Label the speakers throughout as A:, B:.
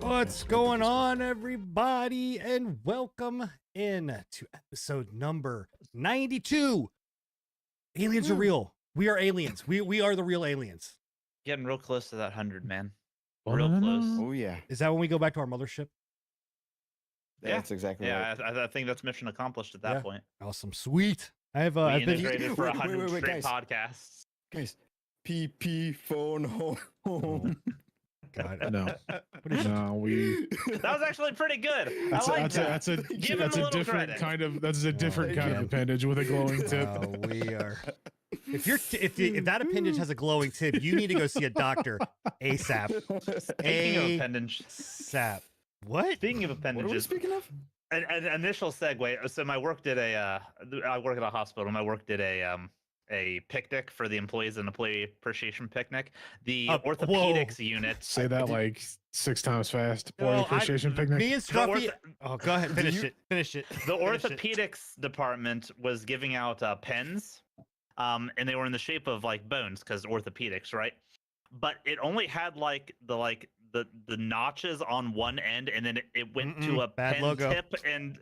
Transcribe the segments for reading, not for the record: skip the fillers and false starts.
A: What's going on, everybody, and welcome in to episode number 92. Aliens are real. We are aliens. We are the real aliens.
B: Getting real close to that 100, man.
C: Oh,
B: Real
C: no, no,
B: close.
C: no.
D: Oh yeah,
A: Is that when we go back to our mothership?
B: Yeah.
D: that's exactly right.
B: Yeah, I think that's mission accomplished at that
A: Yeah.
B: point.
A: Awesome, sweet. I've
B: We
A: been
B: integrated for
D: Wait,
B: 100 straight
D: guys.
B: podcasts.
D: Guys, PP phone home.
A: God.
C: No, no, we.
B: That was actually pretty good.
C: That's
B: I like that.
C: that's a
B: Give him
C: that's
B: a
C: a
B: little
C: different
B: credit.
C: kind of that's a different kind of
A: man.
C: appendage with a glowing tip.
A: We are. If that appendage has a glowing tip, you need to go see a doctor ASAP.
B: Speaking of appendage,
A: ASAP. What?
B: speaking of
D: What are we
B: appendages,
D: speaking of?
B: an initial segue. So my work did I work at a hospital. My work did a picnic for the employees, an employee appreciation picnic. The
A: Whoa.
B: orthopedics unit.
C: Say that like 6 times fast.
A: No,
C: Employee appreciation picnic.
A: Me and Scruffy.
B: ortho-
A: Oh, go ahead. Finish it. Finish it.
B: The
A: Finish it.
B: orthopedics department was giving out pens, and they were in the shape of like bones because orthopedics, right? But it only had like the notches on one end, and then it went to a
A: bad
B: pen
A: logo.
B: tip, and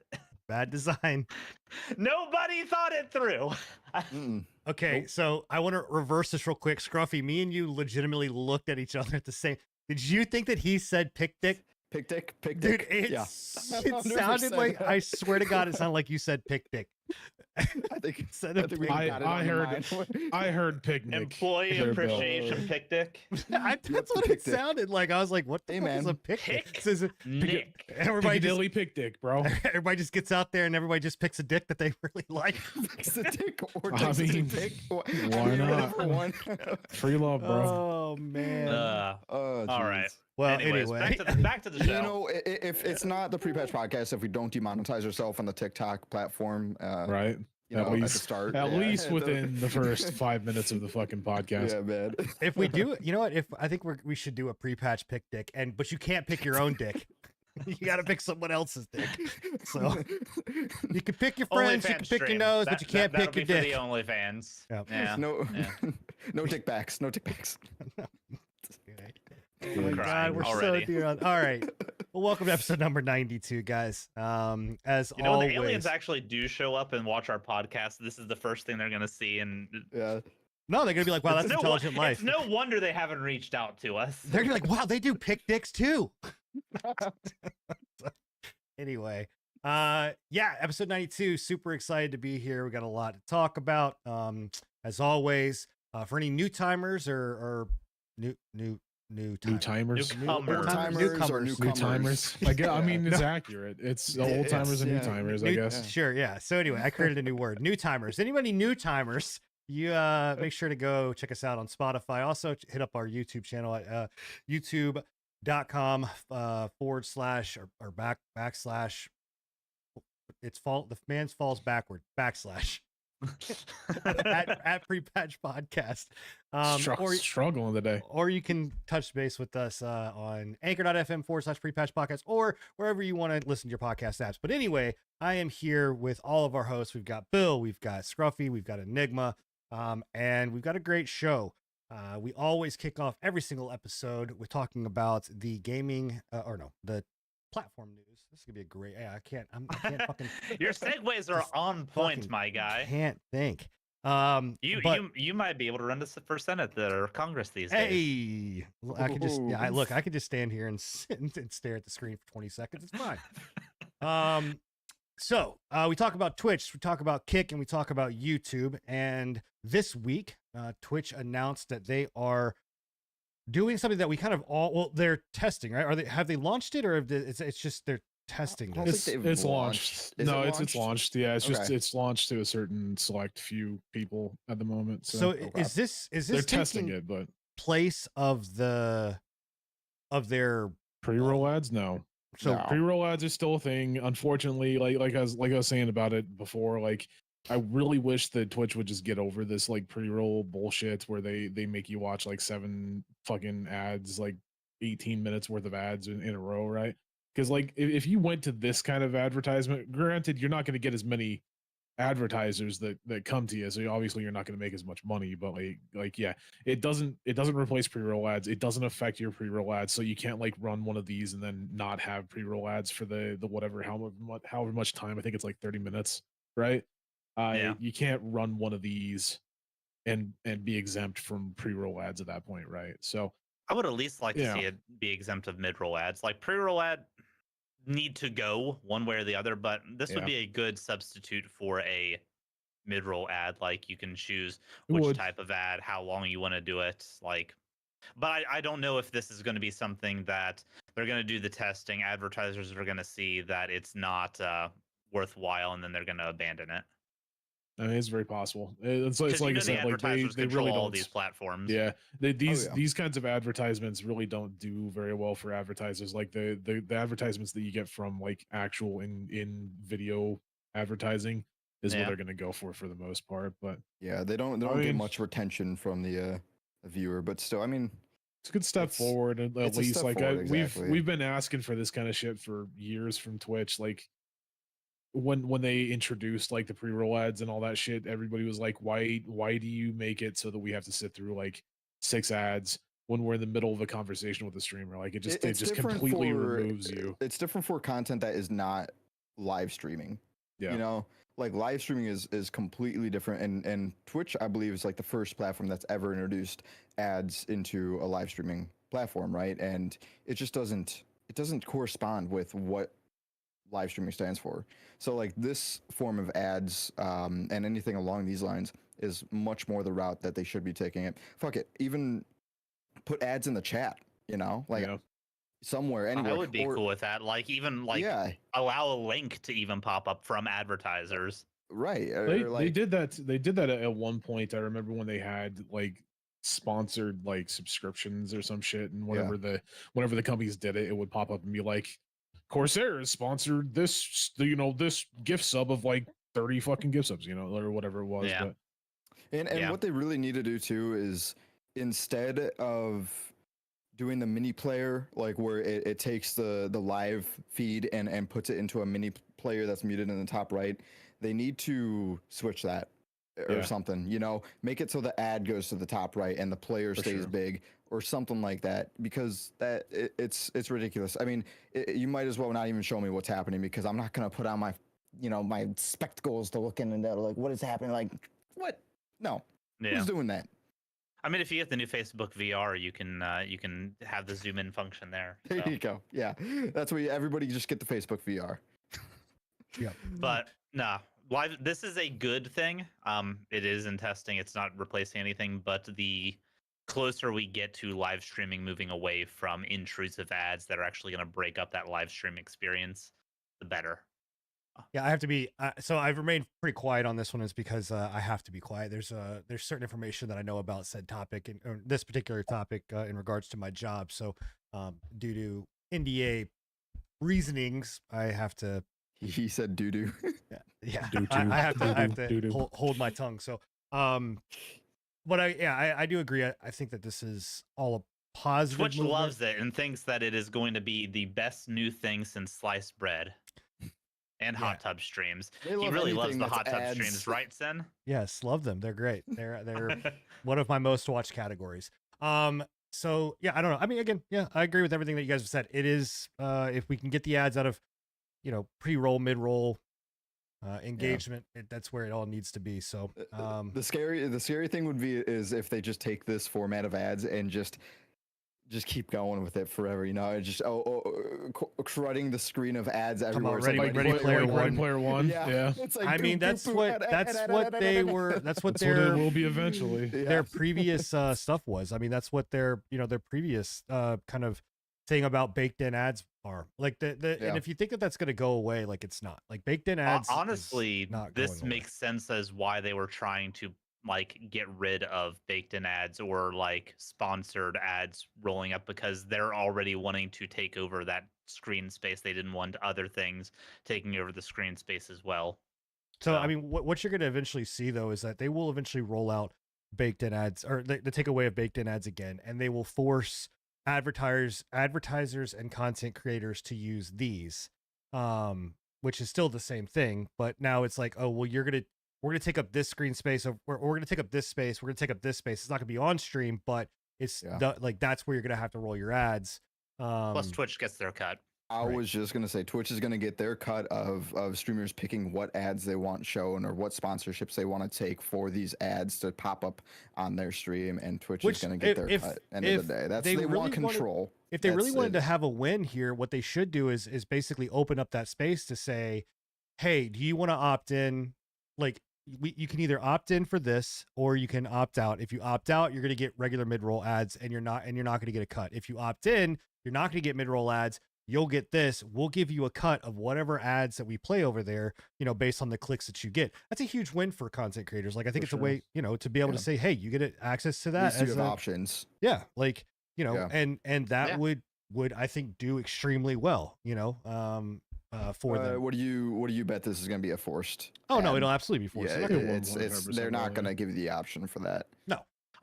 A: Bad design.
B: nobody thought it through.
D: Mm-mm.
A: Okay,
D: Nope.
A: so I want to reverse this real quick. Scruffy, me and you legitimately looked at each other at the same. Did you think that he said picnic?
D: Pick dick.
A: Dude,
D: Yeah.
A: it sounded
D: 100%.
A: like, I swear to God, it sounded like you said picnic.
D: I think.
A: Instead
D: I
A: of
D: think we
C: I-
D: got it
C: I
D: on the
C: heard-
D: mind.
C: I heard picnic.
B: Employee
C: there, Bill.
B: appreciation picnic.
A: That's what it
D: Pick dick.
A: sounded like. I was like, what the
D: Hey,
A: fuck is a
D: man.
A: picnic?
B: Pick
A: It says-
B: Nick.
A: Everybody just,
C: Piccadilly pick dick, bro.
A: everybody just gets out there and everybody just picks a dick that they really like.
D: Picks the dick or
C: I
D: takes the
C: mean,
D: dick.
C: why not?
D: Whatever one.
C: Free love, bro.
A: Oh man.
D: Oh,
B: all right.
D: jeez.
A: Well,
B: Anyways,
A: anyway.
B: back to the show.
D: You know, if it's not the pre-patch podcast, if we don't demonetize ourselves on the TikTok platform,
C: Right.
D: you
C: At
D: know, at the
C: least-
D: start,
C: At
D: yeah,
C: least within the first 5 minutes of the fucking podcast.
D: Yeah, man.
A: If we do, you know what? If I think we should do a pre-patch pick dick, but you can't pick your own dick. You got to pick someone else's dick. So you can pick your friends, you can
B: OnlyFans
A: pick your
B: stream.
A: nose, but you can't
B: that'll
A: pick your
B: be for
A: dick.
B: the OnlyFans.
A: Yep.
B: Yeah.
D: no,
B: Yeah.
D: no dick backs. No dick backs.
A: Oh my
B: I'm
A: God,
B: crying
A: we're
B: already.
A: so dear. All right. Well, welcome to episode number 92, guys. As
B: You know, when
A: always,
B: the aliens actually do show up and watch our podcast, this is the first thing they're going to see. And
D: Yeah.
A: no, they're gonna be like, "Wow, that's
B: no,
A: intelligent life."
B: It's no wonder they haven't reached out to us.
A: They're gonna be like, "Wow, they do pick dicks too." Anyway, yeah, episode 92. Super excited to be here. We got a lot to talk about. As always, for any new timers or new
C: New
A: timers.
C: timers.
B: Newcomers.
D: Old timers or
A: Newcomers.
C: New timers. I guess, I mean, it's
A: No.
C: accurate. It's
D: Yeah,
C: old timers and new
D: yeah.
C: timers, I
A: New-
C: guess.
A: Sure, yeah. So anyway, I created a new word, new timers. Anybody new timers, you make sure to go check us out on Spotify. Also hit up our YouTube channel at youtube.com / backslash. It's the man's falls backward / at pre-patch podcast.
C: Struggling today.
A: Or you can touch base with us on anchor.fm / pre-patch podcast or wherever you want to listen to your podcast apps. But anyway, I am here with all of our hosts. We've got Bill, we've got Scruffy, we've got Enigma, and we've got a great show. We always kick off every single episode with talking about the gaming, the platform news. This is gonna be a great. I can't fucking.
B: Your segues are
A: Just
B: on point,
A: fucking
B: my guy.
A: Can't think.
B: You might be able to run this for Senate or Congress these days.
A: Hey, I could just
D: Ooh.
A: I could just stand here and sit and stare at the screen for 20 seconds. It's fine. So we talk about Twitch, we talk about Kick, and we talk about YouTube. And this week, Twitch announced that they are doing something that we kind of they're testing, right? Have they launched it, or it's just they're testing
D: I don't
A: this?
D: think they've
C: It's launched.
D: launched. Is
C: No,
D: it
C: it's
D: launched?
C: launched. Yeah, it's just
D: Okay.
C: it's launched to a certain select few people at the moment. So,
A: So
D: okay.
A: is this
C: they're testing
A: taking
C: it, but
A: place of their
C: pre-roll ads, no.
A: so
D: No.
C: Pre-roll ads are still a thing. Unfortunately, like I was saying about it before, like I really wish that Twitch would just get over this like pre-roll bullshit where they make you watch like 7 fucking ads, like 18 minutes worth of ads in a row, right? Because like if you went to this kind of advertisement, granted you're not going to get as many advertisers that come to you. So obviously you're not going to make as much money, but like yeah, it doesn't replace pre-roll ads. It doesn't affect your pre-roll ads. So you can't like run one of these and then not have pre-roll ads for the whatever however much time. I think it's like 30 minutes, right?
B: Yeah.
C: You can't run one of these and be exempt from pre-roll ads at that point, right? So
B: I would at least like to
C: Yeah.
B: see it be exempt of mid-roll ads. Like pre-roll ad need to go one way or the other, but this would
C: Yeah.
B: be a good substitute for a mid-roll ad. Like you can choose
C: It
B: which
C: would.
B: type of ad, how long you want to do it. Like, but I don't know if this is going to be something that they're going to do the testing. Advertisers are going to see that it's not worthwhile, and then they're going to abandon it.
C: I mean, it's very possible. It's
B: Because
C: like I
B: the
C: said, like they
B: advertisers control
C: really
B: all
C: don't.
B: these platforms.
C: Yeah,
D: yeah.
C: these kinds of advertisements really don't do very well for advertisers. Like the advertisements that you get from like actual in video advertising is what
B: Yeah.
C: they're going to go for the most part. But
D: Yeah, they don't
C: I
D: get
C: mean-
D: much retention from the viewer, but still, I mean,
C: it's a good step
D: It's-
C: forward at
D: it's a
C: least.
D: step
C: Like
D: forward,
C: we've
D: exactly.
C: been asking for this kind of shit for years from Twitch. Like when they introduced like the pre-roll ads and all that shit, everybody was like, why do you make it so that we have to sit through like 6 ads when we're in the middle of a conversation with the streamer? Like it
D: it's
C: just
D: different
C: completely
D: for-
C: removes you.
D: it's different for content that is not live streaming.
C: Yeah.
D: You know, like live streaming is completely different, and Twitch, I believe, is like the first platform that's ever introduced ads into a live streaming platform, right? And it just doesn't correspond with what live streaming stands for. So like this form of ads and anything along these lines is much more the route that they should be taking it. Fuck it, even put ads in the chat, you know, like
C: Yeah.
D: somewhere, anywhere.
B: I would be
D: Or-
B: cool with that. Like even like
D: yeah,
B: allow a link to even pop up from advertisers.
D: right.
C: They
D: Or like,
C: they did that at one point. I remember when they had like sponsored like subscriptions or some shit, and whenever the companies did it, it would pop up and be like, Corsair has sponsored this, this gift sub of like 30 fucking gift subs, or whatever it was.
B: Yeah.
C: But
D: And
B: Yeah.
D: what they really need to do too is, instead of doing the mini player, like where it takes the live feed and puts it into a mini player that's muted in the top right, they need to switch that or
C: Yeah.
D: something, make it so the ad goes to the top right and the player
C: For
D: stays
C: sure.
D: big or something like that, because it's ridiculous. I mean, you might as well not even show me what's happening, because I'm not going to put on my my spectacles to look in and out, like, what is happening? Like, what? No.
B: Yeah.
D: Who's doing that?
B: I mean, if you get the new Facebook VR, you can have the zoom in function there.
D: There
B: so.
D: you go. Yeah, that's where everybody just get the Facebook VR.
B: But nah, live. This is a good thing. It is in testing. It's not replacing anything. But the closer we get to live streaming, moving away from intrusive ads that are actually going to break up that live stream experience, the better.
A: Yeah, I have to be. So I've remained pretty quiet on this one, is because I have to be quiet. There's certain information that I know about said topic and or this particular topic in regards to my job. So due to NDA reasonings, I have to.
D: He said doo doo.
A: Yeah,
C: Doo-doo,
A: I have to
C: doo-doo.
A: hold my tongue. So, but I do agree. I think that this is all a positive.
B: Twitch
A: movement.
B: loves it and thinks that it is going to be the best new thing since sliced bread and hot tub streams.
D: They
B: He
D: love
B: really loves
D: anything
B: the
D: that's
B: hot tub
D: ads.
B: streams, right, Sen?
A: Yes, love them. They're great. They're one of my most watched categories. So yeah, I don't know. I mean, again, yeah, I agree with everything that you guys have said. It is if we can get the ads out of pre-roll, mid-roll engagement, that's where it all needs to be. So
D: The scary thing would be is if they just take this format of ads and just keep going with it forever, just cruding the screen of ads everywhere. It's
A: Ready-
D: like,
A: Ready Player
C: Ready
A: One.
C: Player One. Yeah.
D: It's like,
A: I mean, that's what they were. That's what
C: That's what it
A: their
C: will be eventually.
A: their previous stuff was. I mean, that's what their their previous kind of thing about baked in ads are like.
D: Yeah.
A: And if you think that that's going to go away, like it's not. Like baked in ads. is
B: Honestly,
A: not
B: this
A: going away.
B: makes sense as why they were trying to like get rid of baked in ads or like sponsored ads rolling up, because they're already wanting to take over that screen space. They didn't want other things taking over the screen space as well.
A: So I mean, what you're going to eventually see though is that they will eventually roll out baked in ads, or the takeaway of baked in ads again, and they will force advertisers and content creators to use these which is still the same thing, but now it's like, oh well, we're gonna take up this screen space, or we're gonna take up this space, we're gonna take up this space. It's not gonna be on stream, but it's
D: Yeah.
A: like that's where you're gonna have to roll your ads.
B: Plus, Twitch gets their cut.
D: I
A: Right.
D: was just gonna say Twitch is gonna get their cut of streamers picking what ads they want shown or what sponsorships they want to take for these ads to pop up on their stream, and Twitch
A: Which,
D: is gonna get their
A: if-
D: cut. End
A: if
D: of the day, that's
A: they
D: they
A: really
D: want
A: wanted-
D: control.
A: If they really
D: That's
A: wanted
D: it.
A: to have a win here, what they should do is basically open up that space to say, hey, do you want to opt in? Like you can either opt in for this or you can opt out. If you opt out, you're going to get regular mid-roll ads and you're not going to get a cut. If you opt in, you're not going to get mid-roll ads. You'll get this. We'll give you a cut of whatever ads that we play over there, based on the clicks that you get. That's a huge win for content creators. Like I think
D: For
A: it's a
D: sure.
A: way, to be able
D: Yeah.
A: to say, hey, you get access to
D: At
A: that
D: least you
A: as
D: have
A: a,
D: options.
A: yeah, like,
D: Yeah.
A: and that
B: Yeah.
A: would I think do extremely well, for them.
D: What do you bet this is gonna be a forced?
A: Oh no,
D: ad?
A: it'll absolutely be forced.
D: Yeah,
A: They're not
C: it-
A: gonna-
C: it-
D: it's
C: 100%
D: they're not
C: will,
D: gonna
C: yeah.
D: give you the option for that.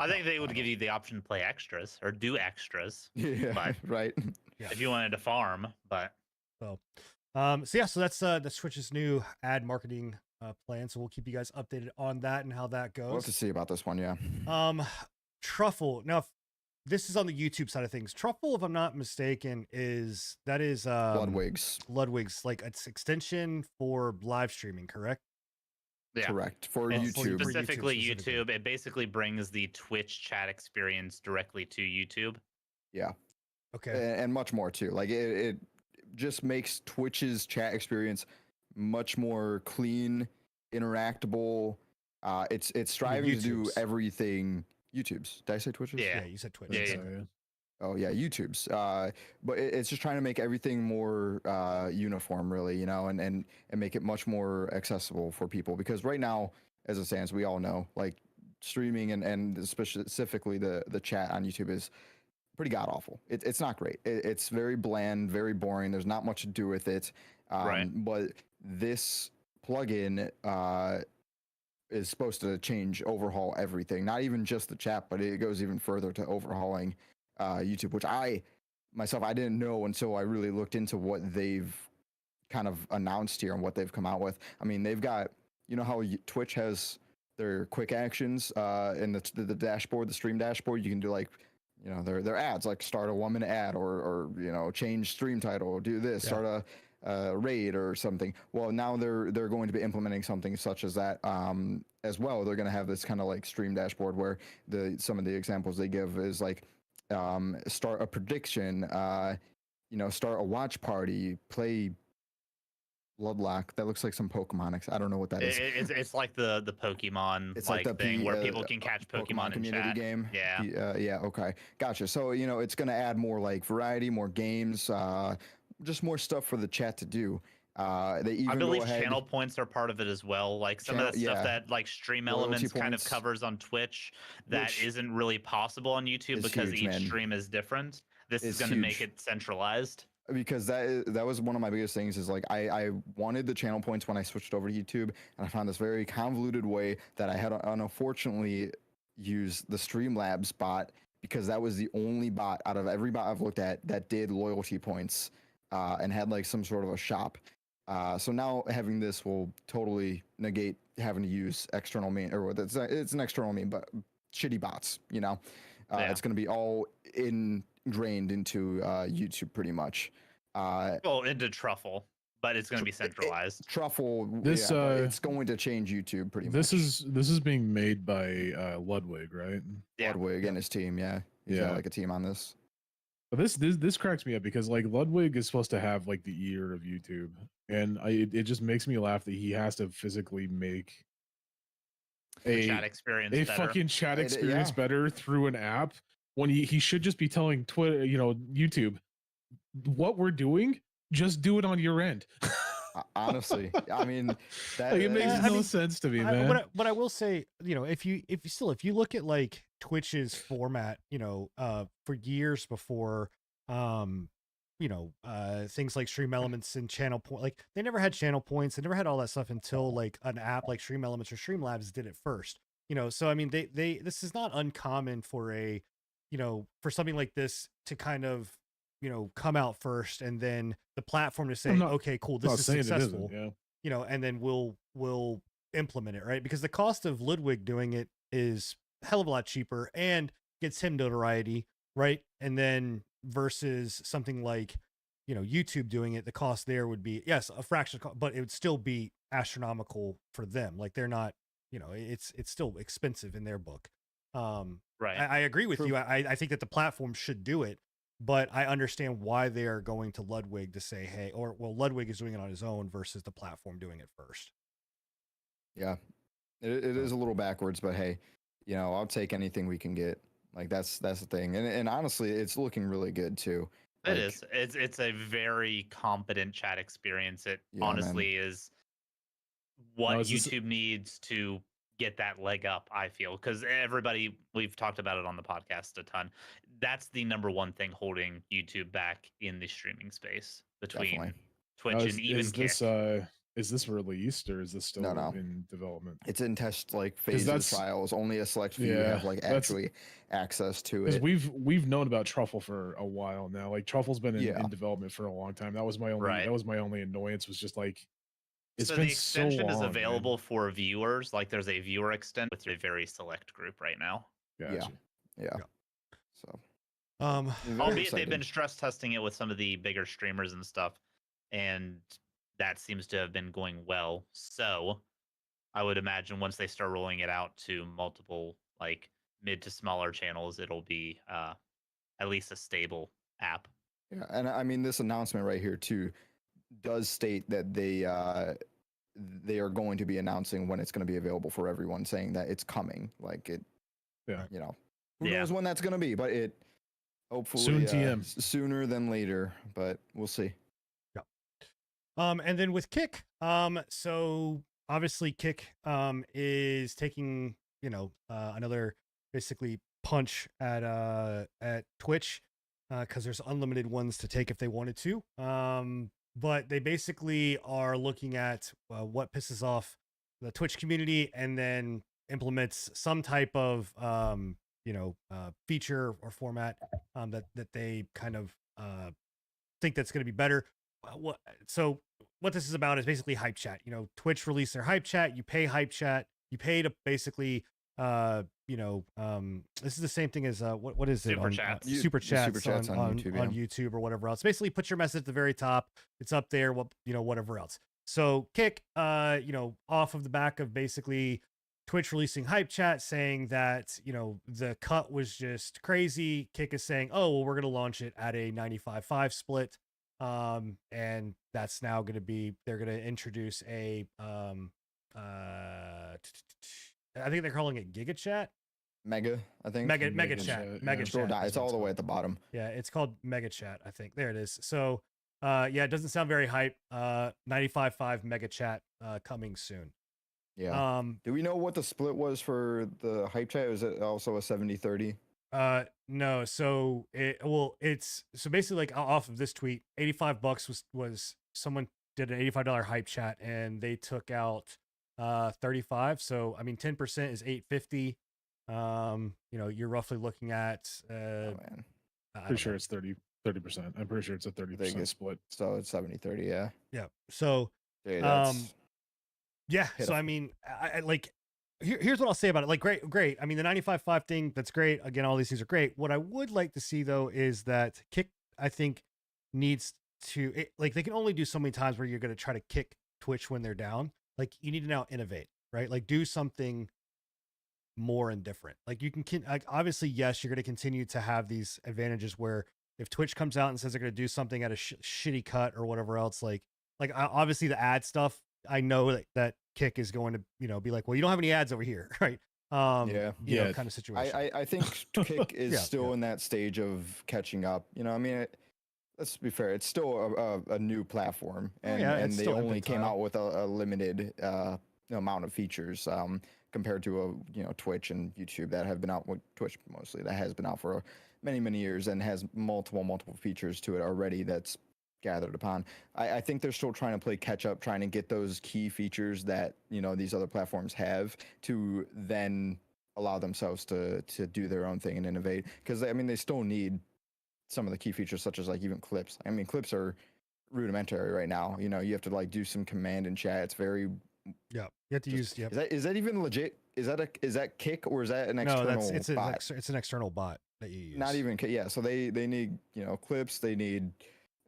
B: I think they would give you the option to play extras or do extras
D: Yeah,
B: But-
D: right.
A: Yeah.
B: if you wanted to farm. But
A: so that's Twitch's new ad marketing plan. So we'll keep you guys updated on that and how that
D: We'll have to
A: goes.
D: see about this one. Yeah.
A: Truffle. Now, this is on the YouTube side of things. Truffle, if I'm not mistaken, is
D: Bloodwigs.
A: Ludwig's like its extension for live streaming, correct?
B: yeah,
D: Correct. For
A: Well, for
D: YouTube.
A: YouTube
B: specifically
A: specifically.
B: YouTube, it basically brings the Twitch chat experience directly to YouTube.
D: Yeah.
A: Okay.
D: And much more too. Like it just makes Twitch's chat experience much more clean, interactable. It's striving to do
A: YouTube's.
D: everything. YouTube's. Did I say Twitch's?
B: Yeah.
A: Yeah, you said Twitch.
B: Yeah,
C: So,
B: yeah.
D: Oh yeah, YouTube's. But it's just trying to make everything more uniform, really, and make it much more accessible for people. Because right now, as it stands, we all know, like streaming and specifically the chat on YouTube is pretty god awful. It's not great. It's very bland, very boring. There's not much to do with it.
B: Right.
D: But this plugin is supposed to overhaul everything. Not even just the chat, but it goes even further to overhauling YouTube, which I didn't know until I really looked into what they've kind of announced here and what they've come out with. I mean, they've got, how Twitch has their quick actions in the dashboard, the stream dashboard. You can do like, their ads, like start a 1-minute ad or change stream title, do this,
A: Yeah.
D: start a raid or something. Well, now they're going to be implementing something such as that as well. They're going to have this kind of like stream dashboard where some of the examples they give is like start a prediction, start a watch party, play Bloodlock. That looks like some Pokemon. I don't know what that is.
B: It's like the Pokemon
D: It's like the
B: thing where
D: P-
B: people can catch Pokemon in
D: community
B: chat.
D: game.
B: Yeah.
D: Yeah. Okay. Gotcha. So it's going to add more like variety, more games, just more stuff for the chat to do. They even
B: I
D: go
B: believe
D: ahead.
B: channel points are part of it as well. Like some of
D: Channel-
B: that stuff
D: yeah.
B: that like Stream
D: Loyalty
B: Elements kind of
D: points.
B: covers on Twitch that
D: Which
B: isn't really possible on YouTube
D: is
B: because
D: huge,
B: each
D: man.
B: stream is different. This is
D: It's
B: going to make
D: huge.
B: it centralized.
D: Because that was one of my biggest things is like I wanted the channel points when I switched over to YouTube, and I found this very convoluted way that I had to unfortunately use the Streamlabs bot because that was the only bot out of every bot I've looked at that did loyalty points and had like some sort of a shop. So now having this will totally negate having to use external mean, or it's an external mean, but shitty bots.
B: Yeah.
D: It's going to be all ingrained into YouTube pretty much.
B: Well, into Truffle, but it's going to be centralized.
D: Truffle,
C: This,
D: but it's going to change YouTube pretty
C: This
D: much.
C: is being made by Ludwig, right?
B: Yeah.
D: Ludwig and his team, yeah. He's got
C: Yeah.
D: like a team on this.
C: But this cracks me up because like Ludwig is supposed to have like the ear of YouTube, and it just makes me laugh that he has to physically make
B: The chat experience
C: a
B: better.
C: fucking chat
D: Yeah.
C: experience better through an app when he should just be telling Twitter, YouTube, what we're doing, just do it on your end.
D: Honestly, I mean, that
C: Like, it makes
A: I
C: no
A: mean,
C: sense to me, man.
A: But I will say, if you look at like Twitch's format, for years before, things like Stream Elements and Channel Point, like they never had channel points, they never had all that stuff until like an app like Stream Elements or Streamlabs did it first. So I mean, this is not uncommon for for something like this to kind of come out first, and then the platform to say,
C: I'm not-
A: okay, cool,
C: I'm not
A: this is
C: saying it
A: successful,
C: isn't, yeah.
A: and then we'll implement it, right? Because the cost of Ludwig doing it is a hell of a lot cheaper and gets him notoriety, right? And then versus something like, YouTube doing it, the cost there would be, yes, a fraction of cost, but it would still be astronomical for them. Like they're not, it's still expensive in their book.
B: Right.
A: I agree with
D: True.
A: you. I think that the platform should do it, but I understand why they are going to Ludwig to say, hey, Ludwig is doing it on his own versus the platform doing it first.
D: Yeah, it is a little backwards, but hey, I'll take anything we can get. Like that's the thing, and honestly, it's looking really good too.
B: It
D: Like,
B: is. It's a very competent chat experience. It
D: Yeah, man.
B: honestly is what
C: Now, is this-
B: YouTube needs to get that leg up, I feel, because we've talked about it on the podcast a ton. That's the number one thing holding YouTube back in the streaming space between
D: Definitely.
B: Twitch
C: Now,
B: and even Kick.
C: is this released or is this still
D: No.
C: in development?
D: It's in test phases,
C: that's-
D: trials. Only a select few
C: Yeah,
D: have
C: that's-
D: actually access to
C: Because
D: it.
C: we've known about Truffle for a while now. Like Truffle's been
D: Yeah.
C: in development for a long time. That was my only
B: Right.
C: annoyance, was just like it's
B: So
C: been
B: the extension
C: so
B: is
C: long, man.
B: available for viewers. Like there's a viewer extent with a very select group right now.
C: Gotcha.
D: Yeah.
A: Yeah.
D: So,
A: Um,
D: very
B: Albeit they've
D: excited.
B: been stress testing it with some of the bigger streamers and stuff, and that seems to have been going well. So I would imagine once they start rolling it out to multiple like mid to smaller channels, it'll be at least a stable app.
D: Yeah, and I mean this announcement right here too does state that they are going to be announcing when it's going to be available for everyone, saying that it's coming. Like it,
C: Yeah.
D: who
B: Yeah.
D: knows when that's going to be, but it hopefully
C: Soon TM.
D: sooner than later. But we'll see.
A: and then with Kick, so obviously Kick is taking, another basically punch at Twitch, because there's unlimited ones to take if they wanted to. But they basically are looking at what pisses off the Twitch community and then implements some type of feature or format that they kind of think that's going to be better. So what this is about is basically hype chat. Twitch released their hype chat. You pay hype chat. You pay to basically this is the same thing as what is it
B: Super
A: on
B: chats.
A: super chats,
D: Super chats on YouTube, yeah.
A: YouTube or whatever else. Basically put your message at the very top. It's up there, whatever else. So Kick off of the back of basically Twitch releasing hype chat saying that the cut was just crazy. Kick is saying, oh well, we're going to launch it at a 95/5 split, and that's now going to be, they're going to introduce a I think they're calling it Giga Chat.
D: Mega, I think.
A: Mega
C: Mega
A: Chat.
C: Chat,
A: Mega
C: yeah.
D: Scroll
A: Chat.
D: down.
A: is
D: It's
A: what
D: all the way
A: called.
D: at the bottom.
A: Yeah, it's called Mega Chat, I think. There it is. So yeah, it doesn't sound very hype. 95/5 Mega Chat coming soon.
D: Yeah. Do we know what the split was for the hype chat? Was it also a 70-30?
A: No, so it's so basically like off of this tweet, $85 was someone did an $85 hype chat and they took out 35. So I mean 10% is 850. You're roughly looking at
D: Oh man.
A: I don't
C: Pretty sure
A: know.
C: it's 30%. I'm pretty sure it's a 30%
D: it's-
C: split.
D: So it's 70-30, yeah.
A: Yeah. So
D: Dude, that's
A: yeah, so
D: Pitiful.
A: I mean, I like here's what I'll say about it. Like great. I mean, the 95/5 thing, that's great. Again, all these things are great. What I would like to see though is that Kick, I think, needs to like they can only do so many times where you're going to try to kick Twitch when they're down. Like you need to now innovate, right? Like do something more and different. Like you can like obviously yes, you're going to continue to have these advantages where if Twitch comes out and says they're going to do something at a shitty cut or whatever else, like obviously the ad stuff, I know that Kick is going to be like, well, you don't have any ads over here, right?
D: Yeah.
C: Yeah.
A: Kind of situation.
D: I think Kick is
A: Yeah,
D: still
A: yeah.
D: in that stage of catching up. I mean, let's be fair. It's still a new platform, and,
A: yeah,
D: and
A: it's
D: they
A: still
D: only came
A: infantile.
D: out with a limited amount of features compared to Twitch and YouTube that have been out. With Twitch mostly that has been out for many years and has multiple features to it already. That's gathered upon. I think they're still trying to play catch up, trying to get those key features that these other platforms have to then allow themselves to do their own thing and innovate. Because I mean, they still need some of the key features, such as like even clips. I mean, clips are rudimentary right now. You know, you have to like do some command and chat. It's very
A: Yeah, you have to use. Yep.
D: is that even legit? Is that Kick or is that an
A: No,
D: external
A: it's
D: bot?
A: it's an external bot that you use.
D: Not even yeah. So they need clips. They need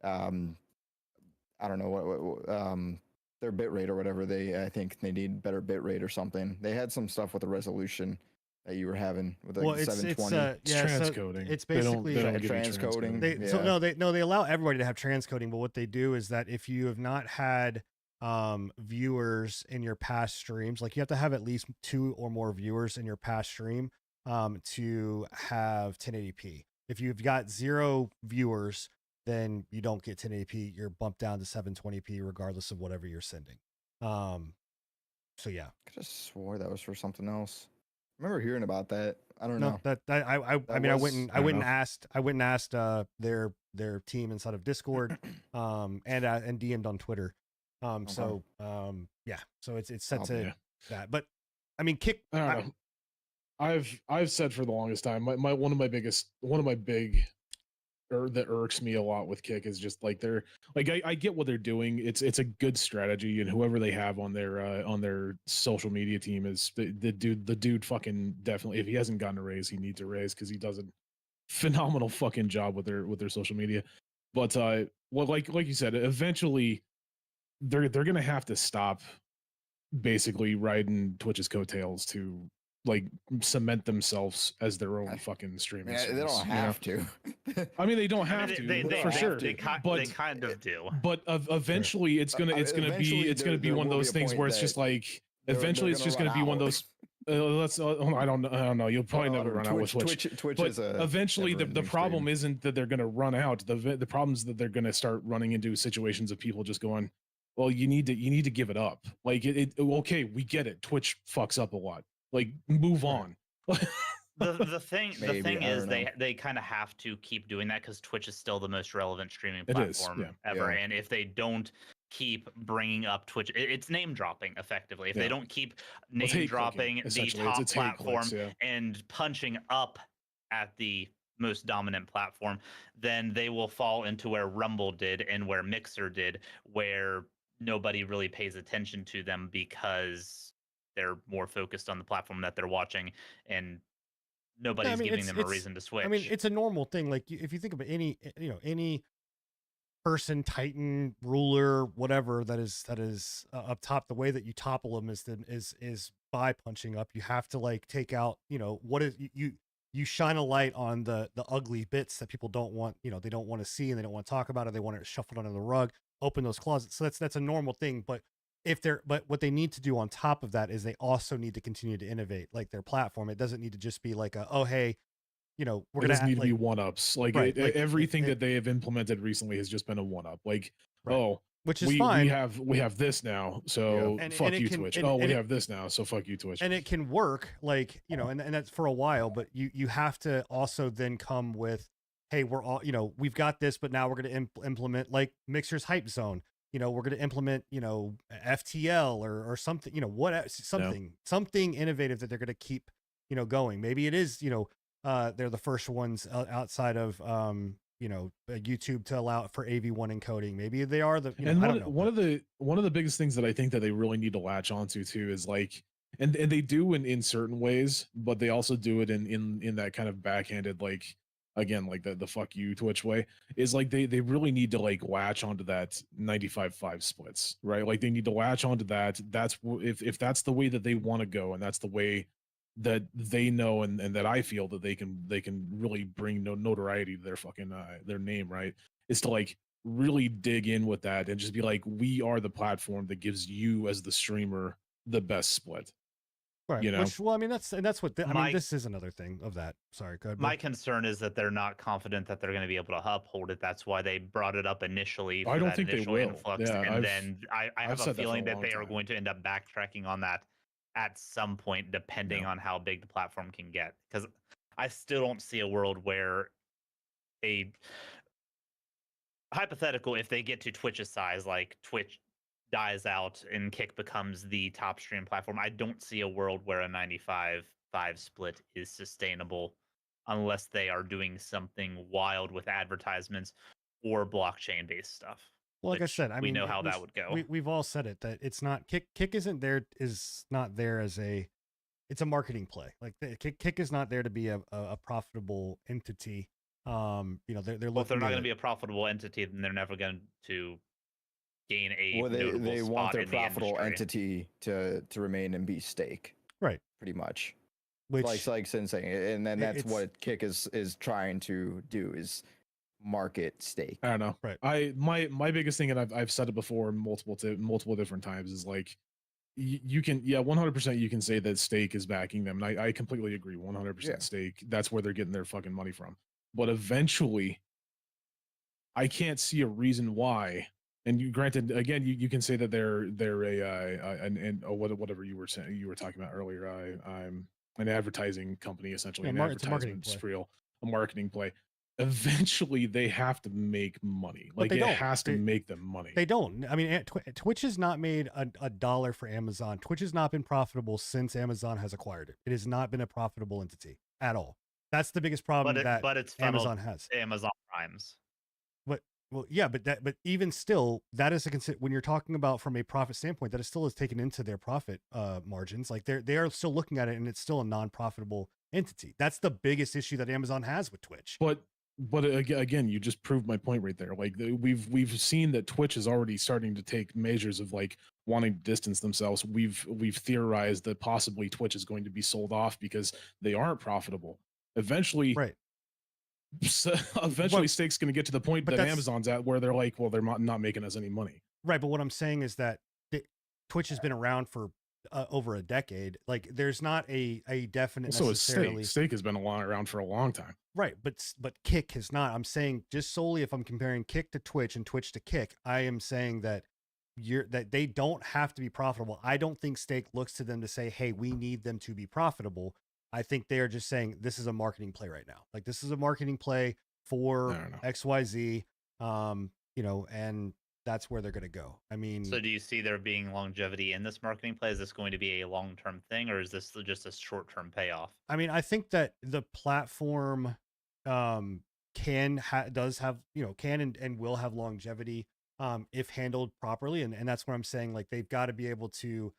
D: I don't know what their bit rate or whatever. I think they need better bit rate or something. They had some stuff with the resolution that you were having with like
A: Well,
D: 720.
C: It's
A: yeah, so
C: transcoding.
A: it's
C: They don't-
A: basically
C: they don't give you
D: transcoding.
A: They, So no, they allow everybody to have transcoding, but what they do is that if you have not had viewers in your past streams, like you have to have at least 2 or more viewers in your past stream to have 1080p. If you've got 0 viewers, then you don't get 1080p. You're bumped down to 720p regardless of whatever you're sending. So yeah.
D: I could have swore that was for something else. I remember hearing about that. I don't
A: No,
D: know.
A: that I
D: That
A: mean I
D: was-
A: went and
C: I don't know.
A: asked their team inside of Discord and DM'd on Twitter. So yeah, so it's set
D: Oh,
A: to
C: yeah.
A: that. But I mean Kick
C: I don't know. I've said for the longest time, one of my big that irks me a lot with Kick is just like they're like I get what they're doing. It's a good strategy, and whoever they have on their social media team is the dude fucking definitely, if he hasn't gotten a raise, he needs a raise because he does a phenomenal fucking job with their social media. But well, like you said, eventually they're gonna have to stop basically riding Twitch's coattails to like cement themselves as their own fucking
D: I
C: streaming
D: mean, they
C: service,
D: don't
C: you know?
D: have to.
C: I mean, they don't
B: I
C: have
B: mean,
C: to
B: they
C: for
B: have
C: sure.
B: to. They
C: but
B: kind of do.
C: but eventually, it's gonna
D: Eventually
C: be
D: there
C: one of
D: will be
C: those
D: a
C: things
D: point
C: where it's
D: that
C: just like
D: they're
C: eventually it's
D: gonna
C: just gonna
D: run
C: be one of
D: out.
C: those. I don't know. You'll probably
D: No,
C: never run out with Twitch.
D: Twitch
C: But
D: is a
C: eventually, the
D: never-ending
C: problem
D: stream.
C: isn't that they're going to run out. The problem is that they're going to start running into situations of people just going, "Well, you need to give it up." Like okay, we get it. Twitch fucks up a lot. Like move
A: Right.
C: on.
B: The thing
D: Maybe, I
B: is
D: don't know.
B: they kind of have to keep doing that because Twitch is still the most relevant streaming
C: It is,
B: platform
C: yeah.
B: ever.
D: Yeah.
B: And if they don't keep bringing up Twitch, it's name dropping effectively. If
C: Yeah.
B: they don't keep
C: Well, it's
B: name
C: hate clicking,
B: dropping the
C: essentially.
B: top
C: It's hate
B: platform
C: clicks, yeah.
B: and punching up at the most dominant platform, then they will fall into where Rumble did and where Mixer did, where nobody really pays attention to them because they're more focused on the platform that they're watching and nobody's
A: mean,
B: giving
A: it's-
B: them a
A: it's-
B: reason to switch.
A: I mean, it's a normal thing. Like if you think about any person, titan, ruler, whatever that is up top, the way that you topple them is by punching up. You have to like take out, what is you shine a light on the ugly bits that people don't want, they don't want to see and they don't want to talk about it. They want it shuffled under the rug, open those closets. So that's a normal thing. But but what they need to do on top of that is they also need to continue to innovate like their platform. It doesn't need to just be like oh hey, we're
C: It
A: gonna
C: doesn't need to
A: like,
C: be one ups. Like,
A: Right, like,
C: everything
A: it-
C: that they have implemented recently has just been a one up. Like,
A: Right.
C: oh,
A: which is
C: we
A: fine.
C: we have this now, so
A: And-
C: fuck
A: and it
C: you,
A: can-
C: Twitch.
A: and-
C: Oh,
A: and
C: we
A: it-
C: have this now, so fuck you, Twitch.
A: And it can work like and that's for a while, but you have to also then come with hey, we're all we've got this, but now we're going to implement like Mixer's hype zone. We're going to implement FTL or something, something innovative that they're going to keep going. Maybe it is they're the first ones outside of YouTube to allow for AV1 encoding. Maybe they are the
C: and
A: I don't know,
C: one of the biggest things that I think that they really need to latch onto too is like, and they do in certain ways, but they also do it in that kind of backhanded, like, again, like the fuck you Twitch way, is like they really need to like latch onto that 95-5 splits, right? Like they need to latch onto that. That's if that's the way that they want to go, and that's the way that they know and that I feel that they can really bring notoriety to their fucking their name, right? Is to like really dig in with that and just be like, we are the platform that gives you as the streamer the best split.
A: right.
C: you know?
A: Which, well, I mean that's what I mean.
B: My-
A: This is another thing of that. Sorry, go ahead.
B: My
A: Bill.
B: concern is that they're not confident that they're going to be able to uphold it. That's why they brought it up initially.
C: I
B: For
C: don't
B: that
C: think they
B: initial
C: will.
B: influx,
C: Yeah,
B: and
C: I've-
B: then I
C: I've
B: have a
C: said that for a
B: feeling that
C: long
B: they are
C: time.
B: going to end up backtracking on that at some point, depending
C: Yeah.
B: on how big the platform can get. Because I still don't see a world where a hypothetical, if they get to Twitch's size, like Twitch dies out and Kick becomes the top stream platform, I don't see a world where a 95-5 split is sustainable unless they are doing something wild with advertisements or blockchain based stuff.
A: Well, like I
B: which
A: said, I
B: we
A: mean,
B: know how that would go.
A: We've all said it that it's not Kick isn't there is not there as it's a marketing play. Like Kick is not there to be a profitable entity. They're
B: Well, if they're
A: looking
B: not
A: at
B: going to
A: it.
B: be a profitable entity, then they're never going to gain a
D: Well,
B: notable
D: they want
B: spot
D: their
B: in the
D: profitable
B: industry.
D: entity to remain and be stake,
A: Right.
D: pretty much.
A: Which
D: Like Sin saying, and then that's
A: it's-
D: what Kick is trying to do is market stake.
C: I don't know.
A: Right.
C: My biggest thing, and I've said it before multiple different times, is like you can 100% you can say that stake is backing them, and I completely agree 100%
D: Yeah.
C: stake. That's where they're getting their fucking money from. But eventually, I can't see a reason why. And you granted again, you can say that they're whatever you were saying you were talking about earlier. I'm an advertising company, essentially
A: Yeah,
C: an
A: it's a marketing
C: advertisement
A: play.
C: spiel, a marketing play. Eventually, they have to make money.
A: But
C: Like
A: they
C: it
A: don't.
C: has to make them money.
A: They don't. I mean, Twitch has not made a dollar for Amazon. Twitch has not been profitable since Amazon has acquired it. It has not been a profitable entity at all. That's the biggest problem
B: But it's funneled
A: Amazon has.
B: Amazon Primes.
A: Well, yeah, but even still, that is when you're talking about from a profit standpoint, that is still is taken into their profit margins. Like they are still looking at it, and it's still a non-profitable entity. That's the biggest issue that Amazon has with Twitch.
C: But again, you just proved my point right there. Like we've seen that Twitch is already starting to take measures of like wanting to distance themselves. We've theorized that possibly Twitch is going to be sold off because they aren't profitable. Eventually,
A: Right.
C: So eventually, stake's going to get to the point that Amazon's at where they're like, well, they're not making us any money.
A: Right, but what I'm saying is that Twitch has been around for over a decade. Like, there's not a definite.
C: So
A: necessarily...
C: is Stake has been around for a long time.
A: Right, but Kick has not. I'm saying just solely if I'm comparing Kick to Twitch and Twitch to Kick, I am saying that that they don't have to be profitable. I don't think Stake looks to them to say, "Hey, we need them to be profitable." I think they are just saying this is a marketing play right now. Like this is a marketing play for XYZ, and that's where they're going to go. I mean,
B: so do you see there being longevity in this marketing play? Is this going to be a long-term thing, or is this just a short-term payoff?
A: I mean, I think that the platform can and will have longevity if handled properly, and that's what I'm saying. Like they've got to be able to.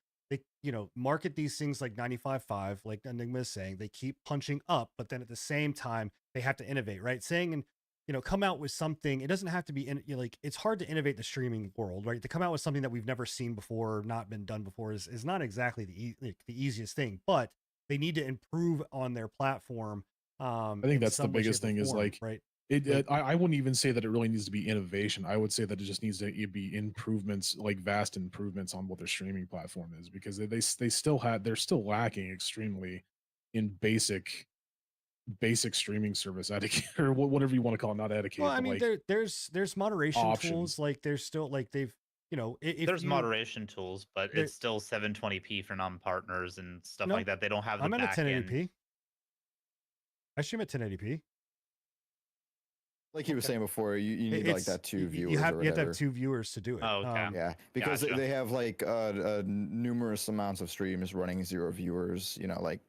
A: Market these things like 95.5, like Enigma is saying. They keep punching up, but then at the same time, they have to innovate, right? Saying and come out with something. It doesn't have to be like it's hard to innovate the streaming world, right? To come out with something that we've never seen before, or not been done before, is not exactly the easiest thing. But they need to improve on their platform.
C: I think that's the biggest thing. Is like
A: right.
C: I wouldn't even say that it really needs to be innovation. I would say that it just needs to be improvements, like vast improvements on what their streaming platform is, because they're still lacking extremely in basic streaming service etiquette or whatever you want to call it, not etiquette.
A: Well, I mean,
C: like,
A: there's moderation
C: options.
A: tools. Like there's still like they've
B: there's moderation tools, but it's still 720p for non-partners and stuff like that. They don't have the
A: I'm at
B: back
A: 1080p.
B: end.
A: I stream at 1080p.
D: Like you were saying before, you need like that two viewers.
A: You have to have two viewers to do it.
B: Oh, okay.
D: Yeah, because
B: Gotcha.
D: they have like numerous amounts of streams running 0 viewers. Like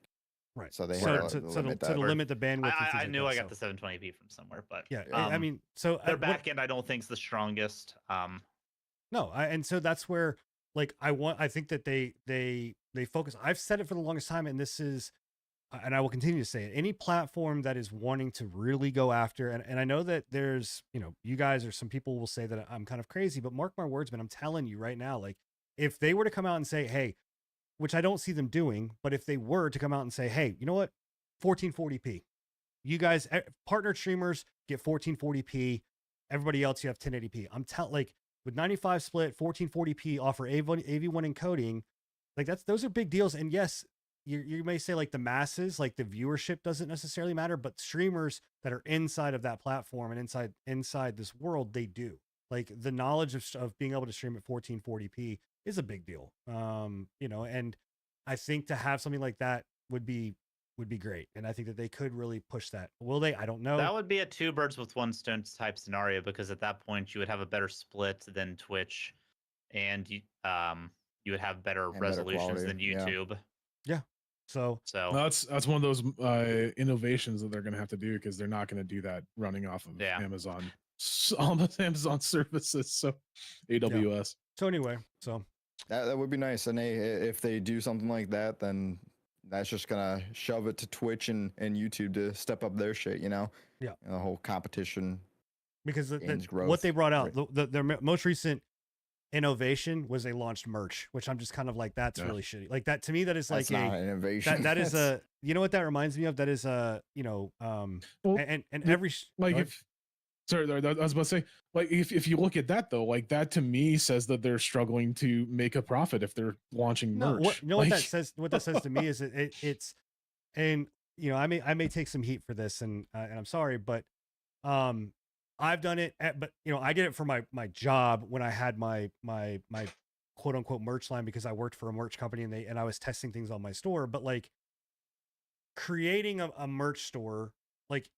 A: right.
D: So they
A: have
D: to limit that.
A: To limit the bandwidth.
B: I knew I got the 720p from somewhere, but
A: yeah, I mean, so
B: their back end I don't think is the strongest.
A: No, and so that's where like I think that they focus. I've said it for the longest time, and this is. And I will continue to say it. Any platform that is wanting to really go after, and I know that there's, you guys or some people will say that I'm kind of crazy, but mark my words, man, I'm telling you right now, like if they were to come out and say, hey, which I don't see them doing, but if they were to come out and say, hey, you know what, 1440p, you guys, partner streamers get 1440p, everybody else you have 1080p. I'm like with 95 split, 1440p offer AV1 encoding, like those are big deals. And yes, you may say like the masses, like the viewership doesn't necessarily matter, but streamers that are inside of that platform and inside this world, they do. Like the knowledge of being able to stream at 1440p is a big deal. And I think to have something like that would be great. And I think that they could really push that. Will they? I don't know.
B: That would be a 2 birds with 1 stone type scenario, because at that point you would have a better split than Twitch, and you would have better resolutions than YouTube.
A: Yeah. So
B: So
C: That's one of those innovations that they're going to have to do because they're not going to do that running off of
B: Yeah.
C: Amazon, all the Amazon services. So AWS.
A: so anyway, so
D: That would be nice. And if they do something like that, then that's just gonna shove it to Twitch and YouTube to step up their shit.
A: Yeah.
D: The whole competition.
A: because
D: Gains
A: what
D: growth,
A: they brought out,
D: right.
A: their most recent innovation was they launched merch, which I'm just kind of like, that's
C: Yeah.
A: really shitty. Like that to me, that is like
D: That's not an innovation.
A: that is
D: That's-
A: you know what that reminds me of? That is
C: Well,
A: and
C: the-
A: every
C: like
A: go ahead.
C: if sorry, I was about to say, like if you look at that though, like that to me says that they're struggling to make a profit if they're launching
A: No,
C: merch.
A: what you know what that
C: Like,
A: says? What that says to me is it's, and I may take some heat for this, and I'm sorry, but I've done it, but I did it for my job when I had my quote unquote merch line because I worked for a merch company and I was testing things on my store, but like creating a merch store like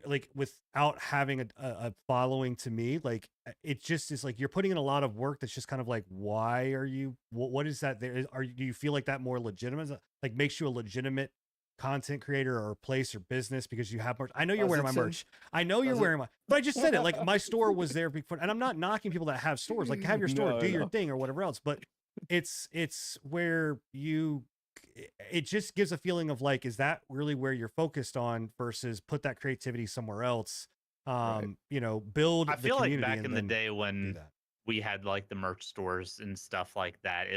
A: like without having a following, to me, like it just is like you're putting in a lot of work that's just kind of like, why are you what is that there? Do you feel like that more legitimate, like makes you a legitimate content creator or place or business because you have merch? I know you're
D: Does
A: wearing
D: it
A: my
D: say-
A: merch. I know you're
D: does it-
A: wearing my, but I just said it, like my store was there before, and I'm not knocking people that have stores, like have your store,
D: No,
A: do
D: I
A: your
D: know.
A: thing or whatever else, but it's where it just gives a feeling of like, is that really where you're focused on versus put that creativity somewhere else?
D: Right.
A: Build
B: I
A: the
B: feel like
A: community
B: back
A: and
B: in the
A: then
B: day
A: do
B: when
A: that.
B: we had like the merch stores and stuff like that,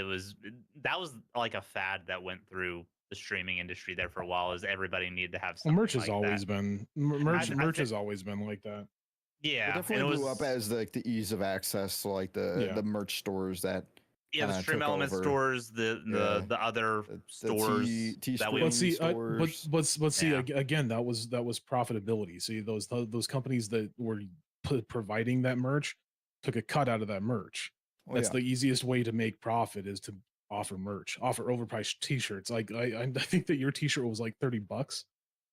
B: that was like a fad that went through the streaming industry there for a while. Is everybody needed to have
C: well,
B: something
C: merch has
B: like
C: always
B: that.
C: been merch.
B: I
C: Merch
B: thi-
C: has always been like that.
B: Yeah,
D: It
B: and
D: definitely blew up as like the ease of access to like
C: Yeah.
D: the merch stores that
B: the Stream
D: took
B: Element
D: over.
B: stores, the other
D: the
B: stores
D: T
B: that we
C: But
D: Screen
C: see,
D: stores.
C: but see,
B: Yeah.
C: again, that was profitability. See, those companies that were providing that merch took a cut out of that merch.
D: Oh,
C: That's
D: yeah.
C: the easiest way to make profit is to offer merch, offer overpriced T-shirts. Like I think that your T-shirt was like $30, if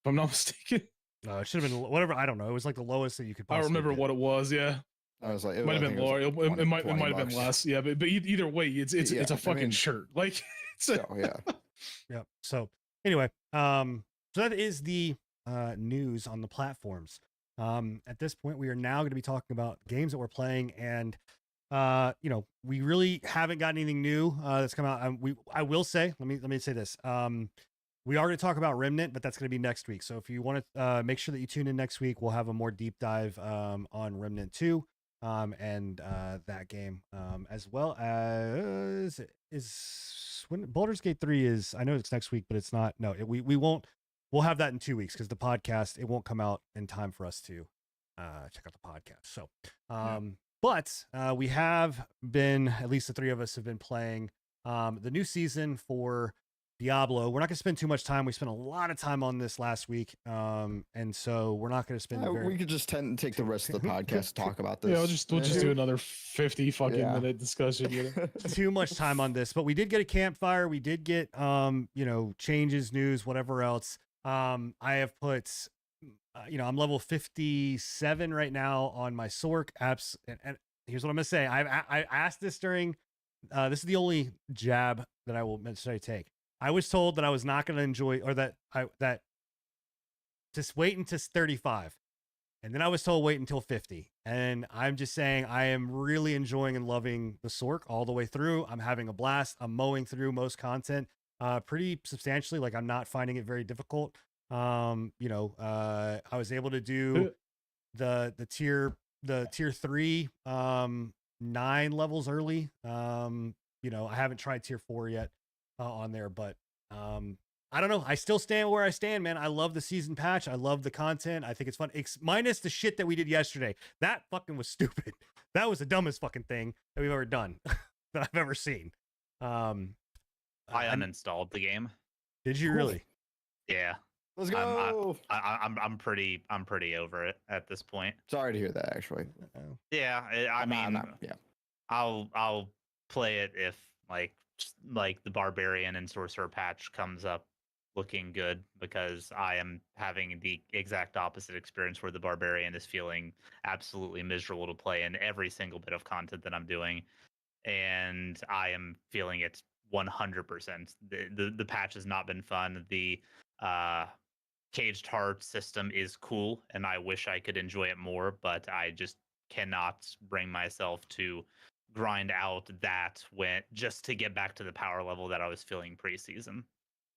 C: I'm not mistaken.
A: No, it should have been whatever. I don't know. It was like the lowest that you could
C: I
A: possibly
C: remember
A: get.
C: what it was. Yeah,
D: I was like,
C: might have
D: I
C: been
D: think it was
C: lower.
D: like 20
C: It might have
D: $20.
C: been less. Yeah, but either way, it's
D: Yeah,
C: a
D: I
C: fucking
D: mean-
C: shirt. Like, it's a,
D: So, yeah.
A: Yeah. So anyway, so that is the news on the platforms. At this point, we are now going to be talking about games that we're playing, and we really haven't got anything new that's come out. I will say, let me say this. We are going to talk about Remnant, but that's going to be next week. So if you want to make sure that you tune in next week, we'll have a more deep dive on Remnant 2 and that game, as well as when Baldur's Gate 3 is. I know it's next week, but it's not. No, we won't. We'll have that in 2 weeks because the podcast, it won't come out in time for us to check out the podcast. So, but we have been, at least the three of us have been playing the new season for Diablo. We're not going to spend too much time. We spent a lot of time on this last week, and so we're not going to spend.
D: We could just take the rest of the podcast to talk about this.
C: yeah, we'll just do another 50 fucking
D: Yeah.
C: minute discussion. You know?
A: too much time on this, but we did get a campfire. We did get changes, news, whatever else. I have put I'm level 57 right now on my Sork apps, and here's what I'm gonna say. I asked this during this is the only jab that I will necessarily take. I was told that I was not going to enjoy, or that just wait until 35. And then I was told wait until 50. And I'm just saying I am really enjoying and loving the Sork all the way through. I'm having a blast. I'm mowing through most content pretty substantially. Like, I'm not finding it very difficult. I was able to do the tier 3 9 levels early. I haven't tried tier 4 yet on there, but I don't know. I still stand where I stand, man. I love the season patch. I love the content. I think it's fun. Minus the shit that we did yesterday. That fucking was stupid. That was the dumbest fucking thing that we've ever done that I've ever seen.
B: I uninstalled the game.
A: Did you really?
B: Yeah,
D: Let's go.
B: I'm pretty over it at this point.
D: Sorry to hear that. Actually,
B: Yeah,
D: I'm not- yeah.
B: I'll play it if like the Barbarian and Sorcerer patch comes up looking good, because I am having the exact opposite experience where the Barbarian is feeling absolutely miserable to play in every single bit of content that I'm doing, and I am feeling it 100%. The patch has not been fun. The caged heart system is cool, and I wish I could enjoy it more, but I just cannot bring myself to grind out that when just to get back to the power level that I was feeling preseason,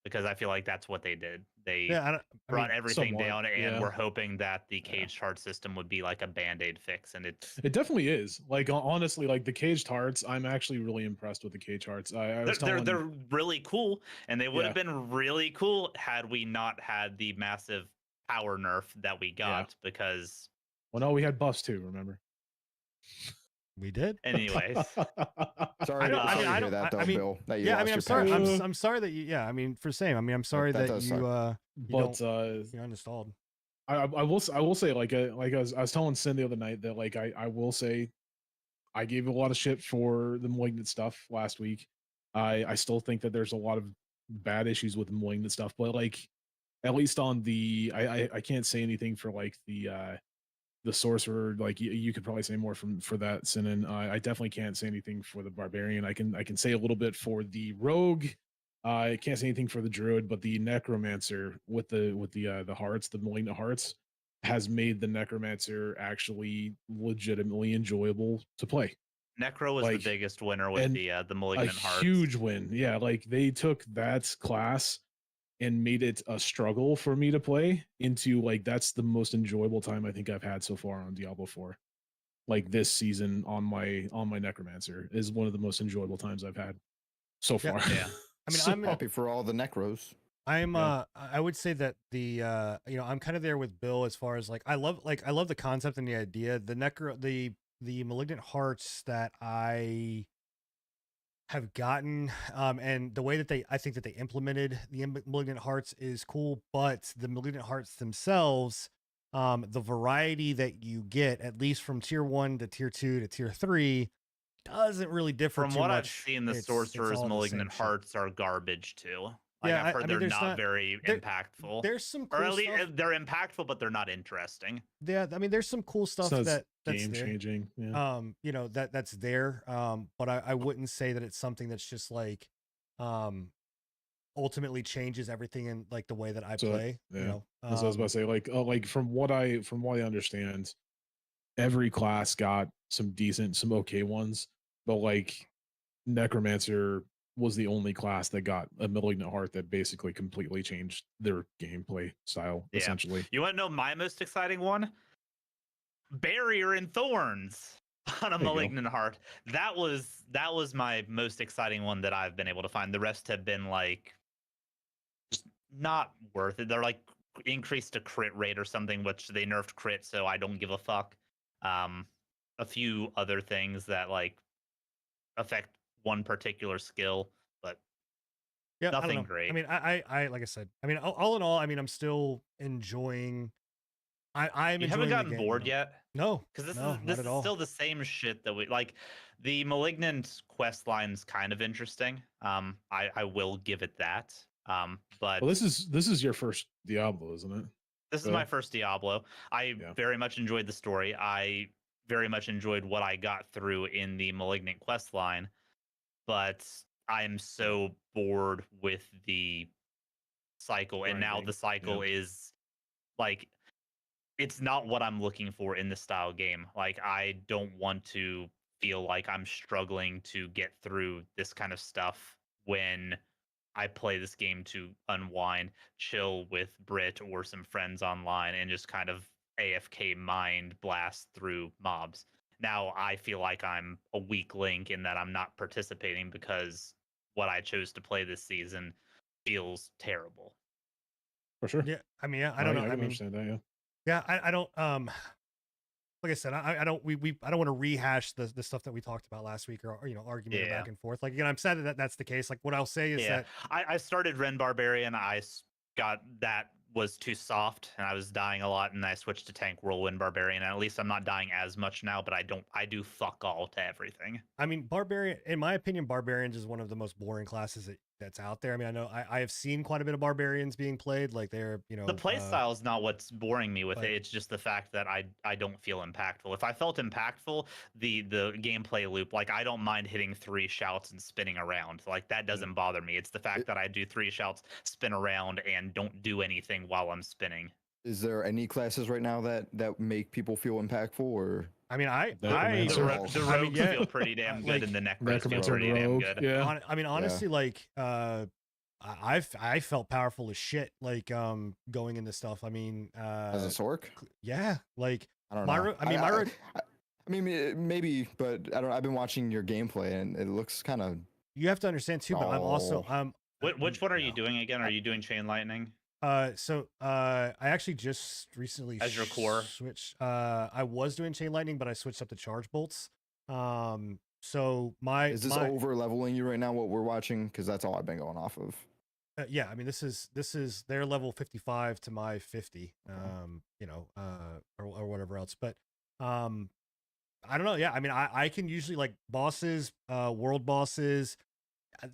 B: because I feel like that's what they did. They
A: Yeah, I
B: brought
A: mean,
B: everything
C: somewhat,
B: down, and
C: yeah.
B: we're hoping that the
C: Yeah.
B: caged heart system would be like a band-aid fix, and
C: It definitely is. Like honestly, like the caged hearts, I'm actually really impressed with the caged hearts. I was telling
B: they're really cool, and they would have
C: Yeah.
B: been really cool had we not had the massive power nerf that we got. Because
C: well, no, we had buffs too. Remember?
A: we did.
B: anyways,
D: Sorry,
A: I don't- I
D: sorry
A: mean,
D: to
A: I
D: hear
A: don't-
D: that, though,
A: I mean,
D: Bill. That you
A: Yeah, I
D: lost
A: mean, I'm
D: your
A: sorry.
D: patch.
A: I'm sorry that you. Yeah, I mean, for same. I mean, I'm sorry
D: that
A: that
D: does
A: you
D: suck.
C: but
A: you uninstalled.
C: I will say like I was telling Sin the other night that like I will say I gave a lot of shit for the Malignant stuff last week. I still think that there's a lot of bad issues with the Malignant stuff, but like at least on the I can't say anything for like the sorcerer. Like you could probably say more for that, Sinan. I definitely can't say anything for the barbarian. I can say a little bit for the rogue. I can't say anything for the druid, but the necromancer with the hearts, the malignant hearts, has made the necromancer actually legitimately enjoyable to play.
B: Necro was
C: Like,
B: the biggest winner with
C: and
B: the
C: A
B: malignant hearts.
C: huge win. Yeah, like they took that class and made it a struggle for me to play into like that's the most enjoyable time I think I've had so far on Diablo 4. Like this season on my necromancer is one of the most enjoyable times I've had so
A: Yeah.
C: far.
B: Yeah.
A: I mean,
C: So-
A: I'm
D: Happy for all the necros.
A: I'm
C: Yeah.
A: I would say that the I'm kind of there with Bill as far as like I love the concept and the idea. The malignant hearts that I have gotten and the way that I think that they implemented the malignant hearts is cool, but the malignant hearts themselves, the variety that you get at least from tier 1 to tier 2 to tier 3 doesn't really differ
B: From
A: too
B: what I've
A: much.
B: seen, the
A: It's
B: sorcerer's
A: all the
B: malignant
A: same shit.
B: hearts are garbage too. Like
A: Yeah,
B: I've heard
A: I mean,
B: they're
A: there's
B: not
A: not-
B: very
A: there-
B: impactful.
A: There's some
B: Or
A: cool
B: at least
A: stuff.
B: they're impactful, but they're not interesting.
A: Yeah, I mean, there's some cool stuff
C: So it's
A: that's
C: game
A: there.
C: changing. Yeah.
A: That's there. But I wouldn't say that it's something that's just like ultimately changes everything in like the way that I
C: So,
A: play.
C: yeah. As I was about to say, like from what I understand, every class got some decent, some okay ones, but like Necromancer was the only class that got a malignant heart that basically completely changed their gameplay style,
B: Yeah.
C: essentially.
B: You want to know my most exciting one? Barrier and Thorns on a
C: There you go.
B: malignant heart. That was my most exciting one that I've been able to find. The rest have been like just not worth it. They're like increased to crit rate or something, which they nerfed crit, so I don't give a fuck. A few other things that like affect one particular skill, but
A: Yeah, I don't
B: nothing
A: know.
B: great.
A: I mean, I like I said. I mean, all in all, I mean, I'm still enjoying. I'm
B: you
A: enjoying
B: haven't
A: the
B: gotten
A: game,
B: bored
A: you know.
B: yet?
A: No,
B: Because this
A: no,
B: is
A: not
B: this
A: at
B: is
A: all.
B: still the same shit that we like. The malignant quest line's kind of interesting. I will give it that. But
C: Well, this is your first Diablo, isn't it?
B: this is
C: Bill?
B: my first Diablo. I
C: Yeah.
B: very much enjoyed the story. I very much enjoyed what I got through in the malignant quest line, but I'm so bored with the cycle, and now the
C: Grinding,
B: cycle is like it's not what I'm looking for in this style game. Like I don't want to feel like I'm struggling to get through this kind of stuff when I play this game to unwind, chill with Brit or some friends online, and just kind of AFK mind blast through mobs. Now I feel like I'm a weak link in that I'm not participating because what I chose to play this season feels terrible.
C: For sure.
A: Yeah, I mean, I don't know.
C: I
A: I
C: can
A: mean,
C: understand that. Yeah.
A: yeah, I don't. Like I said, I don't. I don't want to rehash the stuff that we talked about last week or argument
B: Yeah.
A: back and forth. Like again, I'm sad that that's the case. Like what I'll say is
B: Yeah,
A: that
B: I started Ren Barbarian. Got that was too soft and I was dying a lot, and I switched to tank, whirlwind, barbarian. And at least I'm not dying as much now, but I do fuck all to everything.
A: I mean, barbarian. In my opinion, barbarians is one of the most boring classes that's out there. I mean, I know I have seen quite a bit of barbarians being played. Like they're,
B: The play style is not what's boring me with
A: but-
B: it. It's just the fact that I don't feel impactful. If I felt impactful, the gameplay loop, like I don't mind hitting 3 shouts and spinning around. Like that doesn't bother me. It's the fact that I do 3 shouts, spin around, and don't do anything while I'm spinning.
D: Is there any classes right now that make people feel impactful, or
A: I mean, I
C: Necromancer.
B: The
A: I mean,
B: rogues
A: yeah,
B: feel pretty damn good,
A: like,
B: and the necros feel
C: Necromancer
B: pretty
C: and
B: damn
C: Rogue.
B: good.
C: Yeah.
A: I mean, honestly, like I felt powerful as shit. Like going into stuff. I mean,
D: as a Sork?
A: yeah, like
D: I don't know.
A: Myra- I mean, Myra-
D: I mean, maybe, but I don't. I've been watching your gameplay, and it looks kind of.
A: you have to understand too. But I'm also
D: Oh.
B: Which one are you
A: no.
B: doing again? Are you doing chain lightning?
A: So I actually just recently
B: As your core?
A: switched. I was doing chain lightning, but I switched up to charge bolts. So
D: Is this over leveling you right now? What we're watching, because that's all I've been going off of.
A: yeah, I mean this is their level 55 to my 50. You know, or whatever else. But I don't know. Yeah, I mean I can usually like bosses, world bosses.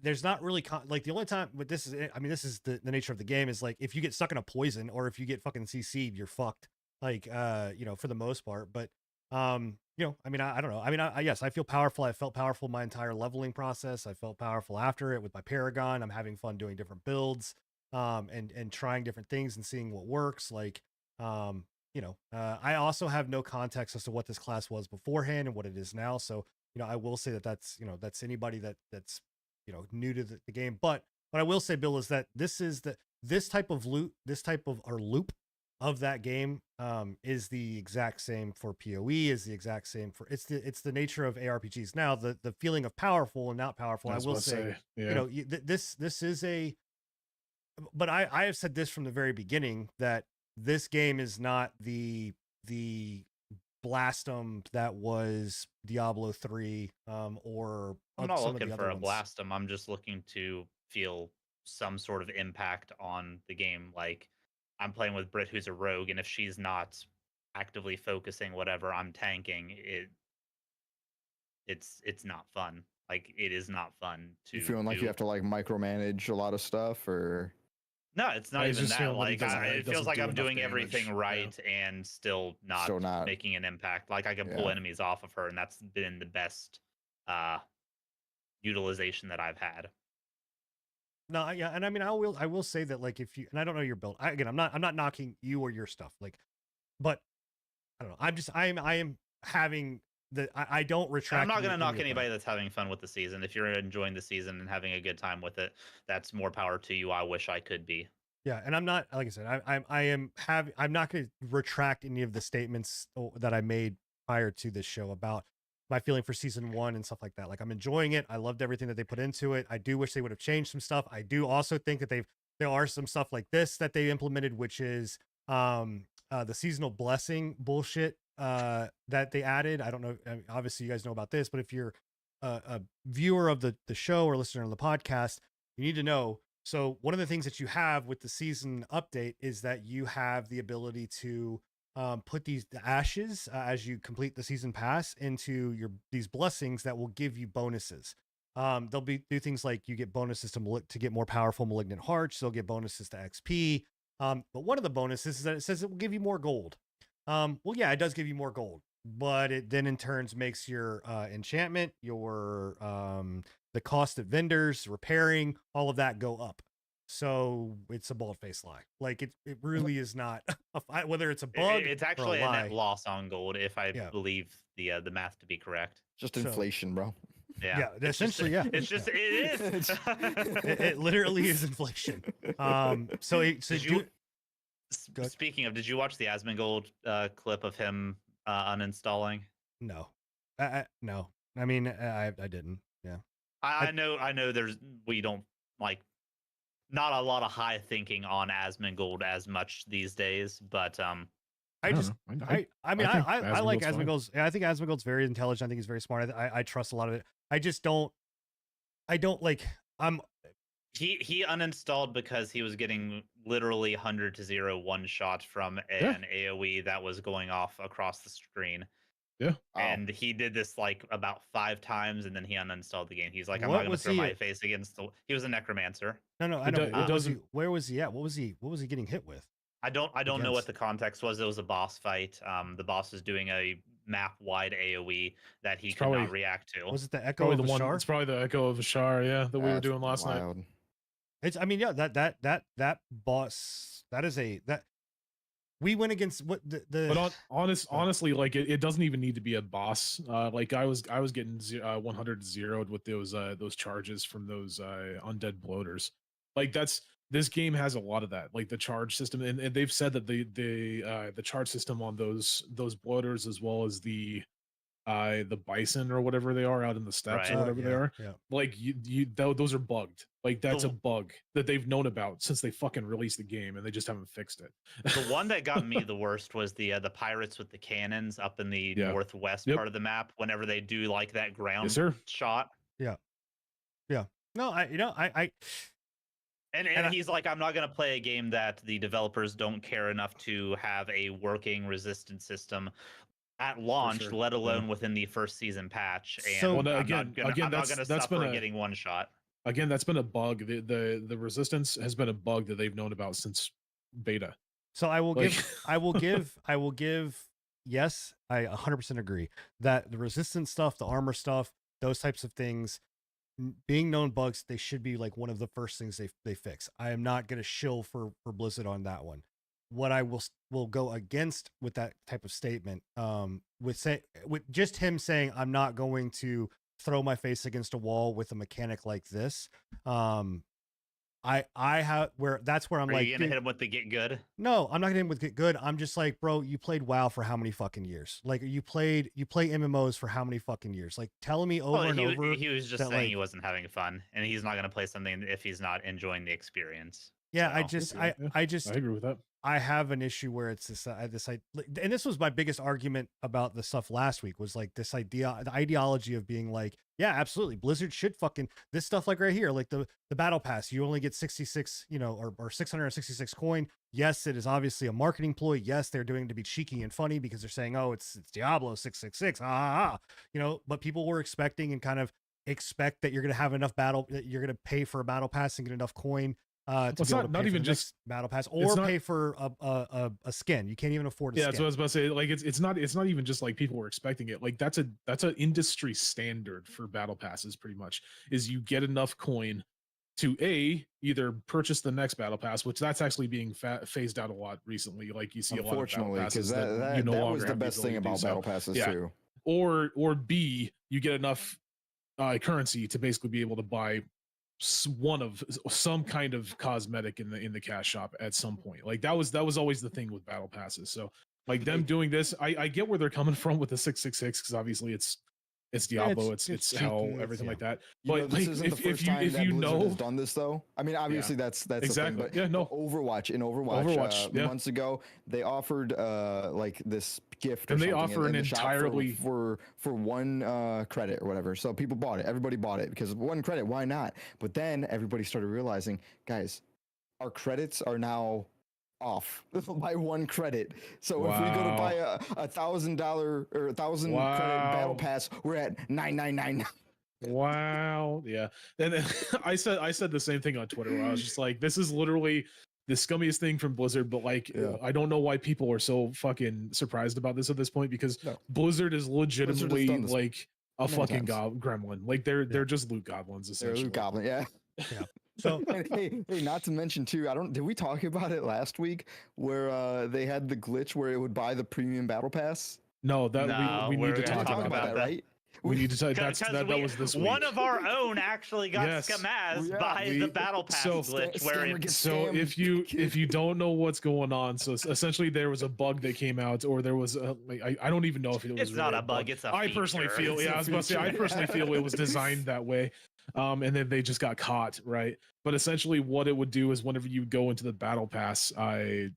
A: There's not really like the only time, but this is, I mean, this is the nature of the game is like if you get stuck in a poison or if you get fucking CC'd, you're fucked. Like, you know, for the most part. But, you know, I mean, I don't know. I mean, yes, I feel powerful. I felt powerful my entire leveling process. I felt powerful after it with my Paragon. I'm having fun doing different builds, and trying different things and seeing what works. Like, you know, I also have no context as to what this class was beforehand and what it is now. So, you know, I will say that that's, you know, that's anybody that's, you know, new to the game. But what I will say, Bill, is that this type of loot, this type of or loop of that game is the exact same for PoE, is the exact same for it's the nature of ARPGs. Now the feeling of powerful and not powerful, I will say,
C: yeah.
A: you know, this is a, but I have said this from the very beginning that this game is not the Blastum that was Diablo 3 or
B: I'm not
A: some of
B: looking
A: the
B: for
A: other
B: a
A: ones.
B: Blastum. I'm just looking to feel some sort of impact on the game. Like I'm playing with Britt, who's a rogue, and if she's not actively focusing whatever I'm tanking, it's not fun. Like it is not fun to.
D: You feeling like
B: do.
D: you have to like micromanage a lot of stuff, or
B: No, it's not
C: I
B: even
C: just
B: that.
C: feel that
B: Like
C: it
B: it feels
C: doesn't
B: like
C: do
B: I'm
C: enough
B: doing
C: damage.
B: everything
C: Yeah.
B: right and still not making an impact. Like I can pull
D: Yeah.
B: enemies off of her, and that's been the best utilization that I've had.
A: No, yeah, and I mean, I will say that like if you, and I don't know your build. Again, I'm not knocking you or your stuff. Like, but I don't know. I am having the. I don't retract.
B: I'm not going to
A: any
B: knock
A: of
B: anybody
A: that.
B: that's having fun with the season. If you're enjoying the season and having a good time with it, that's more power to you. I wish I could be.
A: Yeah, and I'm not, like I said, I'm not going to retract any of the statements that I made prior to this show about my feeling for season 1 and stuff like that. Like I'm enjoying it. I loved everything that they put into it. I do wish they would have changed some stuff. I do also think that there are some stuff like this that they implemented, which is the seasonal blessing bullshit that they added. I don't know. I mean, obviously you guys know about this, but if you're a viewer of the show or listener to the podcast, you need to know. So one of the things that you have with the season update is that you have the ability to put the ashes as you complete the season pass into these blessings that will give you bonuses. They'll do things like you get bonuses to get more powerful malignant hearts. They'll get bonuses to XP. But one of the bonuses is that it says it will give you more gold. Well, yeah, it does give you more gold, but it then in turns makes your enchantment, your the cost of vendors, repairing, all of that go up. So it's a bald-faced lie. Like it really is not whether it's a bug.
B: It's
A: or
B: actually
A: a
B: a
A: lie.
B: net loss on gold, if I
A: Yeah.
B: believe the math to be correct.
D: just
A: So-
D: inflation, bro.
B: Yeah,
A: Yeah, essentially, yeah.
B: It's just it is.
A: It literally is inflation. So
B: Did you,
A: Go ahead.
B: speaking of, did you watch the Asmongold clip of him uninstalling?
A: no, no. I mean, I didn't. Yeah.
B: I know. We don't like not a lot of high thinking on Asmongold as much these days, but
A: I just
C: don't know.
A: I mean,
C: think
A: I like
C: Asmongold's fine.
A: Asmongold's. I think Asmongold's very intelligent. I think he's very smart. I trust a lot of it. I just don't. I don't like.
B: He uninstalled because he was getting literally 100 to 0 one shot from
C: Yeah.
B: an AoE that was going off across the screen.
C: Yeah.
D: Wow.
B: And he did this like about 5 times, and then he uninstalled the game. He's like, I'm
A: What
B: not going to
A: was
B: throw
A: he
B: my
A: at?
B: face against the. He was a necromancer.
A: No, I
C: It
A: know.
C: do-
A: But
C: it
A: what was he?
C: doesn't-
A: Where was he at? What was he getting hit with?
B: I don't know what
A: Against-
B: the context was. It was a boss fight. The boss is doing a map-wide AoE that he
C: It's
B: could not
C: probably-
B: react to.
A: Was it the Echo
C: Probably
A: of
C: the one.
A: Ashar?
C: It's probably the Echo of Ashar, yeah, that we were
D: That's
C: doing last night.
D: wild.
A: It's. I mean, yeah. That boss. That is that. We went against what the.
C: But honestly, like it doesn't even need to be a boss. Like I was getting 100 zeroed with those charges from those undead bloaters. Like this game has a lot of that, like the charge system, and they've said that the charge system on those bloaters, as well as the bison or whatever they are out in the steppes
B: Right.
C: or whatever they are,
A: Yeah.
C: like those are bugged. Like that's a
B: The-
C: bug that they've known about since they fucking released the game, and they just haven't fixed it.
B: The one that got me the worst was the pirates with the cannons up in the
C: Yeah.
B: northwest
C: Yep.
B: part of the map. Whenever they do like that ground
C: Yes, sir.
B: shot,
A: No, I.
B: and
A: And I-
B: he's like, I'm not going to play a game that the developers don't care enough to have a working resistance system at launch,
C: sure.
B: let alone within the first season patch. And
A: So-
C: Well, no,
B: I'm
C: again,
B: not gonna
C: that's
B: suffer
C: been a-
B: getting one shot.
C: Again, that's been a bug. The resistance has been a bug that they've known about since beta.
A: So I will
C: Like-
A: give. I will give. Yes, I 100% agree that the resistance stuff, the armor stuff, those types of things, being known bugs, they should be like one of the first things they fix. I am not going to shill for Blizzard on that one. What I will go against with that type of statement, with just him saying I'm not going to throw my face against a wall with a mechanic like this. I have that's where I'm
B: Are
A: like,
B: you going to
A: dude,
B: hit him with the get good?
A: no, I'm not getting with get good. I'm just like, bro, you played WoW for how many fucking years? Like you play MMOs for how many fucking years? Like telling me over
B: Well,
A: and over.
B: he was just
A: that,
B: saying
A: like-
B: he wasn't having fun, and he's not going to play something if he's not enjoying the experience.
A: Yeah, I
B: So-
A: just
C: Yeah, yeah.
A: I just
C: I agree with that.
A: I have an issue where it's this and this was my biggest argument about the stuff last week was like this idea, the ideology of being like, yeah, absolutely, Blizzard should fucking this stuff like right here, like the battle pass, you only get 66, or 666 coin. Yes, it is obviously a marketing ploy. Yes, they're doing it to be cheeky and funny because they're saying, oh, it's Diablo 666, but people were expecting and kind of expect that you're gonna have enough that you're gonna pay for a battle pass and get enough coin. To
C: it's
A: be able to
C: not
A: pay for
C: even
A: the
C: just-
A: next battle pass,
C: it's
A: or
C: not-
A: pay for a skin. You can't even afford a
C: Yeah, that's
A: skin.
C: what I was about to say. Like it's not even just like people were expecting it. Like that's an industry standard for battle passes. Pretty much is you get enough coin to either purchase the next battle pass, which that's actually being phased out a lot recently. Like you see a lot of battle
D: Unfortunately,
C: passes
D: because
C: that you no
D: that
C: longer
D: was the
C: have
D: best
C: ability
D: thing
C: to do
D: about
C: so.
D: battle passes
C: Yeah.
D: too.
C: Or B, you get enough currency to basically be able to buy one of some kind of cosmetic in the cash shop at some point. Like that was always the thing with battle passes. So like them doing this, I get where they're coming from with the 666 because obviously it's Diablo,
A: it's
C: it's
A: cheeky,
C: hell,
A: it's-
C: everything
A: yeah.
C: like that.
D: You know,
C: But
D: this
C: like,
D: isn't the
C: if
D: first
C: you
D: time that Blizzard
C: know,
D: has done this, though. I mean, obviously that's
C: exactly.
D: the thing. But
C: Yeah, no.
D: Overwatch
C: Yeah.
D: months ago, they offered like this gift, or
C: And they
D: something
C: offer
D: in
C: an
D: the shop
C: entirely-
D: for one credit or whatever. So people bought it. Everybody bought it because one credit. Why not? But then everybody started realizing, guys, our credits are now off by one credit. So if we go to
C: Wow.
D: buy a $1,000 or 1,000 credit battle
C: Wow.
D: pass, we're at 999.
C: Wow. Yeah. And then I said the same thing on Twitter where I was just like, this is literally the scummiest thing from Blizzard, but like
D: Yeah.
C: I don't know why people are so fucking surprised about this at this point because
D: No.
C: Blizzard is legitimately
D: done this
C: like a
D: many
C: fucking
D: times.
C: gremlin. Like they're just loot goblins
D: They're
C: essentially.
D: Luke Goblin, yeah.
A: So
D: And hey, not to mention too, did we talk about it last week where they had the glitch where it would buy the premium battle pass?
C: No, that
B: No,
C: we
B: we're
C: need to
B: gonna
C: talk
B: talk
C: about
B: about
C: that.
D: right?
C: We need to talk.
B: Because
C: That was this week.
B: one of our own actually got
C: Yes.
B: scamazed
D: Yeah,
B: by
C: we-
B: the battle pass
C: so-
B: glitch where
D: Scammer
B: it,
D: gets
C: So
D: scammed.
C: if you don't know what's going on, so essentially there was a bug that came out, or there was I don't even know if it was
B: it's not
C: really
B: a bug, it's a
C: I personally
B: feature.
C: feel
D: It's
C: yeah,
D: a
C: I was about to say I
D: feature.
C: personally feel it was designed that way, and then they just got caught, right? But essentially, what it would do is whenever you go into the battle pass, I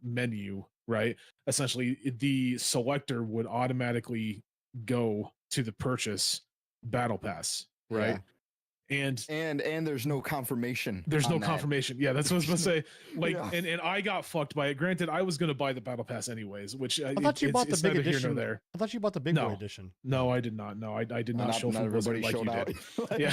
C: menu, right? Essentially, the selector would automatically go to the purchase battle pass, right? And
D: And there's no confirmation.
C: there's no
D: on that.
C: confirmation. Yeah, that's what I was going to say. Like,
D: Yeah.
C: and I got fucked by it. Granted, I was going to buy the battle pass anyways, which
A: I thought you bought the
C: it's
A: big
C: neither here
A: edition.
C: nor there.
A: I thought you bought the big boy
C: No.
A: edition.
C: No, I did not. No, I did not show from Blizzard like you did. Yeah.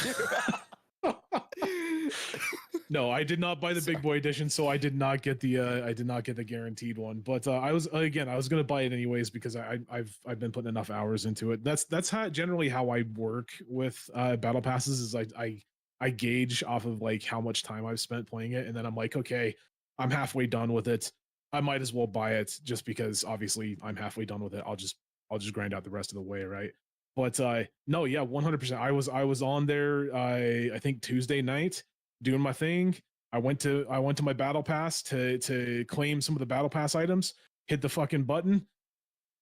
C: No, I did not buy the big boy edition, so I did not get the guaranteed one. But I was gonna buy it anyways because I've been putting enough hours into it. That's how generally how I work with battle passes is I gauge off of like how much time I've spent playing it, and then I'm like, okay, I'm halfway done with it. I might as well buy it just because obviously I'm halfway done with it. I'll just grind out the rest of the way, right? But no, yeah, 100%. I was on there I think Tuesday night doing my thing. I went to my battle pass to claim some of the battle pass items, hit the fucking button,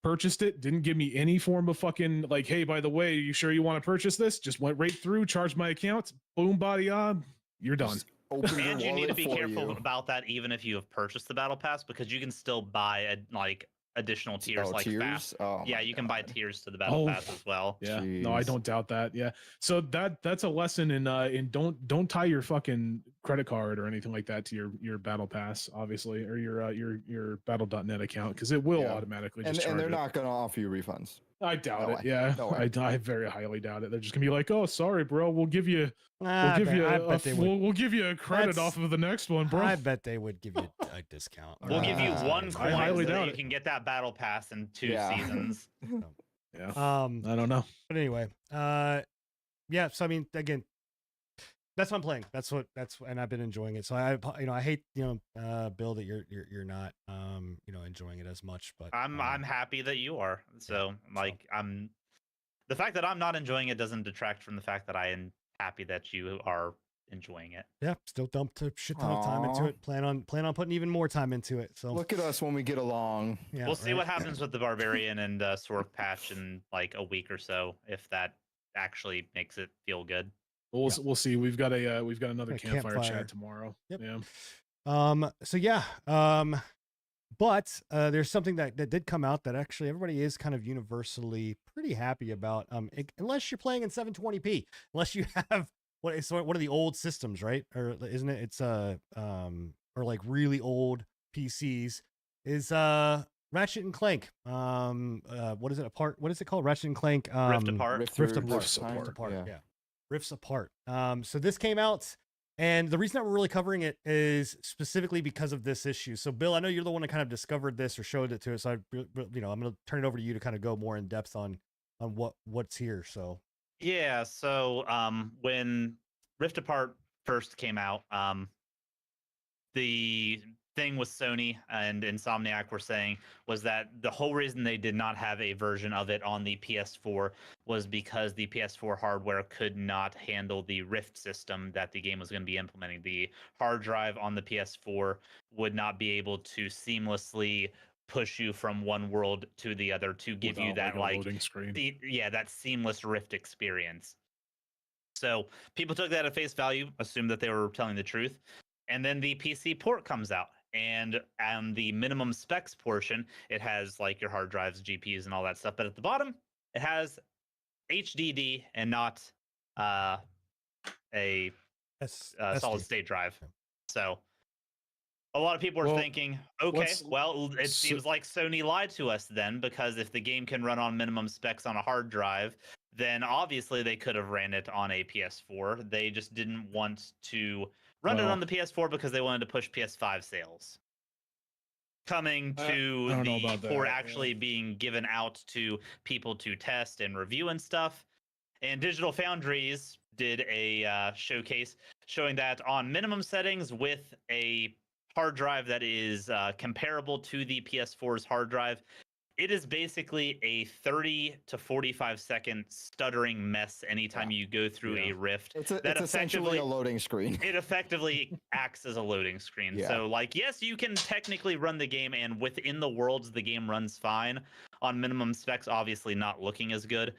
C: purchased it, didn't give me any form of fucking like, hey, by the way, you sure you want to purchase this? Just went right through, charged my account, boom, body on, you're done.
D: Just open your
B: And you need to
D: wallet
B: be
D: for
B: careful
D: you.
B: about that even if you have purchased the battle pass, because you can still buy like additional tiers
D: Oh,
B: like
D: tiers?
B: fast.
D: Oh
B: Yeah,
D: my
B: you can buy
D: God.
B: tiers to the battle
C: Oh.
B: pass as well.
C: Yeah, no, I
D: Jeez.
C: don't doubt that. Yeah, so that's a lesson in don't tie your fucking credit card or anything like that to your battle pass, obviously, or your battle.net account, because it will
D: Yeah.
C: automatically
D: And,
C: just charge
D: and they're
C: it.
D: not going to offer you refunds.
C: I doubt
D: No
C: it.
D: way.
C: Yeah,
D: No way.
C: I very highly doubt it. They're just gonna be like, oh, sorry, bro, we'll give you
A: I bet they would.
C: we'll give you a credit
A: That's-
C: off of the next one, bro.
A: I bet they would give you a discount.
B: We'll give you
D: Ah,
B: one
D: I
B: coin
C: highly
B: so
C: doubt
B: that you
C: it.
B: can get that battle pass in 2
D: Yeah.
B: seasons.
C: Yeah,
A: I
C: I don't know.
A: But anyway, yeah. So I mean, again, that's what I'm playing. And I've been enjoying it. So I hate, Bill, that you're not, enjoying it as much. But
B: I'm happy that you are. So like the fact that I'm not enjoying it doesn't detract from the fact that I am happy that you are enjoying it.
A: yeah, still dumped a shit ton of time into
D: Aw.
A: it. Plan on putting even more time into it. So
D: Look at us when we get along.
A: yeah,
B: We'll see
A: right?
B: what happens with the barbarian and Sork patch in like a week or so, if that actually makes it feel good.
C: We'll see. We've got another
A: A
C: campfire
A: campfire.
C: chat tomorrow.
A: Yep.
C: Yeah.
A: So yeah. But there's something that did come out that actually everybody is kind of universally pretty happy about. Unless you're playing in 720p, unless you have one of the old systems, right? Or isn't it? It's or like really old PCs is Ratchet and Clank. What is it? What is it called? Ratchet and Clank.
B: Rift Apart.
A: Rift Apart.
C: Rifts Apart,
A: Yeah. Rifts Apart. So this came out, and the reason that we're really covering it is specifically because of this issue. So Bill, I know you're the one that kind of discovered this or showed it to us. So I'm going to turn it over to you to kind of go more in depth on what's here. So
B: Yeah, so when Rift Apart first came out, the thing with Sony and Insomniac were saying was that the whole reason they did not have a version of it on the PS4 was because the PS4 hardware could not handle the Rift system that the game was going to be implementing. The hard drive on the PS4 would not be able to seamlessly push you from one world to the other to give you
C: Without,
B: that
C: a
B: like
C: loading screen.
B: that seamless Rift experience. So people took that at face value, assumed that they were telling the truth, and then the PC port comes out, and the minimum specs portion, it has like your hard drives, GPUs, and all that stuff, but at the bottom, it has HDD and not a solid state drive.
A: Yeah.
B: So a lot of people are
C: Well,
B: thinking, okay,
C: let's-
B: well, it
C: so-
B: seems like Sony lied to us then, because if the game can run on minimum specs on a hard drive, then obviously they could have ran it on a PS4. They just didn't want to run it
C: Well-
B: on the PS4 because they wanted to push PS5 sales. Coming
C: I
B: to
C: don't know
B: the
C: about
B: port
C: that,
B: actually being given out to people to test and review and stuff. And Digital Foundries did a showcase showing that on minimum settings with a hard drive that is comparable to the PS4's hard drive, it is basically a 30 to 45 second stuttering mess anytime you go through
C: Yeah.
B: a Rift.
D: It's
B: That
D: essentially
B: effectively-
D: a loading screen.
B: It effectively acts as a loading screen.
D: Yeah.
B: So, like, yes, you can technically run the game, and within the worlds, the game runs fine. On minimum specs, obviously not looking as good,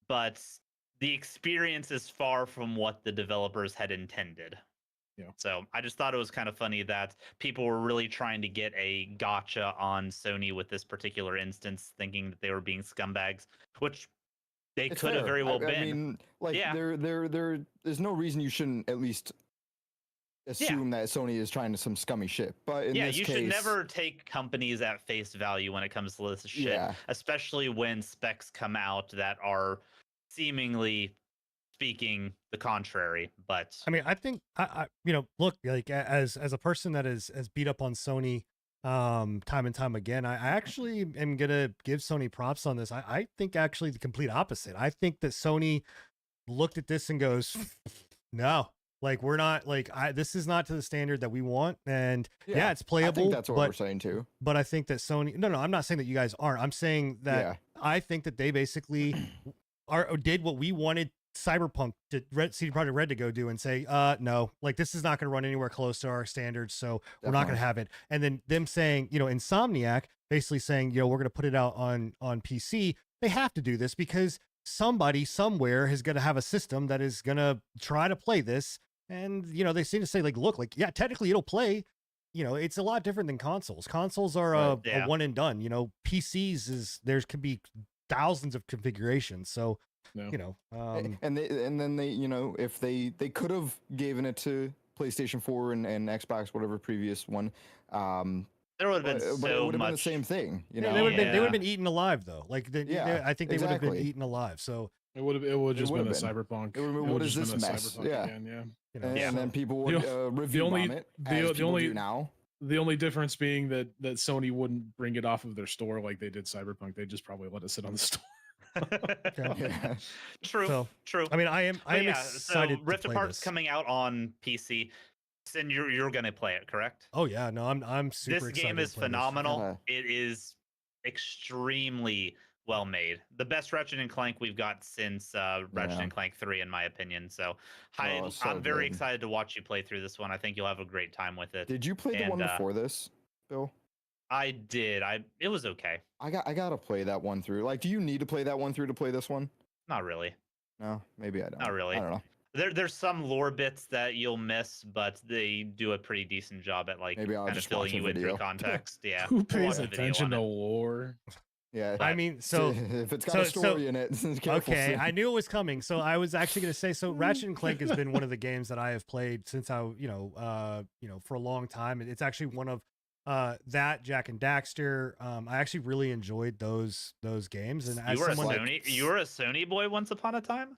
B: but the experience is far from what the developers had intended.
C: Yeah.
B: So I just thought it was kind of funny that people were really trying to get a gotcha on Sony with this particular instance, thinking that they were being scumbags, which They
D: It's
B: could have
D: fair.
B: very well
D: I
B: been.
D: mean, like
B: Yeah.
D: there's no reason you shouldn't at least assume that Sony is trying to some scummy shit. But in
B: Yeah,
D: this
B: you
D: case,
B: should never take companies at face value when it comes to this shit,
D: Yeah.
B: especially when specs come out that are seemingly speaking the contrary. But
A: I mean, I think you know, look, like as a person that has beat up on Sony time and time again, I actually am gonna give Sony props on this. I think actually the complete opposite. I think that Sony looked at this and goes, no, like we're not like this is not to the standard that we want. And yeah, it's
D: I
A: playable.
D: think that's what
A: but
D: we're saying too.
A: but I think that Sony, no, I'm not saying that you guys aren't. I'm saying that
D: Yeah.
A: I think that they basically did what we wanted Cyberpunk to CD Projekt Red to go do and say, no, like this is not going to run anywhere close to our standards, so we're not going to
D: Definitely.
A: have it. And then them saying, you know, Insomniac basically saying, you know, we're going to put it out on PC. They have to do this because somebody somewhere is going to have a system that is going to try to play this. And you know, they seem to say like, look, like yeah, technically it'll play. You know, it's a lot different than consoles. Consoles are
D: Right,
B: yeah.
A: a one and done. You know, PCs is there could be thousands of configurations. So
C: No.
A: you know,
D: And then they, you know, if they could have given it to PlayStation 4 and Xbox, whatever previous one,
B: there would have been
D: but it
B: so
D: would have been the
B: much.
D: same thing, you
A: yeah,
D: know.
A: they would have been
B: Yeah.
A: eaten alive though. Like
D: Yeah,
A: I think they would have been
D: exactly.
A: eaten alive. So
C: It would just been a
D: would've been.
C: cyberpunk.
D: It would've been,
C: It
D: what
C: would
D: is
C: just
D: this
C: been a
D: mess?
C: cyberpunk
D: Yeah.
C: again, yeah.
A: you know,
D: And
B: Yeah.
D: then people would review
C: only-
D: bomb it
C: the-
D: as
C: the
D: people
C: only-
D: do now.
C: The only difference being that Sony wouldn't bring it off of their store like they did Cyberpunk. They just probably let it sit on the store.
D: Yeah.
B: True.
A: So,
B: True.
A: I mean, I am
B: But yeah,
A: excited
B: so Rift
A: to play
B: Apart's
A: this.
B: coming out on PC. And you're gonna play it, correct?
A: Oh yeah, no, I'm super
B: This
A: excited.
B: game
A: to
B: is
A: play this.
B: phenomenal. It is extremely well made. The best Ratchet and Clank we've got since Ratchet
D: Yeah.
B: and Clank 3, in my opinion. So,
D: Oh, so
B: I'm very
D: good.
B: excited to watch you play through this one. I think you'll have a great time with it.
D: Did you play the one
B: And,
D: before this, Bill?
B: I did. It was okay.
D: I gotta play that one through. Like, do you need to play that one through to play this one?
B: Not really.
D: No, maybe I don't.
B: Not really.
D: I don't know.
B: There's some lore bits that you'll miss, but they do a pretty decent job at like
D: Maybe I'll
B: kind of
D: just watch
B: filling
D: a
B: you in
D: video.
B: through context. Yeah.
C: Who
B: Watch
C: pays
B: a video
C: attention
B: on
C: to
B: it.
C: lore?
D: Yeah.
A: I mean, so
D: if it's got a
A: so-
D: story in it, careful.
A: okay,
D: Sid.
A: I knew it was coming. So I was actually going to say, so Ratchet and Clank has been one of the games that I have played since you know, for a long time. It's actually one of that Jak and Daxter. I actually really enjoyed those games. And as
B: You were
A: someone
B: a Sony. You were a Sony boy once upon a time.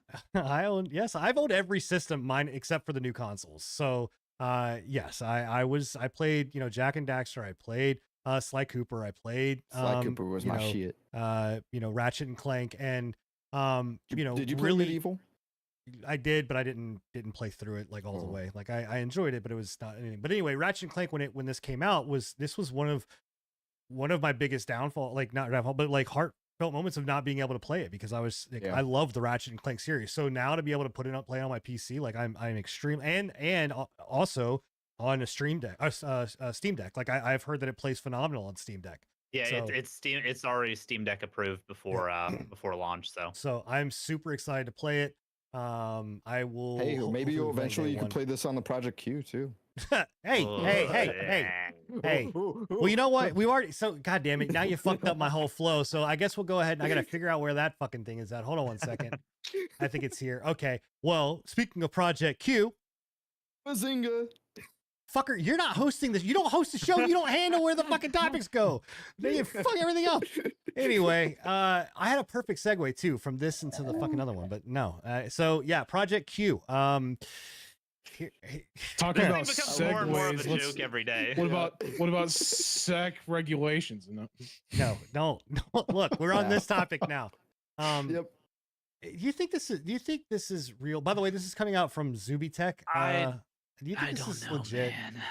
A: yes, I've owned every system, mine except for the new consoles. So yes, I played, you know, Jak and Daxter. I played Sly Cooper. I played
D: Sly Cooper was
A: you
D: my
A: know,
D: shit.
A: you know, Ratchet and Clank, and you know,
D: Did you play
A: really
D: Medieval?
A: I did, but I didn't play through it like all the
D: Oh.
A: way. Like I enjoyed it, but it was not anything. But anyway, Ratchet and Clank when this came out was one of my biggest downfall, like not downfall, but like heartfelt moments of not being able to play it because I was like,
D: Yeah.
A: I love the Ratchet and Clank series. So now to be able to put it up, play on my PC, like I'm extreme and also on a Steam Deck, Steam Deck. Like I've heard that it plays phenomenal on Steam Deck.
B: Yeah,
A: So-
B: it's Steam. It's already Steam Deck approved before before launch. So
A: So I'm super excited to play it. I will.
D: Hey, maybe
A: hopefully
D: you'll
A: play
D: eventually
A: day
D: you can
A: one.
D: play this on the Project Q too.
A: hey, Hey. Well, you know what? We already God damn it! Now you fucked up my whole flow. So I guess we'll go ahead and I gotta figure out where that fucking thing is at. Hold on one second. I think it's here. Okay. Well, speaking of Project Q,
D: Bazinga!
A: fucker, you're not hosting this. You don't host the show. You don't handle where the fucking topics go. Then you fuck everything up. Anyway, I had a perfect segue too from this into the fucking other one, but no. So yeah, Project Q.
C: Talking
B: this
C: about
B: thing becomes more and more of
C: segues.
B: a
C: let's-
B: joke every day.
C: What about SEC regulations? No.
A: No. Look, we're on this topic now.
D: Yep.
A: Do you think this is real? By the way, this is coming out from Zubitech. Do you think
B: I
A: this
B: don't
A: is
B: know,
A: legit?
B: man.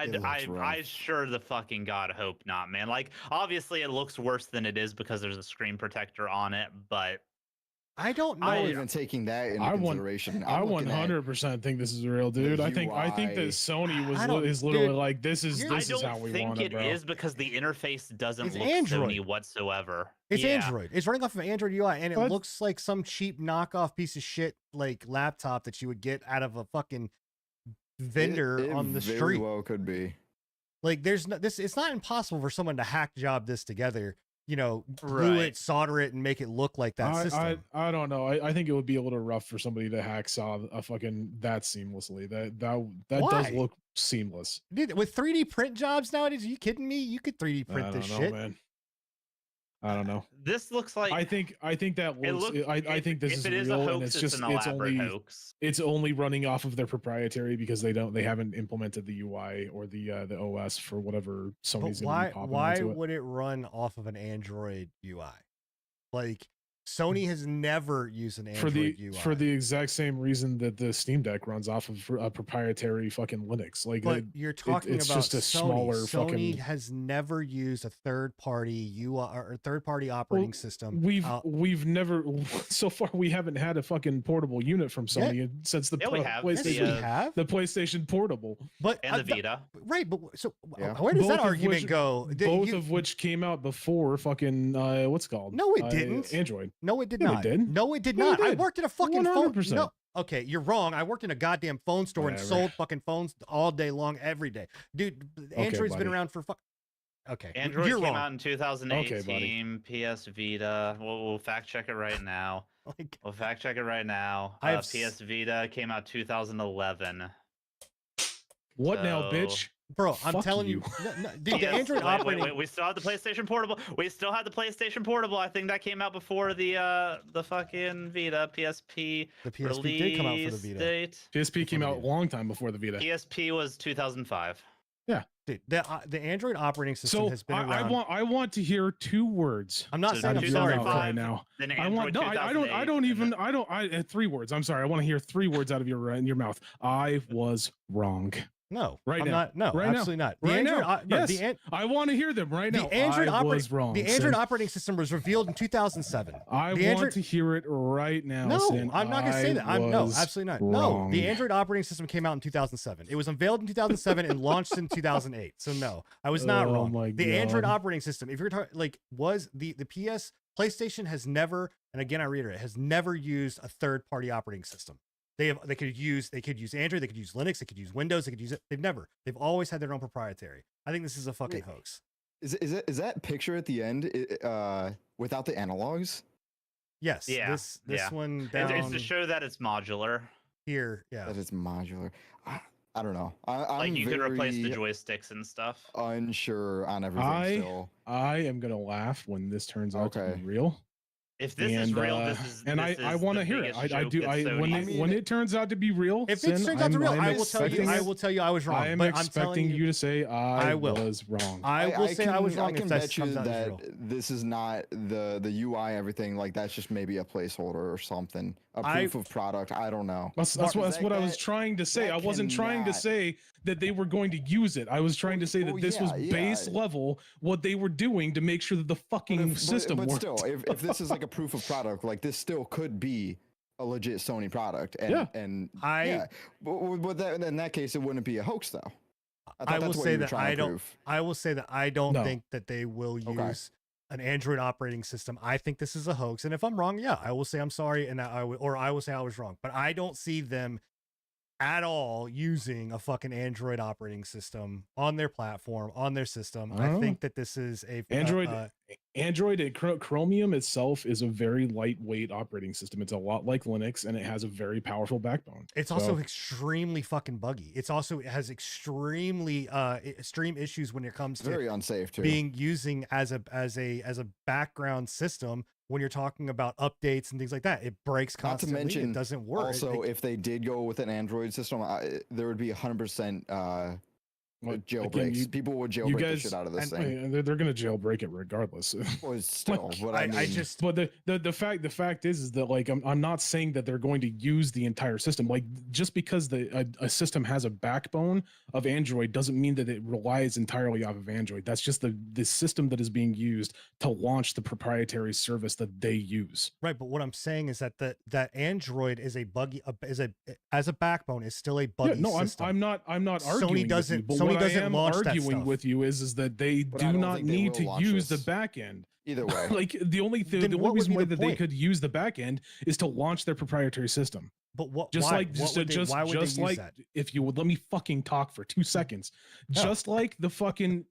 D: It looks
B: I
D: rough.
B: sure the fucking god hope not, man. Like obviously it looks worse than it is because there's a screen protector on it, but
A: I don't know.
D: I'm
A: if-
D: even taking that into
C: I want-
D: consideration.
C: I
D: I'm looking at
C: 100% think this is real, dude. I think that
D: UI.
C: Sony
A: I don't-
C: is literally
A: dude,
C: like this is
A: you're-
B: I
C: this is how
B: don't
C: we
B: think
C: want
B: it
C: it, bro.
B: is because the interface doesn't
A: It's
B: look
A: Android.
B: Sony whatsoever.
A: It's
B: Yeah.
A: Android. It's running off of Android UI, and it
C: What?
A: looks like some cheap knockoff piece of shit like laptop that you would get out of a fucking vendor
D: it
A: on the
D: very
A: street.
D: well could be.
A: Like there's no this. It's not impossible for someone to hack job this together. glue
B: Right.
A: it, solder it, and make it look like that system.
C: I don't know. I think it would be a little rough for somebody to hacksaw a fucking that seamlessly. That does
A: Why?
C: look seamless.
A: Dude, with 3D print jobs nowadays, are you kidding me? You could 3D
C: I
A: print
C: don't
A: this
C: know,
A: shit.
C: man. I don't know.
B: This looks like
C: I think that
B: it
C: looks.
B: look,
C: I think this
B: if
C: is
B: it is
C: real,
B: a hoax,
C: and it's just
B: an elaborate hoax.
C: it's only running off of their proprietary because they haven't implemented the UI or the OS for whatever
A: But
C: Sony's
A: why
C: gonna be popping
A: why
C: into it.
A: would it run off of an Android UI? Like Sony has never used an Android UI.
C: For the exact same reason that the Steam Deck runs off of a proprietary fucking Linux. Like
A: But you're talking
C: it's
A: about
C: just a
A: Sony.
C: smaller
A: Sony
C: fucking-
A: has never used a third-party UI or third-party operating system.
C: we've never so far we haven't had a fucking portable unit from
A: Yeah.
C: Sony since the
B: Yeah, we have.
A: Yes,
C: PlayStation
A: we
B: the,
A: have.
C: the PlayStation Portable,
A: But
B: and the Vita.
A: right? But so
D: Yeah.
A: where does that
C: Both of
A: argument
C: which-
A: go?
C: both of which came out before fucking what's it called?
A: No, it didn't.
C: Android.
A: No, it did
C: Yeah, it
A: not.
C: did.
A: No, it did
C: Yeah, it
A: not. I
C: did.
A: worked at a fucking phone.
C: 100%.
A: No, okay, you're wrong. I worked in a goddamn phone store and
C: Whatever.
A: sold fucking phones all day long, every day. Dude, Android's been
C: buddy.
A: around for Okay,
B: Android
A: you're
B: came
A: wrong.
B: out in 2018. PS Vita. We'll fact check it right now.
A: Like,
B: We'll fact check it right now.
A: I have
B: PS Vita came out 2011.
C: What now,
B: So-
C: bitch?
A: bro, I'm
C: Fuck
A: telling
C: you.
A: no, dude, the
B: Yes,
A: Android operating.
B: wait, we still have the PlayStation Portable. We still have the PlayStation Portable. I think that came out before the fucking Vita. PSP
A: The PSP did come out for the
B: release
A: Vita.
B: date.
C: PSP came
A: the
C: out a
A: Vita.
C: long time before the Vita.
B: PSP was 2005.
A: Dude, the Android operating system
C: So
A: has been around.
C: I want to hear two words.
A: I'm not
B: So
A: saying
C: out
A: I'm
C: of your
A: sorry,
C: mouth
A: bro.
C: right now.
B: Then
C: I want
B: Android
C: no. I
B: 2008,
C: don't
B: and
C: even.
B: then-
C: I don't. 3 words. I'm sorry. I want to hear 3 words out of in your mouth. I was wrong.
A: No,
C: Right
A: I'm
C: now.
A: not. No,
C: Right now.
A: absolutely not. The
C: Right
A: Android,
C: now.
A: bro,
C: Yes. I want to hear them right now.
A: the Android
C: I
A: operating
C: was wrong.
A: the Android
C: Sin.
A: operating system was revealed in 2007.
C: I
A: the
C: want
A: Android-
C: to hear it right now.
A: No,
C: Sin.
A: I'm not gonna say that. No,
C: was
A: absolutely not.
C: wrong.
A: No, the Android operating system came out in 2007. It was unveiled in 2007 and launched in 2008. So no, I was not
C: Oh
A: wrong.
C: my
A: The Android
C: God.
A: operating system, if you're talking was the PlayStation has never, and again I reiterate, has never used a third-party operating system. They could use Android, they could use Linux, they could use Windows, they could use it. They've always had their own proprietary. I think this is a fucking
D: Wait.
A: hoax.
D: Is that picture at the end without the analogs?
A: Yes.
B: Yeah,
A: This
B: yeah.
A: one
B: It's
A: down
B: to show that it's modular.
A: here. Yeah.
D: That it's modular. I don't know. I'm
B: Like you could replace the
D: very
B: joysticks and stuff.
D: unsure on everything
C: I-
D: still.
C: I am gonna laugh when this turns out to
D: Okay.
C: be real.
B: If this is
C: And,
B: real,
C: I
B: this
C: want to
B: is the
C: hear it.
B: biggest
C: I
B: joke
C: do.
B: that
C: I
B: Sony
C: when
B: has.
C: it, when it turns out to be real,
A: If
C: Sin,
A: it turns out to
C: I'm-
A: real,
C: I'm
A: I will tell you.
C: expecting
A: I
C: it.
A: will tell you I was wrong.
C: I am
A: but I'm
C: expecting
A: telling
C: you to say I
A: will.
C: was wrong.
A: I will say I was wrong.
D: I
A: if
D: can
A: that
D: bet you
A: comes out as
D: that
A: real.
D: this is not the UI everything. Like that's just maybe a placeholder or something. A
A: I-
D: proof of product. I don't know.
C: That's
D: Mark,
C: what I was
D: that-
C: trying to say.
D: that
C: I wasn't trying to
D: cannot-
C: say that they were going to use it. I was trying to say that
D: Well,
C: this was
D: yeah,
C: base
D: yeah.
C: level what they were doing to make sure that the fucking system
D: but
C: worked.
D: still, if this is like a proof of product, like this still could be a legit Sony product. And
C: Yeah.
D: and
A: I-
D: yeah, but that, in that case, it wouldn't be a hoax though. I thought
A: I will
D: that's what
A: say
D: you were
A: that
D: trying
A: I
D: to
A: don't.
D: prove.
A: I will say that I don't
C: No.
A: think that they will
D: Okay.
A: use an Android operating system. I think this is a hoax, and if I'm wrong, yeah, I will say I'm sorry, and I will say I was wrong. But I don't see them at all using a fucking Android operating system on their platform, on their system. I
C: Oh.
A: think that this is a
C: Android- Android and Chromium itself is a very lightweight operating system. It's a lot like Linux, and it has a very powerful backbone.
A: It's also
C: So-
A: extremely fucking buggy. It has extremely extreme issues when it comes to
D: Very unsafe too.
A: being using as a background system when you're talking about updates and things like that. It breaks
D: Not to
A: constantly.
D: mention,
A: it doesn't work.
D: Also, if they did go with an Android system, there would be 100%
C: Well,
D: jailbreaks.
C: again,
D: People would
C: you
D: jailbreak the
C: guys-
D: shit out of this
A: and-
D: thing.
C: they're going to jailbreak it regardless.
D: Well, still, but I,
A: I
D: mean,
A: just
C: But the fact is that like I'm not saying that they're going to use the entire system. Like just because a system has a backbone of Android doesn't mean that it relies entirely off of Android. That's just the system that is being used to launch the proprietary service that they use.
A: right. But what I'm saying is that that Android is a buggy as a backbone is still a buggy
C: Yeah, no,
A: system.
C: I'm not arguing
A: doesn't-
C: with you, but
A: Sony
C: what I
A: doesn't
C: am
A: launch that
C: arguing
A: stuff.
C: with you is that they
D: But I
C: do
D: don't
C: not
D: think they
C: need
D: will
C: to
D: launch
C: use
D: this.
C: the back end.
D: either way.
C: Like the only
A: Then
C: the
A: what
C: only
A: would
C: reason
A: be
C: why
A: the
C: that they
A: point?
C: could use the back end is to launch their proprietary system.
A: but what?
C: Just
A: why?
C: like
A: What
C: just
A: would they-
C: just
A: why would they
C: just
A: use
C: like
A: that?
C: if you would let me fucking talk for 2 seconds.
A: No.
C: Just like the fucking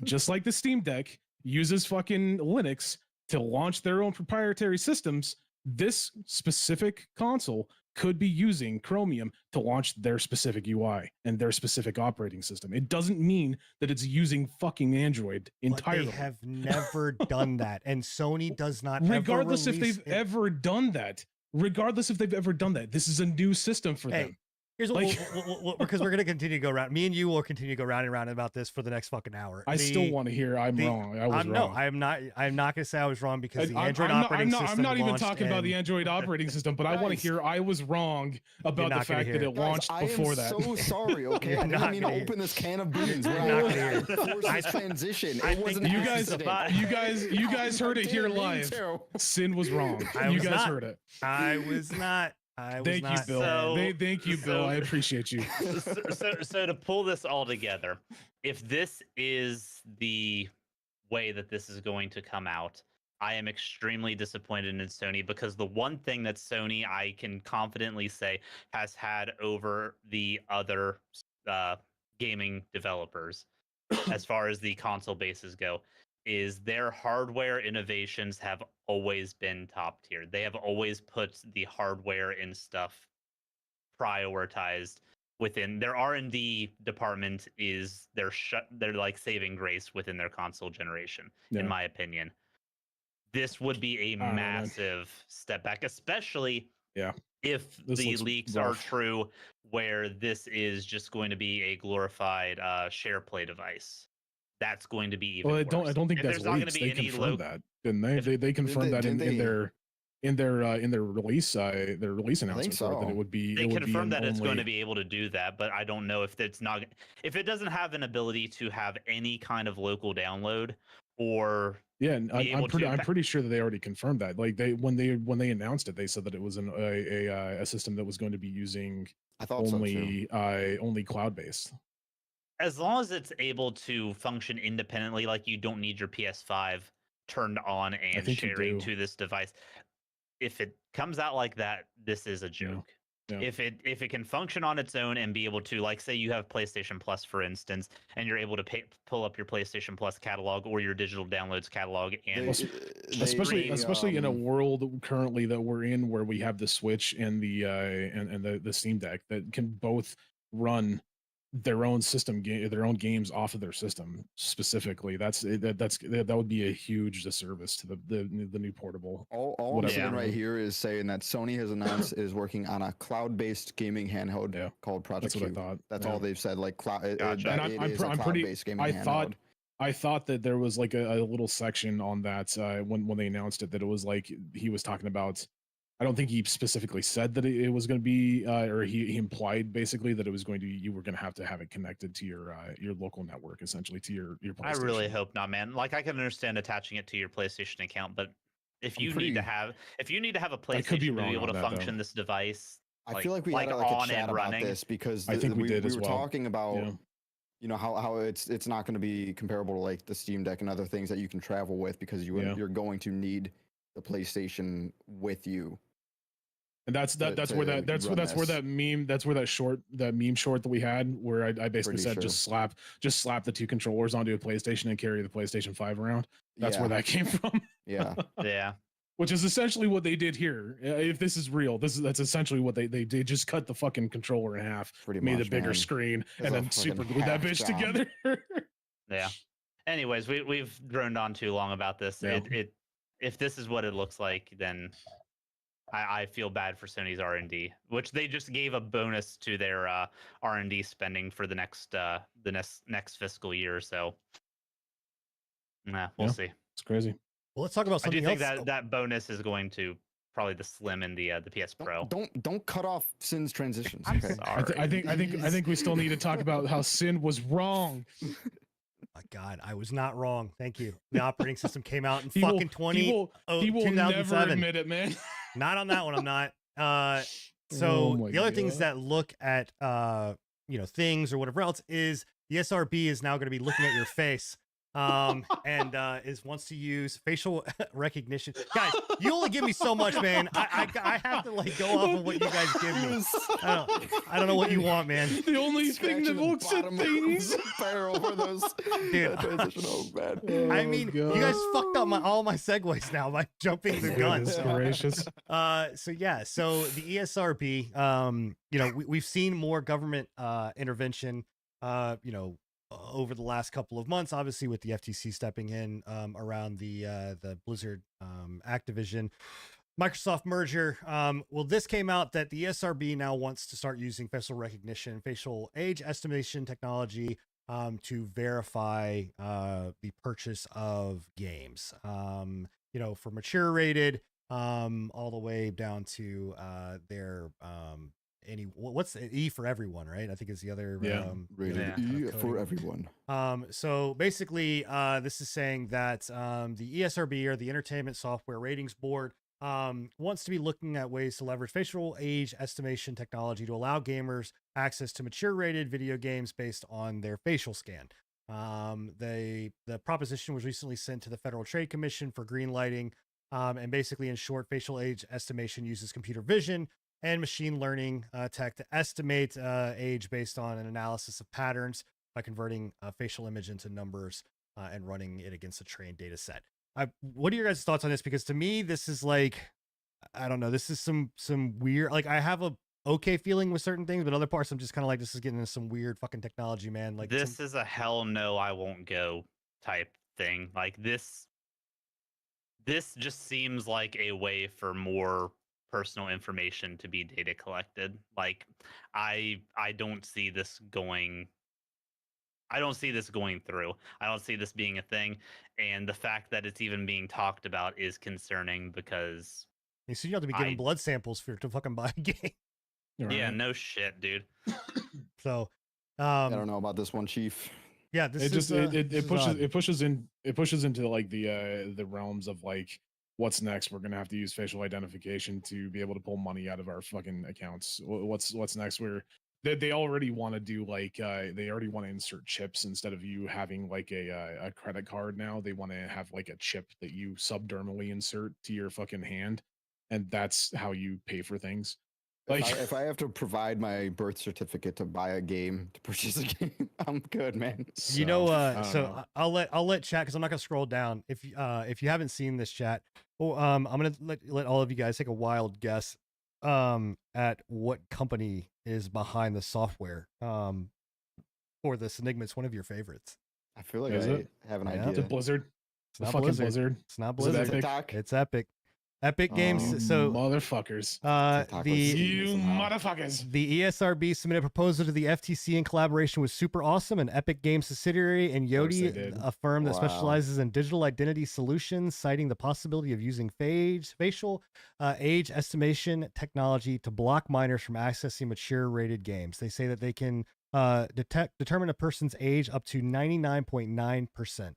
C: just like the Steam Deck uses fucking Linux to launch their own proprietary systems, this specific console could be using Chromium to launch their specific UI and their specific operating system. It doesn't mean that it's using fucking Android entirely.
A: But they have never done that, and Sony does not.
C: Regardless
A: ever
C: if they've ever done that, this is a new system for them.
A: Here's what because we're going to continue to go around. Me and you will continue to go round and round about this for the next fucking hour.
C: I still want to hear I'm wrong. I was wrong.
A: No, I'm not going to say I was wrong because the Android operating system.
C: I'm not even talking about the Android operating system, but I want to hear I was wrong about the fact that it launched before that.
D: I'm so sorry. Okay, I didn't mean to open this can of beans. We're not going to force this transition. It wasn't
C: you guys heard it here live. Sin was wrong. You guys heard it.
A: I was not.
C: Thank you, Bill. Thank you, Bill. I appreciate you.
B: So to pull this all together, if this is the way that this is going to come out, I am extremely disappointed in Sony, because the one thing that Sony, I can confidently say, has had over the other gaming developers as far as the console bases go, is their hardware innovations have always been top tier. They have always put the hardware and stuff prioritized within their R&D department. Is their like saving grace within their console generation, in my opinion. This would be a massive step back, especially if the leaks are true, where this is just going to be a glorified share play device. That's going to be even worse.
C: I don't think that's leaks. They confirmed that, didn't they? They confirmed that in their release announcement that it would be.
B: They confirmed that it's going to be able to do that, but I don't know if it's not. If it doesn't have an ability to have any kind of local download, or
C: I'm pretty sure that they already confirmed that. Like when they announced it, they said that it was a system that was going to be using only cloud based.
B: As long as it's able to function independently, like you don't need your PS5 turned on and sharing to this device. If it comes out like that, this is a joke. Yeah. If it can function on its own and be able to, like, say you have PlayStation Plus, for instance, and you're able to pull up your PlayStation Plus catalog or your digital downloads catalog, and
C: especially in a world currently that we're in, where we have the Switch and the Steam Deck that can both run their own their own games off of their system specifically, that would be a huge disservice to the new portable.
D: All I'm saying right here is saying that Sony has announced is working on a cloud-based gaming handheld called Project Q.
C: That's what I thought.
D: That's all they've said. Like cloud.
B: Gotcha.
D: I'm pretty.
C: I thought that there was like a little section on that when they announced it, that it was like he was talking about. I don't think he specifically said that it was going to be, or he implied basically that it was going to. You were going to have it connected to your local network, essentially to your PlayStation.
B: I really hope not, man. Like, I can understand attaching it to your PlayStation account, but if you need to have a PlayStation to be able to function this device,
D: I feel like we had a chat about this, because
C: I think we were
D: talking about. You know how it's not going to be comparable to like the Steam Deck and other things that you can travel with, because you're going to need the PlayStation with you.
C: And that's where that meme short that we had, where I basically said just slap the two controllers onto a PlayStation and carry the PlayStation 5 around. That's where that came from.
D: Yeah.
C: Which is essentially what they did here. If this is real, that's essentially what they just cut the fucking controller in half, made a bigger screen, and then super glued that bitch together.
B: Yeah. Anyways, we've droned on too long about this. Yeah. If this is what it looks like, then I feel bad for Sony's R&D, which they just gave a bonus to their R&D spending for the next fiscal year. So, we'll see.
C: It's crazy.
A: Well, let's talk about something else.
B: I do think that bonus is going to probably the Slim and the PS Pro.
D: Don't cut off Sin's transitions.
B: I'm
D: okay?
B: sorry.
C: I think we still need to talk about how Sin was wrong.
A: My God, I was not wrong. Thank you. The operating system came out in
C: he
A: fucking
C: will never admit it, man.
A: Not on that one. I'm not. So the other things that look at things or whatever else is the SRB is now going to be looking at your face and wants to use facial recognition. Guys, you only give me so much, man. I have to like go off of what you guys give me. I don't know what you want, man.
C: The only thing that looks at things.
D: Barrel for those.
A: Dude,
D: that transition. Oh man.
A: I mean, you guys fucked up all my segues now by jumping the gun.
C: Goodness
A: So,
C: gracious.
A: so the ESRB, we've seen more government intervention, over the last couple of months, obviously with the FTC stepping in around the Blizzard Activision Microsoft merger. Well, this came out that the ESRB now wants to start using facial recognition, facial age estimation technology to verify the purchase of games. For mature rated, all the way down to their what's E for everyone, right? I think is the other
D: Rated
B: Yeah.
D: E for everyone.
A: So basically, this is saying that the ESRB, or the Entertainment Software Ratings Board, wants to be looking at ways to leverage facial age estimation technology to allow gamers access to mature rated video games based on their facial scan. The proposition was recently sent to the Federal Trade Commission for green lighting. And basically, in short, facial age estimation uses computer vision and machine learning tech to estimate age based on an analysis of patterns by converting a facial image into numbers and running it against a trained data set. What are your guys' thoughts on this? Because to me, this is like, I don't know, this is some weird, like I have a okay feeling with certain things, but other parts I'm just kind of like, this is getting into some weird fucking technology, man. Like
B: this is a hell no, I won't go type thing. Like this just seems like a way for more personal information to be data collected. Like I don't see this going through. I don't see this being a thing, and the fact that it's even being talked about is concerning because
A: so you have to be giving blood samples to fucking buy a game.
B: Yeah, no shit, dude.
A: So
D: I don't know about this one, Chief.
A: Yeah, this
C: it pushes into like the realms of like what's next. We're gonna have to use facial identification to be able to pull money out of our fucking accounts. What's next? They already want to do like they already want to insert chips instead of you having like a credit card. Now they want to have like a chip that you subdermally insert to your fucking hand, and that's how you pay for things. Like
D: if I have to provide my birth certificate to buy a game, to purchase a game, I'm good, man.
A: I'll let chat, because I'm not gonna scroll down. If you haven't seen this, chat, I'm gonna let all of you guys take a wild guess at what company is behind the software for this Enigma. It's one of your favorites.
D: I feel like I have an idea.
C: It's a Blizzard.
A: It's not
C: fucking
A: Blizzard. It's not Blizzard. It's Epic. Epic Games. So
C: motherfuckers.
A: You
C: motherfuckers.
A: The ESRB submitted a proposal to the FTC in collaboration with Super Awesome, an Epic Games subsidiary, and Yoti, a firm that specializes in digital identity solutions, citing the possibility of using facial age estimation technology to block minors from accessing mature rated games. They say that they can determine a person's age up to 99.9%.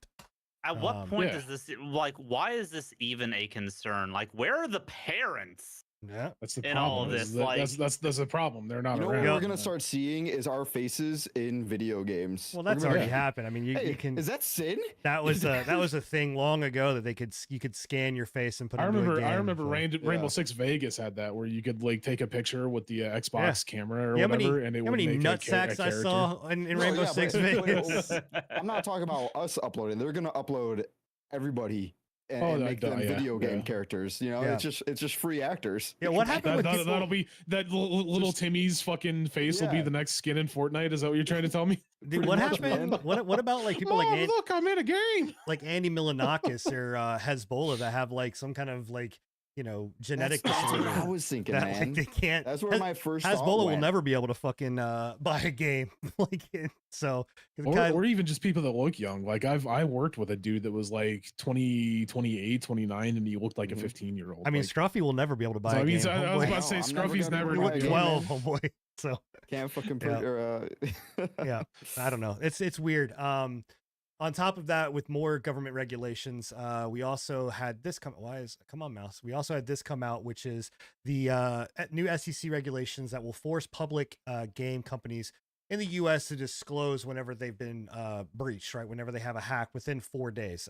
B: At what point is this, like, why is this even a concern? Like, where are the parents?
A: Yeah,
C: that's the
B: in
C: problem.
B: all of this.
C: That's the problem. They're not around.
D: What we're gonna start seeing is our faces in video games.
A: Well, that's already happened. I mean, you can.
D: Is that sin?
A: That was a thing long ago that you could scan your face and put.
C: I
A: into a game,
C: remember Rainbow Six Vegas had that, where you could like take a picture with the Xbox camera or whatever, and it would make
A: nutsacks I saw in Rainbow Six Vegas.
D: I'm not talking about us uploading. They're gonna upload everybody and make them video game characters. You know, it's just free actors.
A: Yeah, what happened?
C: That'll be that little Timmy's fucking face will be the next skin in Fortnite. Is that what you're trying to tell me?
A: Dude, what happened? What about like people like
C: look, I'm in a game
A: like Andy Milonakis or Hezbollah that have like some kind of like, you know, genetic disorder.
D: That's what I was thinking, man.
A: Like, they can't.
D: That's where my first
A: Hezbollah will never be able to fucking buy a game. Like, so
C: or even just people that look young. Like I worked with a dude that was like 20, 28, 29, and he looked like a 15-year-old.
A: I mean, Scruffy will never be able to buy a game.
C: I was about to say Scruffy's never
A: going to 12, homeboy. So
D: can't fucking
A: yeah, I don't know. It's weird. On top of that, with more government regulations, we also had this come. Come on, mouse? We also had this come out, which is the new SEC regulations that will force public game companies in the U.S. to disclose whenever they've been breached, right? Whenever they have a hack within 4 days.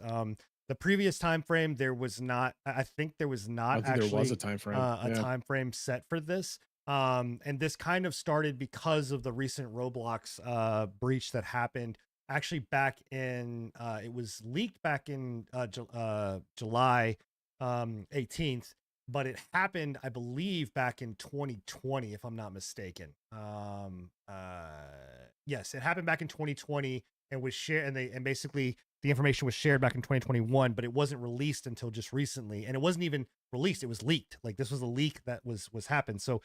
A: The previous time frame, there was not. I think there was
C: I
A: not
C: think
A: actually
C: there was a time frame.
A: a time frame set for this. And this kind of started because of the recent Roblox breach that happened. Actually, back in it was leaked back in July 18th, but it happened, I believe, back in 2020, if I'm not mistaken. Yes, it happened back in 2020 and was shared, and basically the information was shared back in 2021, but it wasn't released until just recently, and it wasn't even released; it was leaked. Like this was a leak that was happened. So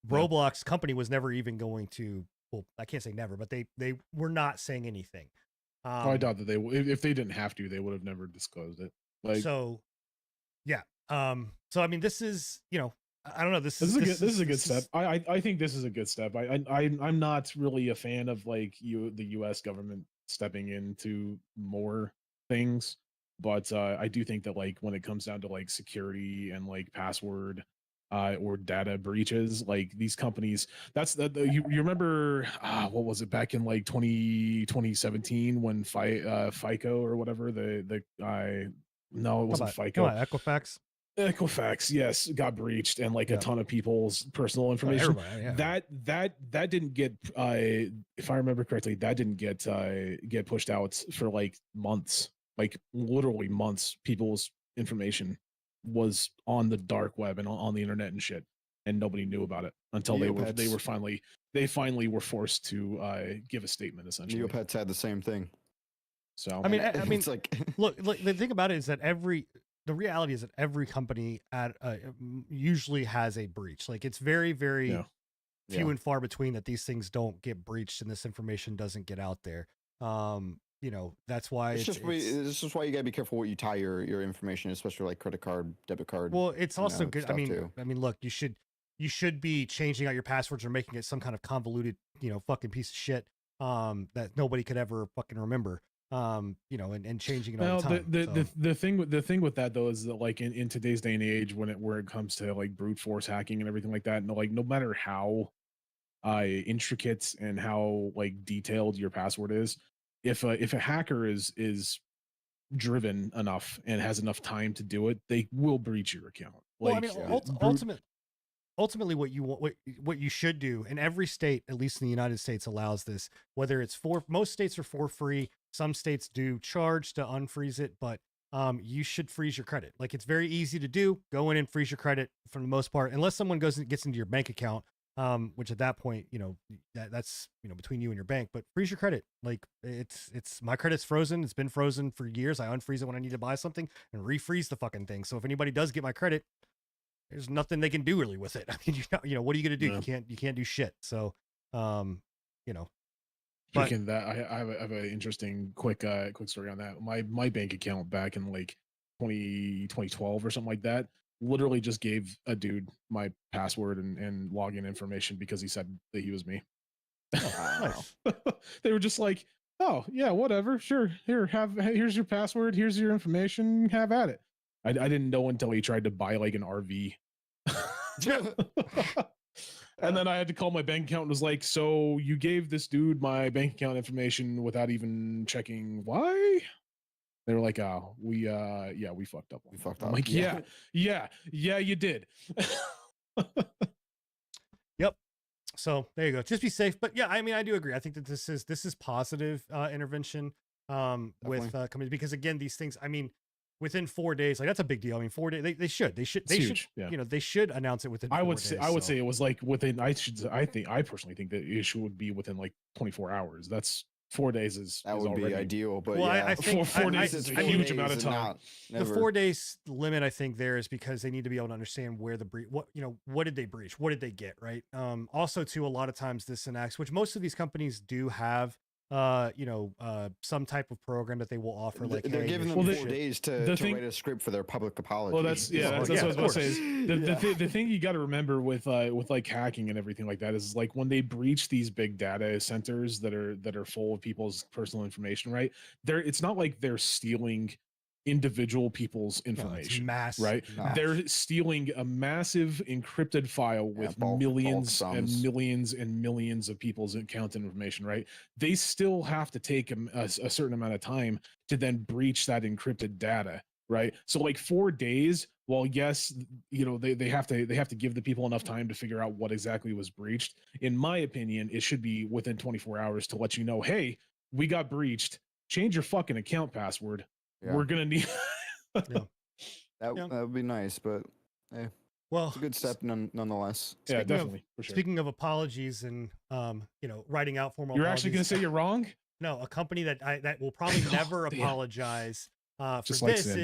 A: Roblox company was never even going to. Well, I can't say never, but they were not saying anything.
C: I doubt that if they didn't have to, they would have never disclosed it. Like
A: So, yeah. So I mean, this is, I don't know. This
C: this is a good step. I think this is a good step. I'm not really a fan of like the U.S. government stepping into more things, but I do think that like when it comes down to like security and like password or data breaches, like these companies, you remember what was it back in like 2017 when FICO or whatever no, it wasn't FICO.
A: Come on, Equifax.
C: Equifax, yes, got breached, and like a ton of people's personal information. That didn't get, if I remember correctly, that didn't get pushed out for like months, like literally months. People's information was on the dark web and on the internet and shit, and nobody knew about it until they finally were forced to give a statement. Essentially,
D: Neopets had the same thing.
C: So
A: I mean,
D: it's like
A: look, the thing about it is that the reality is that every company usually has a breach. Like it's very, very few and far between that these things don't get breached and this information doesn't get out there. That's why
D: this is why you gotta be careful what you tie your information, especially like credit card, debit card.
A: Well, it's also good. I
D: too.
A: mean, look, you should be changing out your passwords or making it some kind of convoluted, fucking piece of shit that nobody could ever fucking remember. And changing it all the time.
C: The thing with that though is that like in today's day and age, where it comes to like brute force hacking and everything like that, no matter how intricate and how like detailed your password is, if a hacker is driven enough and has enough time to do it, they will breach your account. Like,
A: well, I mean, ultimately what you want, what you should do, and every state, at least in the United States, allows this, whether it's most states are for free, some states do charge to unfreeze it, but you should freeze your credit. Like it's very easy to do. Go in and freeze your credit for the most part, unless someone gets into your bank account, which at that point, that's between you and your bank. But freeze your credit. Like it's my credit's frozen. It's been frozen for years. I unfreeze it when I need to buy something and refreeze the fucking thing. So if anybody does get my credit, there's nothing they can do really with it. I mean, what are you gonna do?
C: Yeah.
A: You can't do shit. So,
C: Speaking of that, I have an interesting quick story on that. My bank account back in like 2012 or something like that literally just gave a dude my password and login information because he said that he was me.
A: Wow.
C: They were just like, oh yeah, whatever, sure, here's your password, here's your information, have at it. I didn't know until he tried to buy like an RV. And then I had to call my bank account and was like, so you gave this dude my bank account information without even checking why? They were like, oh, we fucked up.
D: We fucked
C: I'm
D: up.
C: like, yeah, you did.
A: Yep. So there you go. Just be safe. But yeah, I mean, I do agree. I think that this is positive intervention with companies, because again, these things, I mean, within 4 days, like that's a big deal. I mean, 4 days, they should, yeah. They should announce it within 4 days.
C: I would say it was like within, I personally think that the issue would be within like 24 hours. That's 4 days
D: that would
C: already
D: be ideal, but
A: well,
D: yeah.
A: I think
C: 4 days is a huge amount of time.
A: The 4 days limit, I think, there is because they need to be able to understand where the breach, what did they breach, what did they get, right? Also, too, a lot of times this enacts, which most of these companies do have, some type of program that they will offer. Like
D: they're giving them 4 days to write a script for their public apology.
C: Well, that's what I was about to say. The thing you got to remember with like hacking and everything like that is like when they breach these big data centers that are full of people's personal information, right? It's not like they're stealing individual people's
A: No, it's
C: information.
A: mass.
C: right?
D: No.
C: They're stealing a massive encrypted file with
D: bulk
C: millions and
D: sums.
C: millions and millions of people's account information, right? They still have to take a certain amount of time to then breach that encrypted data, right? So like 4 days, well, yes, you know, they have to give the people enough time to figure out what exactly was breached. In my opinion, it should be within 24 hours to let you know, hey, we got breached. Change your fucking account password.
D: Yeah.
C: We're gonna need
D: That
A: Yeah.
D: that would be nice, but
A: Well,
D: it's a good step nonetheless.
C: Yeah,
A: Speaking of-
C: definitely. For sure.
A: speaking of apologies and writing out formal
C: You're actually
A: apologies,
C: gonna say you're wrong?
A: no, a company that will probably
C: God
A: never
C: damn.
A: apologize for
C: Just like
A: this
C: Sin.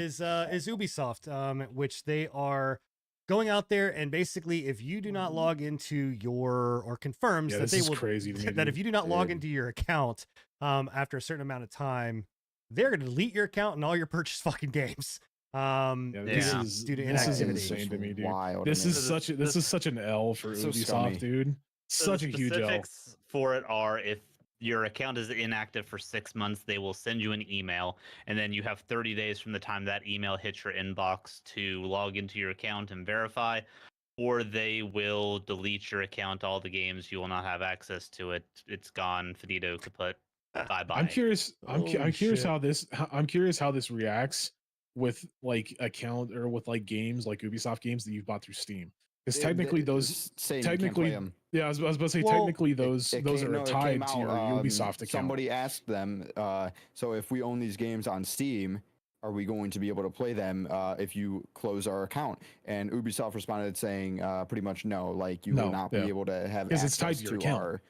A: is Ubisoft, which they are going out there and basically, if you do not log into your or confirms
C: Yeah,
A: that
C: this
A: they
C: is
A: will
C: crazy to me,
A: that if
C: dude.
A: you do not log
D: Dude.
A: into your account after a certain amount of time, they're going to delete your account and all your purchased fucking games.
C: Yeah,
A: due
C: this
A: to-
C: is
A: due to
C: this is
A: inactivity.
C: insane to me, dude.
D: Wild.
C: This is
B: So
C: this is such an L for
D: So
C: Ubisoft,
D: scummy.
C: dude.
B: So
C: Such a
B: the
C: huge L.
B: specifics for it are if your account is inactive for 6 months, they will send you an email, and then you have 30 days from the time that email hits your inbox to log into your account and verify, or they will delete your account, all the games. You will not have access to it. It's gone. Finito kaput. Bye bye.
C: I'm curious. I'm
A: Holy
C: curious
A: shit.
C: I'm curious how this reacts with like account or with like games like Ubisoft games that you've bought through Steam. Because technically those
D: saying
C: technically-
D: you can't play 'em.
C: yeah, I was about to say
A: Well,
C: technically those
D: It
C: those
D: came-
C: are
D: no, it
C: tied
D: came
C: to your
D: out,
C: Ubisoft account.
D: Somebody asked them, so if we own these games on Steam, are we going to be able to play them if you close our account? And Ubisoft responded saying pretty much no, like you
C: No,
D: will not
C: yeah.
D: be able to have
C: 'Cause
D: access
C: it's tied to your account.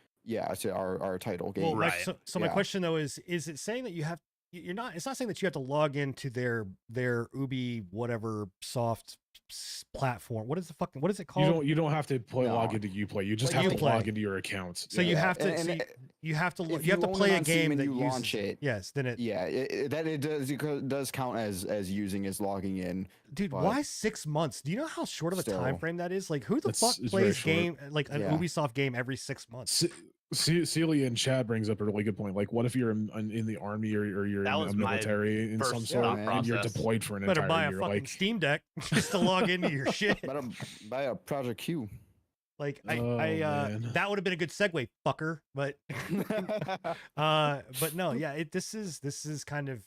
D: our title game.
A: Well, my,
B: Right.
A: so my
D: Yeah.
A: question though is it saying that you have you're not it's not saying that you have to log into their Ubi whatever soft platform. What is it called?
C: You don't have to log
D: No.
C: into Uplay. You just
A: Well,
C: have to
A: Uplay.
C: log into your account.
A: So you
D: Yeah,
A: have to
D: and-
A: so
D: and
A: you have to
D: if
A: you have to
D: you own
A: play
D: it
A: a
D: on Steam
A: game
D: and
A: that
D: you
A: uses
D: launch it,
A: Yes, then it
D: Yeah, that it does count as using as logging in.
A: dude,
D: but
A: why 6 months? Do you know how short of a time
D: still.
A: frame that is? Like who the
C: It's
A: fuck
C: very
A: plays
C: short.
A: game like an
D: Yeah.
A: Ubisoft game every 6 months?
C: Celia in chat brings up a really good point. Like, what if you're in the army or you're
B: That
C: in
B: was
C: the
B: my
C: military in some
B: first
C: sort,
D: thought
C: and you're
B: process.
C: deployed for an
A: Better buy
C: entire
A: a
C: year?
A: fucking
C: Like,
A: Steam Deck just to log into your shit.
D: Better buy a Project Q.
A: Like
C: Oh, man.
A: that would have been a good segue, fucker. But but no, yeah, this is kind of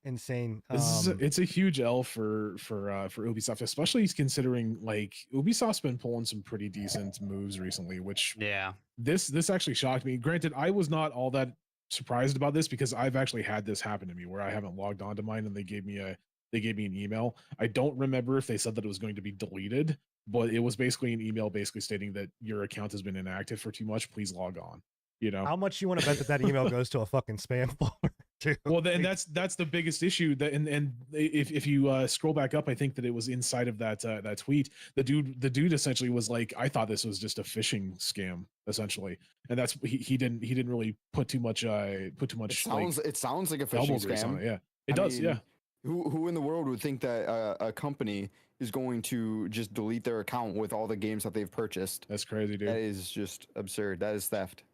A: insane.
C: it's a huge L for Ubisoft, especially considering like Ubisoft's been pulling some pretty decent moves recently, which
B: Yeah.
C: this actually shocked me. Granted, I was not all that surprised about this because I've actually had this happen to me where I haven't logged on to mine and they gave me an email. I don't remember if they said that it was going to be deleted, but it was basically an email basically stating that your account has been inactive for too much. Please log on. You know.
A: How much you want to bet that email goes to a fucking spam folder too?
C: Well, then that's the biggest issue. That and if you scroll back up, I think that it was inside of that tweet. The dude essentially was like, I thought this was just a phishing scam essentially, and that's he didn't really put too much
D: It sounds like a
C: elbow
D: phishing
C: grease on
D: scam.
C: it. Yeah, it
D: I
C: does.
D: mean,
C: Yeah.
D: Who in the world would think that a company is going to just delete their account with all the games that they've purchased?
C: That's crazy, dude.
D: That is just absurd. That is theft.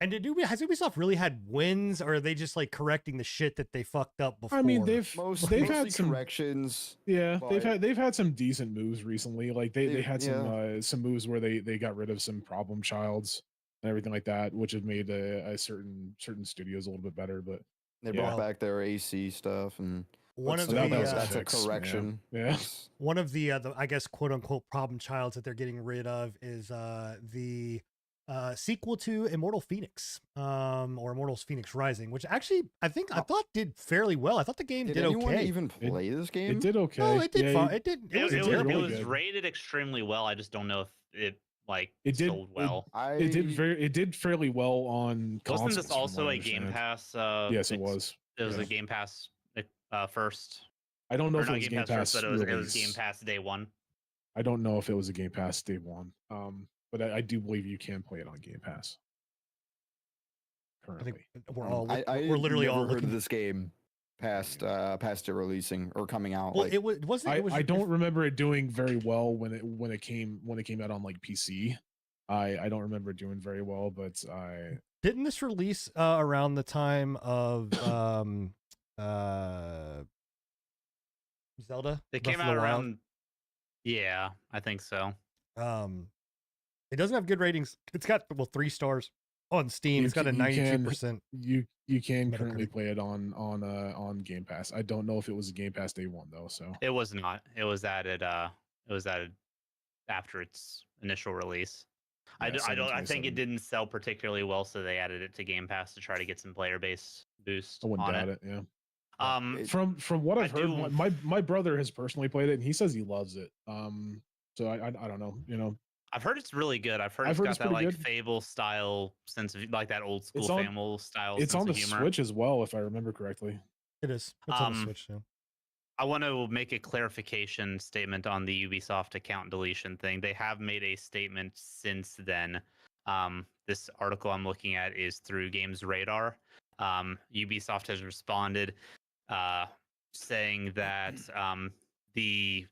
A: And has Ubisoft really had wins, or are they just like correcting the shit that they fucked up before?
C: I mean, they've
D: Mostly
C: had some
D: corrections.
C: Yeah,
D: but-
C: they've had some decent moves recently. Like they
D: They-
C: had some moves where they got rid of some problem childs and everything like that, which have made a certain studios a little bit better. But
D: They
C: Yeah.
D: brought back their AC stuff, and
A: one
D: but
A: of
D: still,
A: the
D: that's a
C: fix, yeah.
D: correction.
C: Yeah.
D: Yes.
A: one of the I guess quote unquote problem childs that they're getting rid of is the sequel to Immortal Phoenix, or Immortals Phoenix Rising, which actually I thought did fairly well. I thought the game
D: Did
A: did
D: anyone
A: okay.
D: even play this game?
C: It did okay.
A: No, it did
C: Yeah,
A: fine. It did. It
B: It,
A: wasn't
B: it was,
A: terrible.
C: really
B: it was
C: good.
B: rated extremely well. I just don't know if it
C: It did-
B: sold well.
C: It did fairly well on consoles.
B: Wasn't this
C: from
B: also
C: what I
B: a Game
C: understand.
B: Pass?
C: Yes, it was.
B: It was
C: yeah.
B: a Game Pass first.
C: I don't know
B: Or
C: if it
B: not
C: was
B: Game Pass first, but it was Game
C: release.
B: Pass day one.
C: I don't know if it was a Game Pass day one. But I do believe you can play it on Game Pass
A: I
C: currently.
A: think we're all
D: I
A: we're literally
D: never
A: all
D: heard
A: looking.
D: of this game past it releasing or coming out.
A: Well,
D: like,
A: it wasn't. It was.
C: I don't remember it doing very well when it came out on like PC. I don't remember it doing very well, but
A: Didn't this release around the time of Zelda.
B: They
A: Breath
B: came
A: of the
B: out
A: Wild.
B: around. Yeah, I think so.
A: It doesn't have good ratings. It's got 3 stars on Steam.
C: You
A: It's got a
C: ca- you can-
A: 92%.
C: You can currently
A: Metacritic.
C: play it on Game Pass. I don't know if it was a Game Pass day one though. So
B: It was not. It was added. It was added after its initial release. I
C: Yeah,
B: don't. I think
C: 7/27.
B: it didn't sell particularly well, so they added it to Game Pass to try to get some player base boost
C: I wouldn't
B: on
C: doubt
B: it.
C: it. Yeah.
D: It-
C: From what
B: I
C: I've heard,
B: do-
C: my brother has personally played it and he says he loves it. So I don't know.
B: I've heard it's really good. I've heard
C: I've
B: it's
C: heard
B: got
C: it's
B: that
C: pretty
B: like
C: good.
B: Fable style sense of like that old school
C: on-
B: Fable style.
C: It's
B: sense
C: on the
B: of humor.
C: Switch as well, if I remember correctly.
A: It is. It's on the Switch too.
B: I want to make a clarification statement on the Ubisoft account deletion thing. They have made a statement since then. This article I'm looking at is through Games Radar. Ubisoft has responded saying that the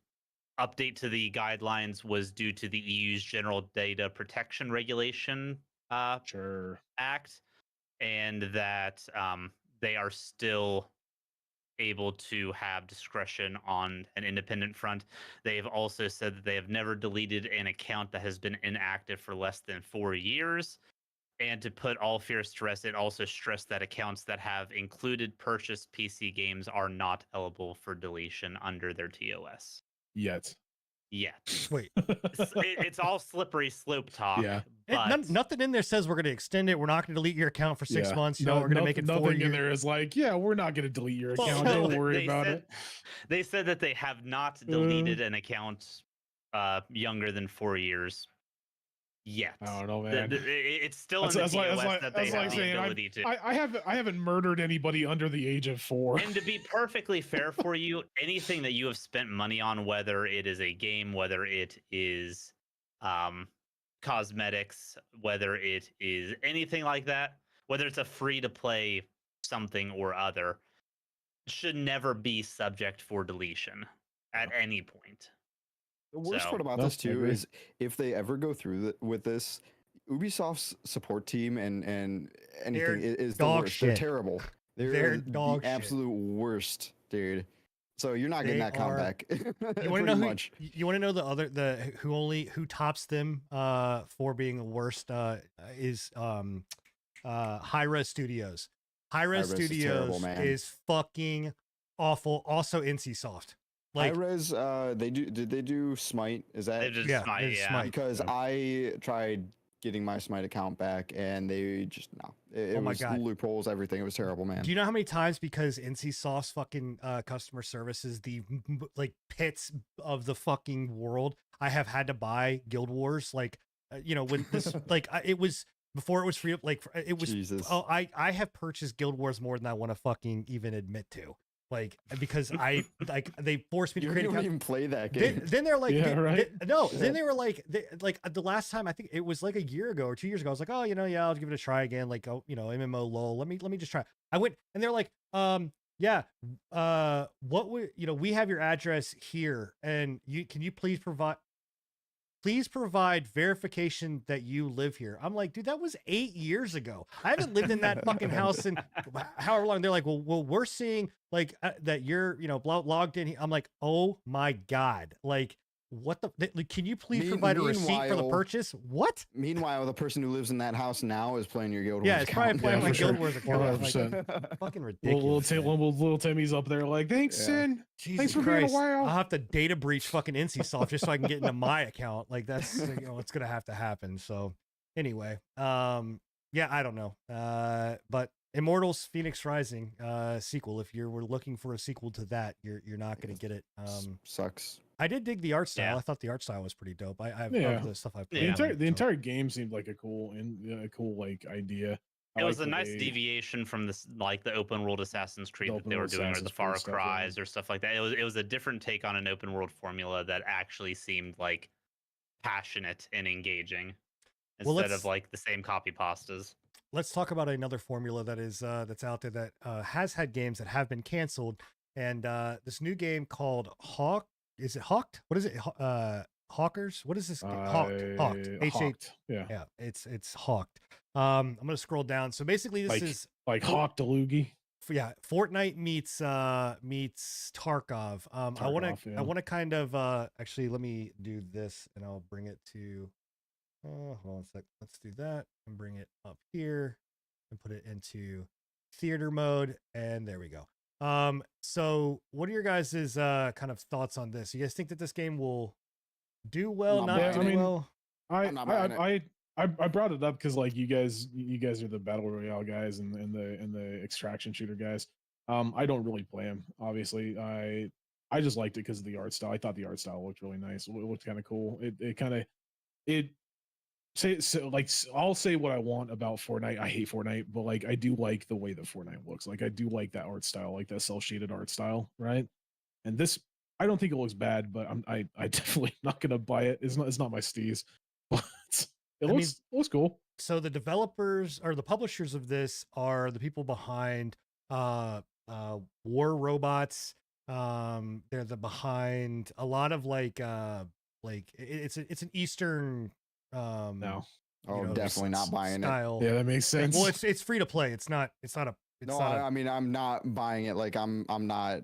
B: update to the guidelines was due to the EU's General Data Protection Regulation
C: Sure.
B: Act, and that they are still able to have discretion on an independent front. They've also said that they have never deleted an account that has been inactive for less than 4 years. And to put all fears to rest, it also stressed that accounts that have included purchased PC games are not eligible for deletion under their TOS.
C: Yet.
A: Wait.
B: It's all slippery slope talk.
C: Yeah.
B: But
A: Nothing in there says we're going to extend it. We're not going to delete your account for 6
C: Yeah.
A: months. You know, we're going to make it 4
C: nothing
A: years.
C: in there is like, yeah, we're not going to delete your
B: Well,
C: account.
B: no,
C: Don't worry
B: they
C: about
B: said-
C: it.
B: They said that they have not deleted an account younger than 4 years yet.
C: I don't know, man.
B: It's still in
C: That's
B: the
C: like-
B: TOS
C: that's like-
B: that they
C: that's
B: have
C: like
B: the
C: saying
B: ability to.
C: I haven't murdered anybody under the age of 4.
B: And to be perfectly fair for you, anything that you have spent money on, whether it is a game, whether it is cosmetics, whether it is anything like that, whether it's a free to play something or other, should never be subject for deletion at any point.
D: The worst
B: So-
D: part about
C: No,
D: this
C: I
D: too
C: agree.
D: is if they ever go through with this, Ubisoft's support team and anything
A: They're
D: is the
A: dog
D: worst. They're
A: shit.
D: terrible.
A: They're
D: the
A: dog shit.
D: absolute worst, dude. So you're not getting
A: They
D: that count
A: are-
D: back.
A: You want to
D: Pretty
A: know
D: much.
A: you want to know who tops them for being the worst is Hi-Res Studios. Hi-Res
D: Hi-Res is
A: Studios
D: terrible, man.
A: is fucking awful. Also NCSoft. Like
D: Hi-Res, did they do Smite? Is that
B: They just
A: yeah,
B: Smite,
A: it's
B: yeah.
A: Smite.
D: because I tried getting my Smite account back and they just no. It
A: Oh my
D: was
A: God.
D: loopholes, everything. It was terrible, man.
A: Do you know how many times because NCSoft's fucking customer service is the like pits of the fucking world, I have had to buy Guild Wars when this it was before it was free, like it was
D: Jesus.
A: oh I have purchased Guild Wars more than I want to fucking even admit to, like because I like they forced me to
D: You
A: create
D: don't
A: account.
D: even play that
A: Then,
D: game.
A: then they're like,
C: Yeah, right.
A: then they were like, the last time I think it was like a year ago or 2 years ago, I was like, oh, yeah, I'll give it a try again. Like, oh, MMO lol. Let me just try. I went and they're like, yeah, what would we have your address here, and can you please provide verification that you live here. I'm like, dude, that was 8 years ago. I haven't lived in that fucking house in however long. They're like, well, we're seeing like that you're, logged in. I'm like, oh my God. Like, what the, can you please provide a receipt for the
D: meanwhile-
A: purchase? What?
D: Meanwhile, the person who lives in that house now is playing your Guild
A: Yeah,
D: Wars
A: it's probably
D: account.
A: playing
C: Yeah,
A: my
C: for sure.
A: Guild Wars account. I'm like,
C: 100%.
A: fucking ridiculous. man.
C: Little Timmy's up there like, thanks,
D: Yeah.
C: Sin.
A: Jesus
C: Thanks for being a
A: Christ.
C: while.
A: I'll have to data breach fucking NCSoft just so I can get into my account. Like that's it's gonna have to happen. So anyway, yeah, I don't know. But Immortals Phoenix Rising sequel. If you were looking for a sequel to that, you're not gonna get it.
D: Sucks.
A: I did dig the art style.
B: Yeah.
A: I thought the art style was pretty dope. I've
C: Yeah.
A: loved the stuff I've
C: The
A: played.
B: Yeah.
C: entire game seemed like a cool like idea. I
B: It was
C: like
B: a
C: the
B: nice
C: way-
B: deviation from this, like the open world Assassin's Creed
C: The
B: that they
C: open
B: were
C: world
B: doing, or the
C: Assassin's
B: Far
C: Creed stuff, yeah.
B: Cries or stuff like that. It was a different take on an open world formula that actually seemed like passionate and engaging
A: Well,
B: instead
A: let's-
B: of like the same copy pastas.
A: Let's talk about another formula that is that's out there that has had games that have been canceled, and this new game called Hawk. Is it Hawked? What is it? Hawkers? What is this? Hawked. Hawked. H-A-
C: Hawked. Yeah.
A: Yeah, it's Hawked. I'm gonna scroll down. So basically, this
C: Like-
A: is
C: Like Hawk the Loogie.
A: yeah, Fortnite meets Tarkov. I want
C: Tarkov,
A: to
C: yeah.
A: I want to kind of actually let me do this and I'll bring it to hold on a sec. Let's do that and bring it up here and put it into theater mode, and there we go. So what are your guys' kind of thoughts on this? You guys think that this game will do well,
D: not
A: not
C: buying
A: do
C: it.
A: well?
D: I'm not buying it.
C: I brought it up because like you guys are the battle royale guys and the extraction shooter guys. I don't really play them. Obviously, I just liked it because of the art style. I thought the art style looked really nice. It looked kind of cool. It kind of it say so like I'll say what I want about Fortnite. I hate Fortnite, but like I do like the way that Fortnite looks. Like I do like that art style, like that cell shaded art style, right? And this, I don't think it looks bad, but I definitely not gonna buy it. It's not my steez, but it
A: I mean,
C: looks cool.
A: So the developers or the publishers of this are the people behind War Robots. They're the behind a lot of it's an Eastern
C: No,
A: you
D: Oh,
A: know,
D: definitely not buying it.
A: style.
C: yeah, that makes sense.
A: Well, it's free to play. It's not a
D: No, I mean I'm not buying it. Like I'm not.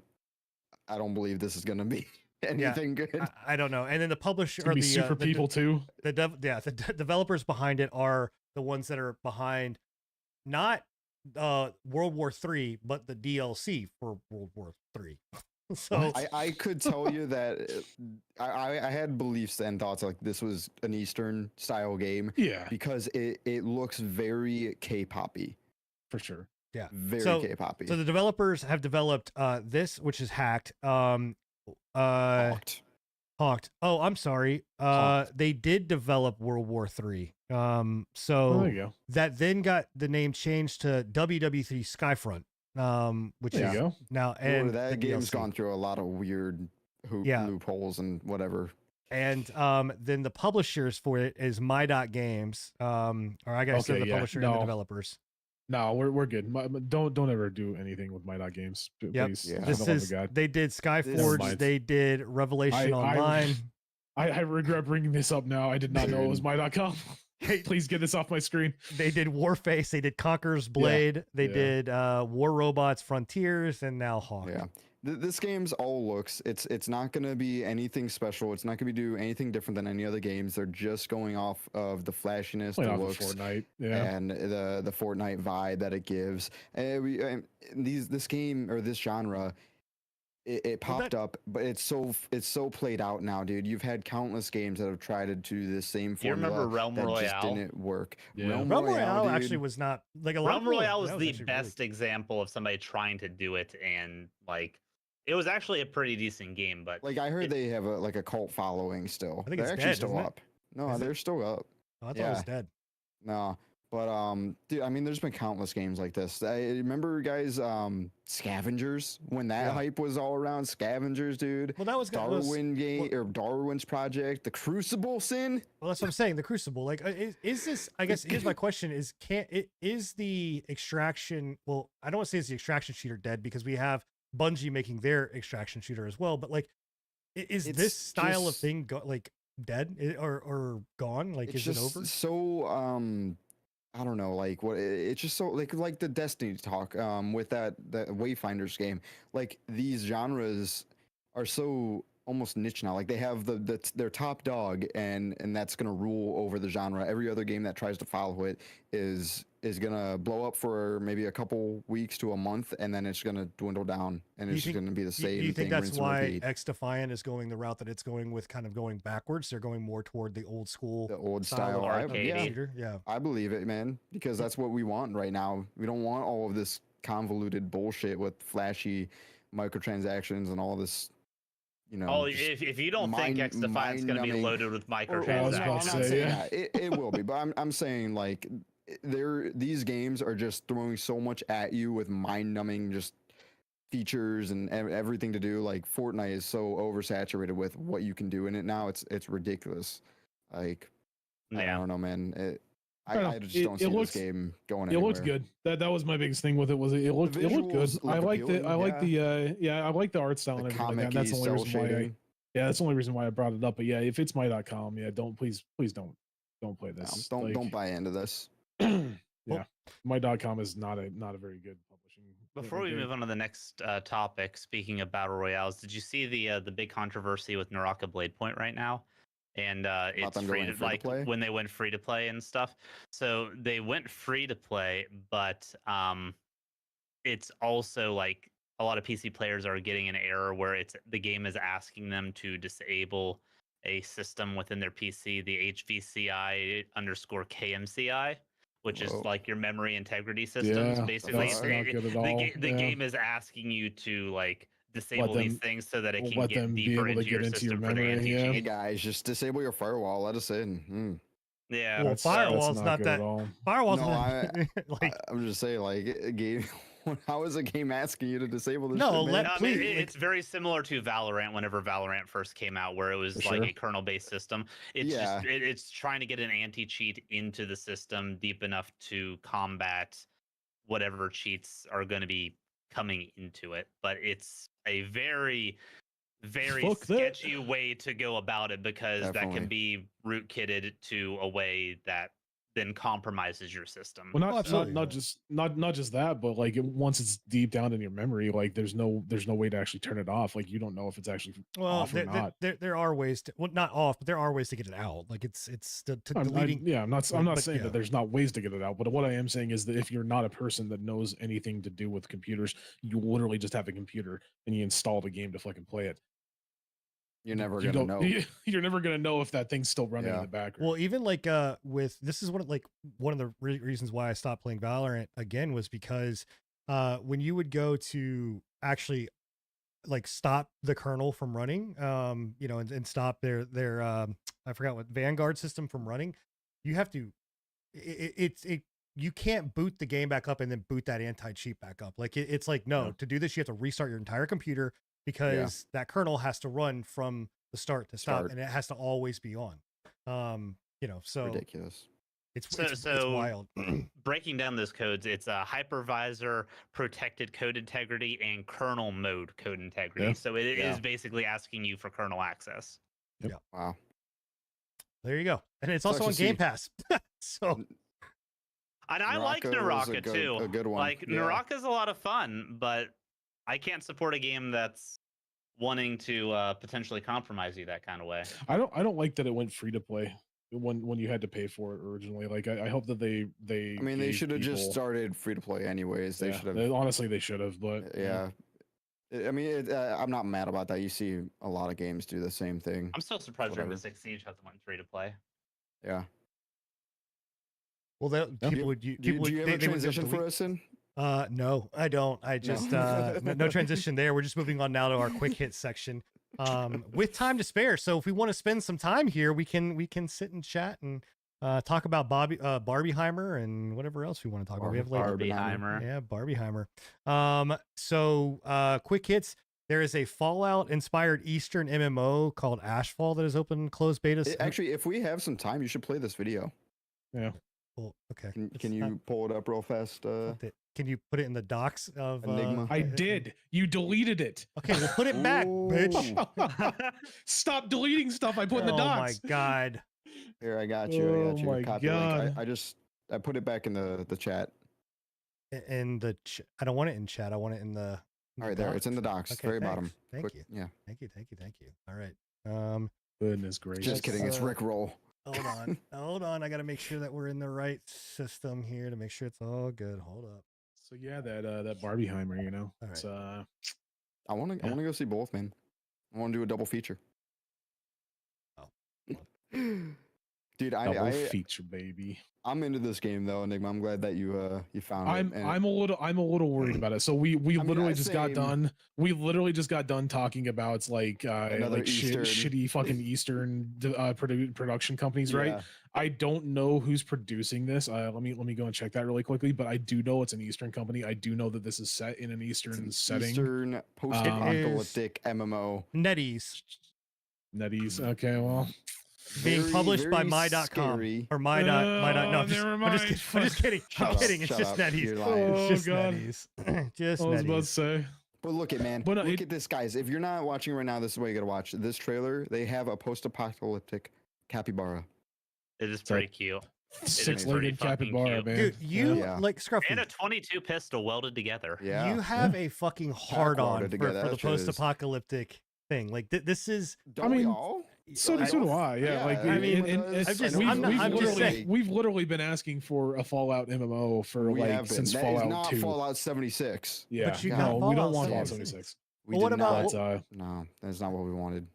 D: I don't believe this is gonna be anything good.
A: I don't know. And then the publisher
C: It's gonna
A: or
C: be
A: the
C: super
A: the
C: people too.
A: developers behind it are the ones that are behind not World War III, but the DLC for World War III. So
D: I could tell you that I had beliefs and thoughts like this was an Eastern style game
C: Yeah,
D: because it looks very K-poppy,
C: for sure.
A: yeah.
D: very
A: So-
D: K-poppy.
A: So the developers have developed this, which is hacked.
D: Hawked.
A: Hawked. Oh, I'm sorry.
C: Hawked.
A: They did develop World War III.
C: Oh,
A: So
C: there you go.
A: that then got the name changed to WW3 Skyfront. Which
C: There
A: is
C: you go.
A: now
D: And
A: and the
D: that game's
A: DLC.
D: gone through a lot of weird
A: Yeah.
D: loopholes and whatever.
A: And then the publishers for it is My Dot Games. Or I gotta say
C: Okay,
A: the
C: yeah.
A: publisher and the
C: No.
A: developers.
C: No, we're good. Don't ever do anything with My Dot Games.
A: Yep.
C: Please.
D: Yeah.
C: for
A: This
C: the love
A: is
C: of God.
A: they did Skyforge,
C: mind.
A: they did Revelation Online.
C: I regret bringing this up now. I did not know it was my.com.
A: Hey,
C: Please get this off my screen.
A: they did Warface, they did Conqueror's Blade, they
C: yeah.
A: did War Robots Frontiers, and now Hawk.
D: Yeah. This game's all looks. It's not going to be anything special. It's not going to do anything different than any other games. They're just going off of the flashiness,
C: Playing
D: the
C: off of
D: looks,
C: Fortnite. Yeah.
D: and the Fortnite vibe that it gives. And this game or this genre, it
A: Well,
D: popped up, but it's so played out now, dude. You've had countless games that have tried to do the same
B: Do you
D: formula
B: remember Realm
D: that just
B: Royale?
D: didn't work.
C: Yeah.
A: Realm Royale
D: dude,
A: actually was not like a lot
B: Realm
A: of people-
B: Royale was
A: that
B: the
A: actually really-
B: best example of somebody trying to do it, and like it was actually a pretty decent game. But
D: like I heard
B: it-
D: they have a cult following still.
A: I think
D: They're
A: it's
D: actually
A: dead,
D: still
A: isn't it?
D: up. No,
A: Is it?
D: they're still up.
A: Oh, I thought it was
D: Yeah.
A: dead.
D: No, but dude, I mean, there's been countless games like this. I remember, guys, Scavengers when that
A: Yeah.
D: hype was all around. Scavengers, dude.
A: Well, that was
D: Darwin game or Darwin's project, the Crucible Sin.
A: Well, that's what I'm saying. The Crucible, like, is this? I guess here's my question: is the extraction? Well, I don't want to say it's the extraction shooter dead because we have Bungie making their extraction shooter as well. But like, is this
D: It's
A: style of
D: just-
A: thing like dead or gone? Like,
D: It's
A: is it
D: just
A: over?
D: so I don't know, like what it's just so like the Destiny talk with that Wayfinders game. Like these genres are so almost niche now. Like they have their top dog and that's gonna rule over the genre. Every other game that tries to follow it is gonna blow up for maybe a couple weeks to a month, and then it's gonna dwindle down, and
A: Do you
D: it's just
A: think-
D: gonna be the
A: Do
D: same
A: you think
D: thing.
A: that's
D: rinse and
A: why
D: repeat.
A: X Defiant is going the route that it's going with, kind of going backwards? They're going more toward the old school
D: The old
A: style
D: style.
A: of
B: arcade.
D: Yeah,
A: shooter. Yeah.
D: I believe it, man, because that's what we want right now. We don't want all of this convoluted bullshit with flashy microtransactions and all this, you know.
B: oh,
D: just-
B: if you don't think X Defiant's going to be
D: mind-numbing-
B: loaded with
C: I was
D: no,
C: about
D: I'm
C: to
D: not
B: microtransactions,
C: say,
D: saying
C: yeah.
D: that. It will be, but I'm saying like these games are just throwing so much at you with mind-numbing just features and everything to do. Like Fortnite is so oversaturated with what you can do in it now. It's ridiculous. Like I
B: yeah.
D: don't know, man.
C: I don't know.
D: I just
C: It-
D: don't
C: it
D: see
C: looks-
D: this game going
C: It
D: anywhere.
C: looks good. That was my biggest thing with it. Was it looked good.
D: visuals
C: I
D: look
C: like the
D: appealing,
C: I like the art style
D: The
C: and everything like that.
D: comic-y
C: That's the only
D: cell
C: reason why.
D: shading.
C: That's the only reason why I brought it up. But yeah, if it's my.com, yeah, please don't play
D: No,
C: this.
D: don't buy into this.
C: yeah, my.com is not a very good
B: Before we move on to the next topic, speaking of battle royales, did you see the big controversy with Naraka Blade Point right now? And it's
D: them
B: free
D: going
B: to
D: free to
B: like
D: play?
B: when they went free to play and stuff. So they went free to play, but it's also like a lot of PC players are getting an error where it's the game is asking them to disable a system within their PC, the HVCI underscore KMCI, which is
D: Whoa.
B: like your memory integrity systems.
C: Yeah,
B: Basically,
C: that's
D: fuck?
C: not good at all.
B: the
C: Yeah.
B: game is asking you to like disable these
C: them-
B: things so that it can
C: let
B: get
C: them be
B: deeper
C: able to
B: into your
C: get into your
B: system for the
C: memory, yeah.
D: Hey
B: anti-cheat.
D: guys, just disable your firewall. Let us in.
B: Yeah.
A: Well,
C: That's
A: firewall's
C: not
A: not
C: good
A: that-
C: at all.
A: Firewall's
D: No,
A: like
D: I'm just saying, like, a game. How is a game asking you to disable this?
A: No,
D: shit,
A: let-
D: man?
A: please,
B: it's very similar to Valorant whenever Valorant first came out, where it was
C: For
B: like
C: sure.
B: a kernel-based system. It's
D: Yeah.
B: just it's trying to get an anti-cheat into the system deep enough to combat whatever cheats are going to be coming into it. But it's a very
C: Fuck that.
B: sketchy way to go about it because that
D: Definitely.
B: can be rootkitted to a way that then compromises your system.
C: Well,
A: Oh,
C: not
A: absolutely,
C: not
A: but-
C: just not just that, but like once it's deep down in your memory, like there's no way to actually turn it off. Like you don't know if it's actually
A: well,
C: off or not.
A: there are ways to, well, not off, but there are ways to get it out. Like it's
C: I'm
A: deleting.
C: not
A: but
C: saying
A: yeah.
C: that there's not ways to get it out, but what I am saying is that if you're not a person that knows anything to do with computers, you literally just have a computer and you install the game to fucking play it.
D: You're never
C: You
D: gonna
C: don't.
D: know.
C: You're never gonna know if that thing's still running in
D: Yeah.
C: the background.
A: Well, even like with this is one of the reasons why I stopped playing Valorant again was because when you would go to actually like stop the kernel from running, and stop their I forgot what Vanguard system from running, you have to you can't boot the game back up and then boot that anti-cheat back up. Like it's like no,
C: Yeah.
A: to do this you have to restart your entire computer because that kernel has to run from the start to stop, and it has to always be on. So
D: Ridiculous.
A: it's
B: So-
A: wild.
B: Breaking down those codes, it's a hypervisor, protected code integrity, and kernel mode code integrity.
C: Yeah.
B: So it is
D: Yeah.
B: basically asking you for kernel access.
D: Wow.
A: There you go, and it's
D: Sucks
A: also
D: to
A: on Game
D: see.
A: Pass. So
B: And I like
D: was
B: Naraka
D: a good,
B: too.
D: A good one.
B: Like
D: Yeah.
B: Naraka's a lot of fun, but I can't support a game that's wanting to potentially compromise you that kind of way.
C: I don't like that it went free to play when you had to pay for it originally. Like I hope that they
D: I mean, they
C: gave
D: should have just
C: people-
D: started free to play anyways. They
C: yeah,
D: should have.
C: honestly they should have, but
D: Yeah. I mean, I'm not mad about that. You see a lot of games do the same thing.
B: I'm still surprised Rainbow
D: Whatever.
B: Six Siege hasn't went free to play.
D: Yeah.
A: well, people would
D: Do you,
A: people
D: do you
A: would,
D: have a
A: they would just
D: transition
A: delete-
D: for us in?
A: No, I don't. I just no transition there. We're just moving on now to our quick hit section. With time to spare. So if we want to spend some time here, we can sit and chat and talk about Barbieheimer and whatever else we want to talk about. We have like
B: Barbieheimer.
A: yeah, Barbieheimer. So quick hits. There is a Fallout inspired Eastern MMO called Ashfall that is open closed beta.
D: Actually, if we have some time, you should play this video.
A: Well, okay.
D: Can you pull it up real fast?
A: Can you put it in the docs of
D: Enigma?
C: I did. You deleted it.
A: Okay, well put it back, bitch.
C: Stop deleting stuff I put in the
A: Oh my
C: docs.
A: god.
D: Here, I got you. I got
C: Oh
D: you.
C: my
D: Copy link.
C: God.
D: I put it back in the chat.
A: In the I don't want it in chat. I want it in the
D: All right, there. It's in the docs,
A: Okay,
D: very
A: thanks.
D: bottom.
A: Thank
D: Quick-
A: you.
D: Yeah.
A: Thank you. All right.
C: Goodness gracious.
D: Just kidding. It's Rick Roll.
A: Hold on. I got to make sure that we're in the right system here to make sure it's all good. Hold up.
C: So yeah, that Barbieheimer, you know.
A: All
C: It's
D: I want to.
C: Yeah.
D: I want to go see both, man. I want to do a double feature.
A: Oh.
D: Dude,
C: double
D: I
C: feature, baby.
D: I'm into this game though, Enigma. I'm glad that you found
C: I'm
D: it. and-
C: I'm a little worried about it. So we
D: mean,
C: literally just got
D: same.
C: done. We literally just got done talking about like
D: Another Eastern-
C: shitty fucking Eastern production companies, right?
D: Yeah.
C: I don't know who's producing this. Let me go and check that really quickly. But I do know it's an Eastern company. I do know that this is set in an
D: It's
C: Eastern
D: an
C: setting.
D: Eastern post-apocalyptic MMO.
A: NetEase
C: NetEase. Okay, well,
A: being
D: Very,
A: published by
D: very
A: my.com
D: scary.
A: or my. No,
C: never
A: I'm just kidding. I'm just kidding.
D: Shut
A: I'm
D: up,
A: kidding. It's
D: shut
A: just
D: up.
A: NetEase.
D: You're lying.
C: Oh,
A: It's just
C: God.
A: NetEase. Just
C: I was about to
A: NetEase.
C: say.
D: But look at man,
C: But no,
D: look at this, guys. If you're not watching right now, this is what you gotta watch. This trailer, they have a post-apocalyptic capybara.
B: It is
C: So-
B: pretty cute.
C: Six-legged
B: fucking
C: capybara,
B: cute.
C: man.
A: Dude, you
D: Yeah.
A: like Scruffy.
B: And a 22 pistol welded together.
D: Yeah.
A: You have a fucking hard on
D: welded
A: for
D: together,
A: the
D: that shit is-
A: post-apocalyptic thing. Like this is.
D: Don't we
C: mean,
D: all?
C: So do I. Yeah, like
A: I mean,
C: it's-
A: I'm just-
C: we've,
A: I'm not-
C: we've
A: I'm just
C: literally
A: saying.
C: we've literally been asking for a Fallout MMO for
D: We
C: like
D: have been.
C: since
D: That is
C: Fallout
D: not
C: 2.
D: Fallout 76.
C: Yeah,
A: But you
D: got
C: no, we
A: Fallout
C: don't want Fallout
A: 76.
C: 76.
D: We
A: Well, what
D: did
A: about-
D: not.
C: But,
D: No, that's not what we wanted.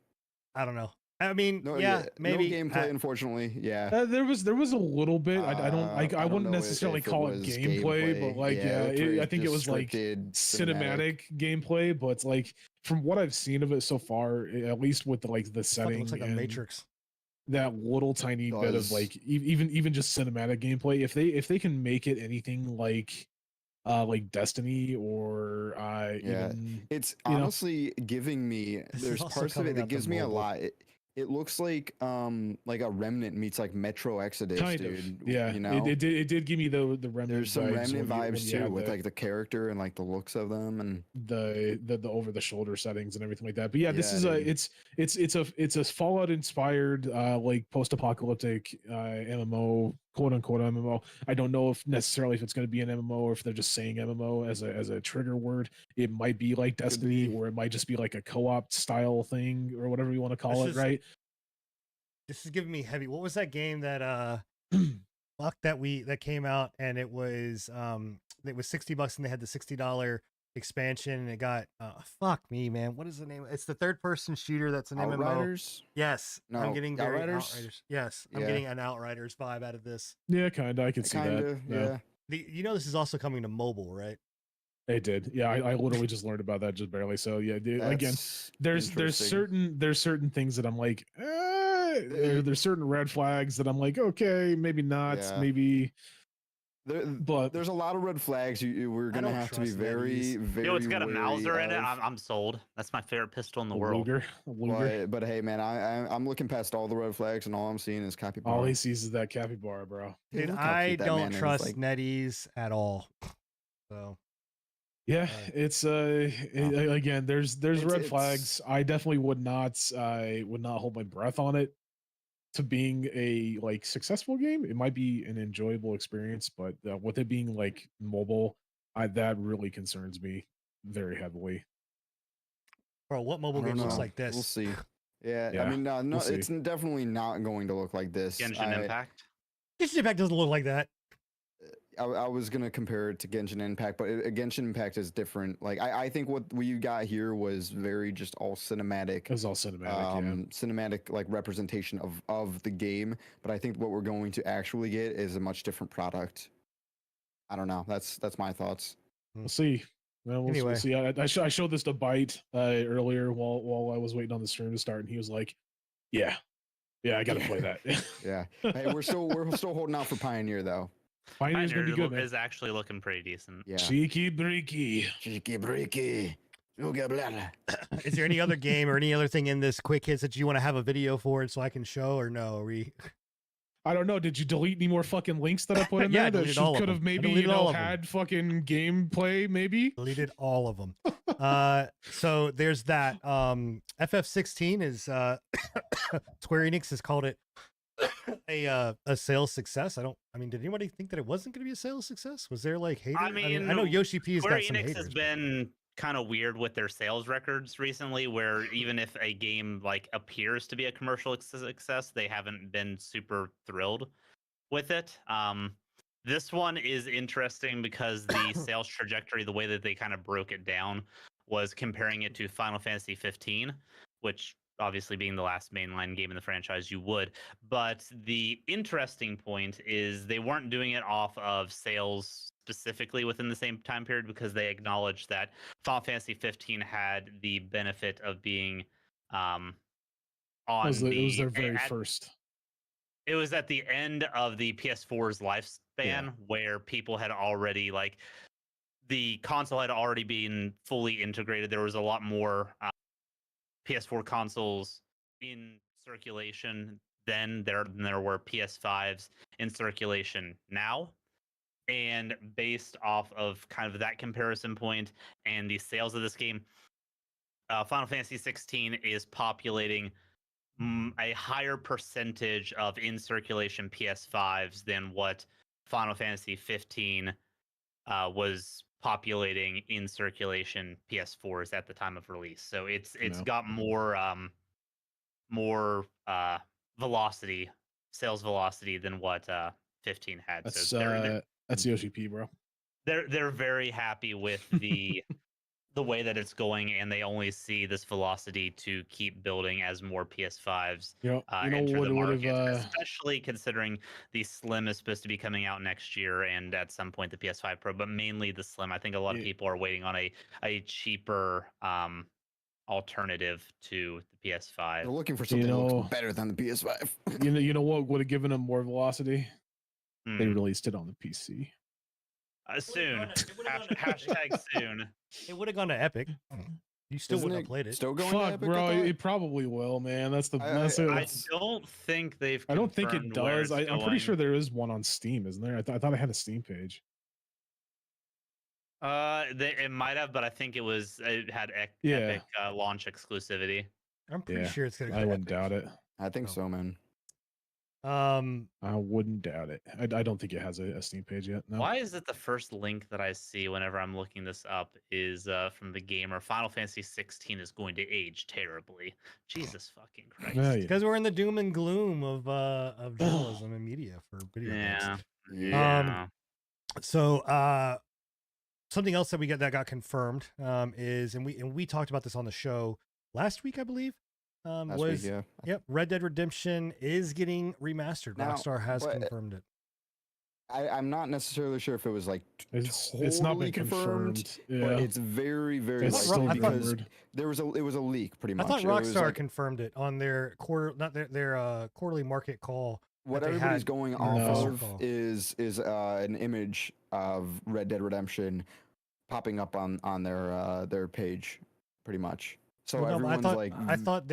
A: I don't know. I mean,
D: No,
A: yeah, maybe.
D: no gameplay, unfortunately. Yeah.
C: there was a little bit. I
D: don't
C: wouldn't
D: know
C: necessarily
D: if
C: call it
D: was
C: gameplay, but like
D: it was very
C: I think it
D: just
C: was like
D: scripted,
C: cinematic gameplay. But it's like from what I've seen of it so far, at least with the like the
A: fucking
C: setting,
A: looks like a
C: and
A: Matrix.
C: that little tiny bit of
D: Does.
C: like even just cinematic gameplay. If they can make it anything like Destiny or
D: Yeah.
C: even
D: It's
C: you know?
D: honestly giving me.
A: This is
D: There's
A: also
D: parts of
A: coming
D: it that
A: out to
D: gives me a
A: mobile.
D: lot. It looks like a Remnant meets like Metro Exodus,
C: kind
D: dude.
C: of yeah.
D: You know,
C: It did give me the Remnant.
D: there's some
C: vibes
D: Remnant
C: when
D: vibes
C: you
D: too,
C: had
D: with like the character and like the looks of them, and
C: the over the shoulder settings and everything like that. But yeah, this
D: Yeah,
C: is
D: dude.
C: it's a Fallout inspired like post apocalyptic MMO, quote unquote MMO. I don't know if necessarily if it's going to be an MMO or if they're just saying MMO as a trigger word. It might be like Destiny
D: be.
C: or it might just be like a co-op style thing or whatever you want to call
A: This
C: it,
A: is-
C: right?
A: This is giving me heavy. What was that game that fuck that came out and it was $60 and they had the $60 expansion and it got fuck me, man. What is the name? It's the third person shooter that's an MMO.
D: Outriders.
A: Yes. I'm
D: No,
A: getting very
D: Outriders?
A: Yes. I'm
D: Yeah.
A: getting an Outriders vibe out of this.
C: Yeah, kind of. I could see
D: Kind
C: that.
D: of. Yeah.
A: This is also coming to mobile, right?
C: It did. Yeah, I literally just learned about that just barely. So yeah, again,
D: That's
C: there's
D: interesting.
C: certain things that I'm like, there's certain red flags that I'm like, okay, maybe not,
D: Yeah.
C: maybe,
D: There,
C: but
D: there's a lot of red flags. We're
A: I
D: gonna
A: don't
D: have to be
A: trust
D: very,
A: NetEase.
D: very.
B: Yo, it's got a
D: wary
B: Mauser in it.
D: of.
B: I'm sold. That's my favorite pistol in the
C: a
B: world.
C: Luger.
D: But hey, man, I'm looking past all the red flags, and all I'm seeing is capybara.
C: All he sees is that capybara, bro.
A: Dude,
D: Look how
A: I
D: cute that
A: don't
D: man is,
A: trust
D: like-
A: NetEase at all. So
C: Yeah, it's again, there's red
D: it's-
C: flags. I definitely would not hold my breath on it to being a like successful game. It might be an enjoyable experience, but with it being like mobile, that really concerns me very heavily.
A: bro, what
D: I
A: mobile
D: don't
A: game looks
D: know.
A: like this?
D: We'll see. Yeah,
C: Yeah,
D: I mean, no,
C: we'll see.
D: it's definitely not going to look like this.
B: Genshin Impact.
A: Genshin Impact doesn't look like that.
D: I was gonna compare it to Genshin Impact, but Genshin Impact is different. Like I think what we got here was very just all cinematic.
C: It was all cinematic.
D: Cinematic like representation of the game, but I think what we're going to actually get is a much different product. I don't know. That's my thoughts.
C: We'll see. Well, we'll
A: Anyway.
C: see. I showed this to Byte earlier while I was waiting on the stream to start, and he was like, "Yeah, I got to play that."
D: Yeah. Hey, we're still holding out for Pioneer though.
C: Pioneer's gonna be good, man.
B: is actually looking pretty decent.
D: Yeah.
C: Cheeky breaky.
D: Cheeky breaky. Ooga blada.
A: Is there any other game or any other thing in this quick hits that you want to have a video for it so I can show or no? Are we
C: I don't know. Did you delete any more fucking links that I put in
A: Yeah, I
C: there that
A: deleted all of
C: could have
A: them. I
C: maybe
A: deleted all of them.
C: had fucking gameplay? Maybe.
A: deleted all of them? So there's that. FF16 is Square Enix has called it a sales success. I mean, did anybody think that it wasn't going to be a sales success? Was there like haters? I
B: mean,
A: know Yoshi P's
B: Square
A: got some
B: Enix
A: haters.
B: has
A: but-
B: been kind of weird with their sales records recently, where even if a game like appears to be a commercial success, they haven't been super thrilled with it. This one is interesting because the sales trajectory, the way that they kind of broke it down, was comparing it to Final Fantasy 15, which obviously being the last mainline game in the franchise, you would. But the interesting point is they weren't doing it off of sales specifically within the same time period, because they acknowledged that Final Fantasy 15 had the benefit of being on
C: It was their very
B: at-
C: first.
B: It was at the end of the PS4's lifespan,
C: Yeah.
B: where people had already like the console had already been fully integrated. There was a lot more PS4 consoles in circulation then than there were PS5s in circulation now. And based off of kind of that comparison point and the sales of this game, Final Fantasy 16 is populating a higher percentage of in circulation PS5s than what Final Fantasy 15 was populating in circulation PS4s at the time of release. So it's
C: No.
B: got more velocity, sales velocity than what 15 had.
C: That's
B: So
C: that's Yoshi P, bro.
B: they're very happy with the way that it's going, and they only see this velocity to keep building as more PS5s
C: You know
B: enter
C: what
B: the
C: would
B: market,
C: have
B: especially considering the Slim is supposed to be coming out next year, and at some point the PS5 Pro, but mainly the Slim. I think a lot of
C: Yeah.
B: people are waiting on a cheaper alternative to the PS5.
D: They're looking for something that
C: know-
D: looks better than the PS5.
C: you know what would have given them more velocity? They
B: Hmm.
C: released it on the PC.
B: Soon.
A: It would've gone to-
B: Hashtag soon.
A: It would have gone to Epic. You still
D: Isn't
A: wouldn't have played it.
D: Still going to
C: Fuck,
D: Epic,
C: bro,
D: I thought?
C: it probably will, man. That's the
D: I-
C: that's
D: I-
C: it.
B: I
C: That's-
B: don't think they've.
C: I don't think it
B: confirmed where
C: does.
B: it's
C: I'm pretty
B: going.
C: sure there is one on Steam, isn't there? I thought I had a Steam page.
B: It might have, but I think it had
C: Yeah.
B: Epic launch exclusivity.
A: I'm pretty
C: Yeah,
A: sure it's gonna go
C: I
A: to
C: wouldn't
A: Epic.
C: doubt it.
D: I think
A: Oh.
D: so, man.
C: I wouldn't doubt it. I don't think it has a Steam page yet. No.
B: Why is it the first link that I see whenever I'm looking this up is from the gamer? Final Fantasy 16 is going to age terribly. Jesus fucking Christ.
C: Yeah, yeah.
A: Because we're in the doom and gloom of journalism and media for video
B: Yeah.
A: games.
B: Yeah.
A: So something else that got confirmed is, and we talked about this on the show last week, I believe.
D: Last
A: Was
D: week, yeah.
A: Yep, Red Dead Redemption is getting remastered.
D: Now,
A: Rockstar has
D: what-
A: confirmed it.
D: I'm not necessarily sure if it was like
C: It's not
D: totally
C: been confirmed.
D: but
C: Yeah.
D: it's very, very
C: It's
A: Ro-
C: still
A: I
D: likely
A: thought-
D: because
C: rumored.
D: it was a leak pretty
A: I
D: much.
A: thought
D: It was
A: Rockstar
D: like
A: confirmed it on their their quarterly market call.
D: what
A: they
D: everybody's
A: had
D: going
A: in
C: the
D: off
C: investor
D: of
A: call.
D: is an image of Red Dead Redemption popping up on their page, pretty much. So
A: Well, no, but
D: everyone's
A: I thought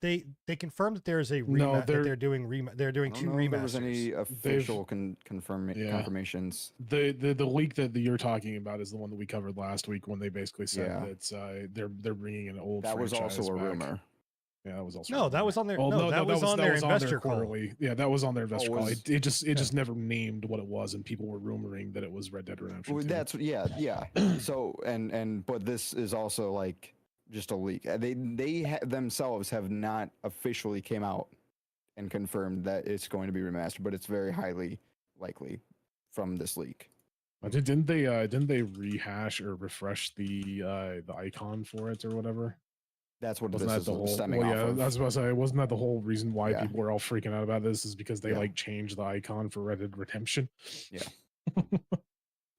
A: they confirmed that there's a
C: No,
A: that
C: they're-
A: they're doing they're doing
D: I don't
A: two
D: know if there was
A: remasters.
D: any official confirmations.
C: The leak that you're talking about is the one that we covered last week when they basically said
D: Yeah.
C: that they're bringing an old.
D: That was also
C: franchise
D: a
C: back.
D: rumor.
C: Yeah, that was also.
A: No,
C: a
A: that
C: rumor.
A: was on their
C: Oh,
A: no, that was on their
C: that was
A: investor call.
C: quarterly. Yeah, that was on their investor call.
D: was-
C: It just never named what it was, and people were rumoring that it was Red Dead Redemption.
D: Well,
C: 2.
D: that's yeah. So but this is also like just a leak. They themselves have not officially came out and confirmed that it's going to be remastered, but it's very highly likely from this leak.
C: Didn't they rehash or refresh the icon for it or whatever?
D: That's what
C: Wasn't
D: this
C: that
D: is
C: the whole?
D: stemming
C: Well,
D: off
C: yeah,
D: of.
C: I was about to say, wasn't that the whole reason why
D: Yeah.
C: people were all freaking out about this? Is because they
D: Yeah.
C: like changed the icon for Red Dead Redemption.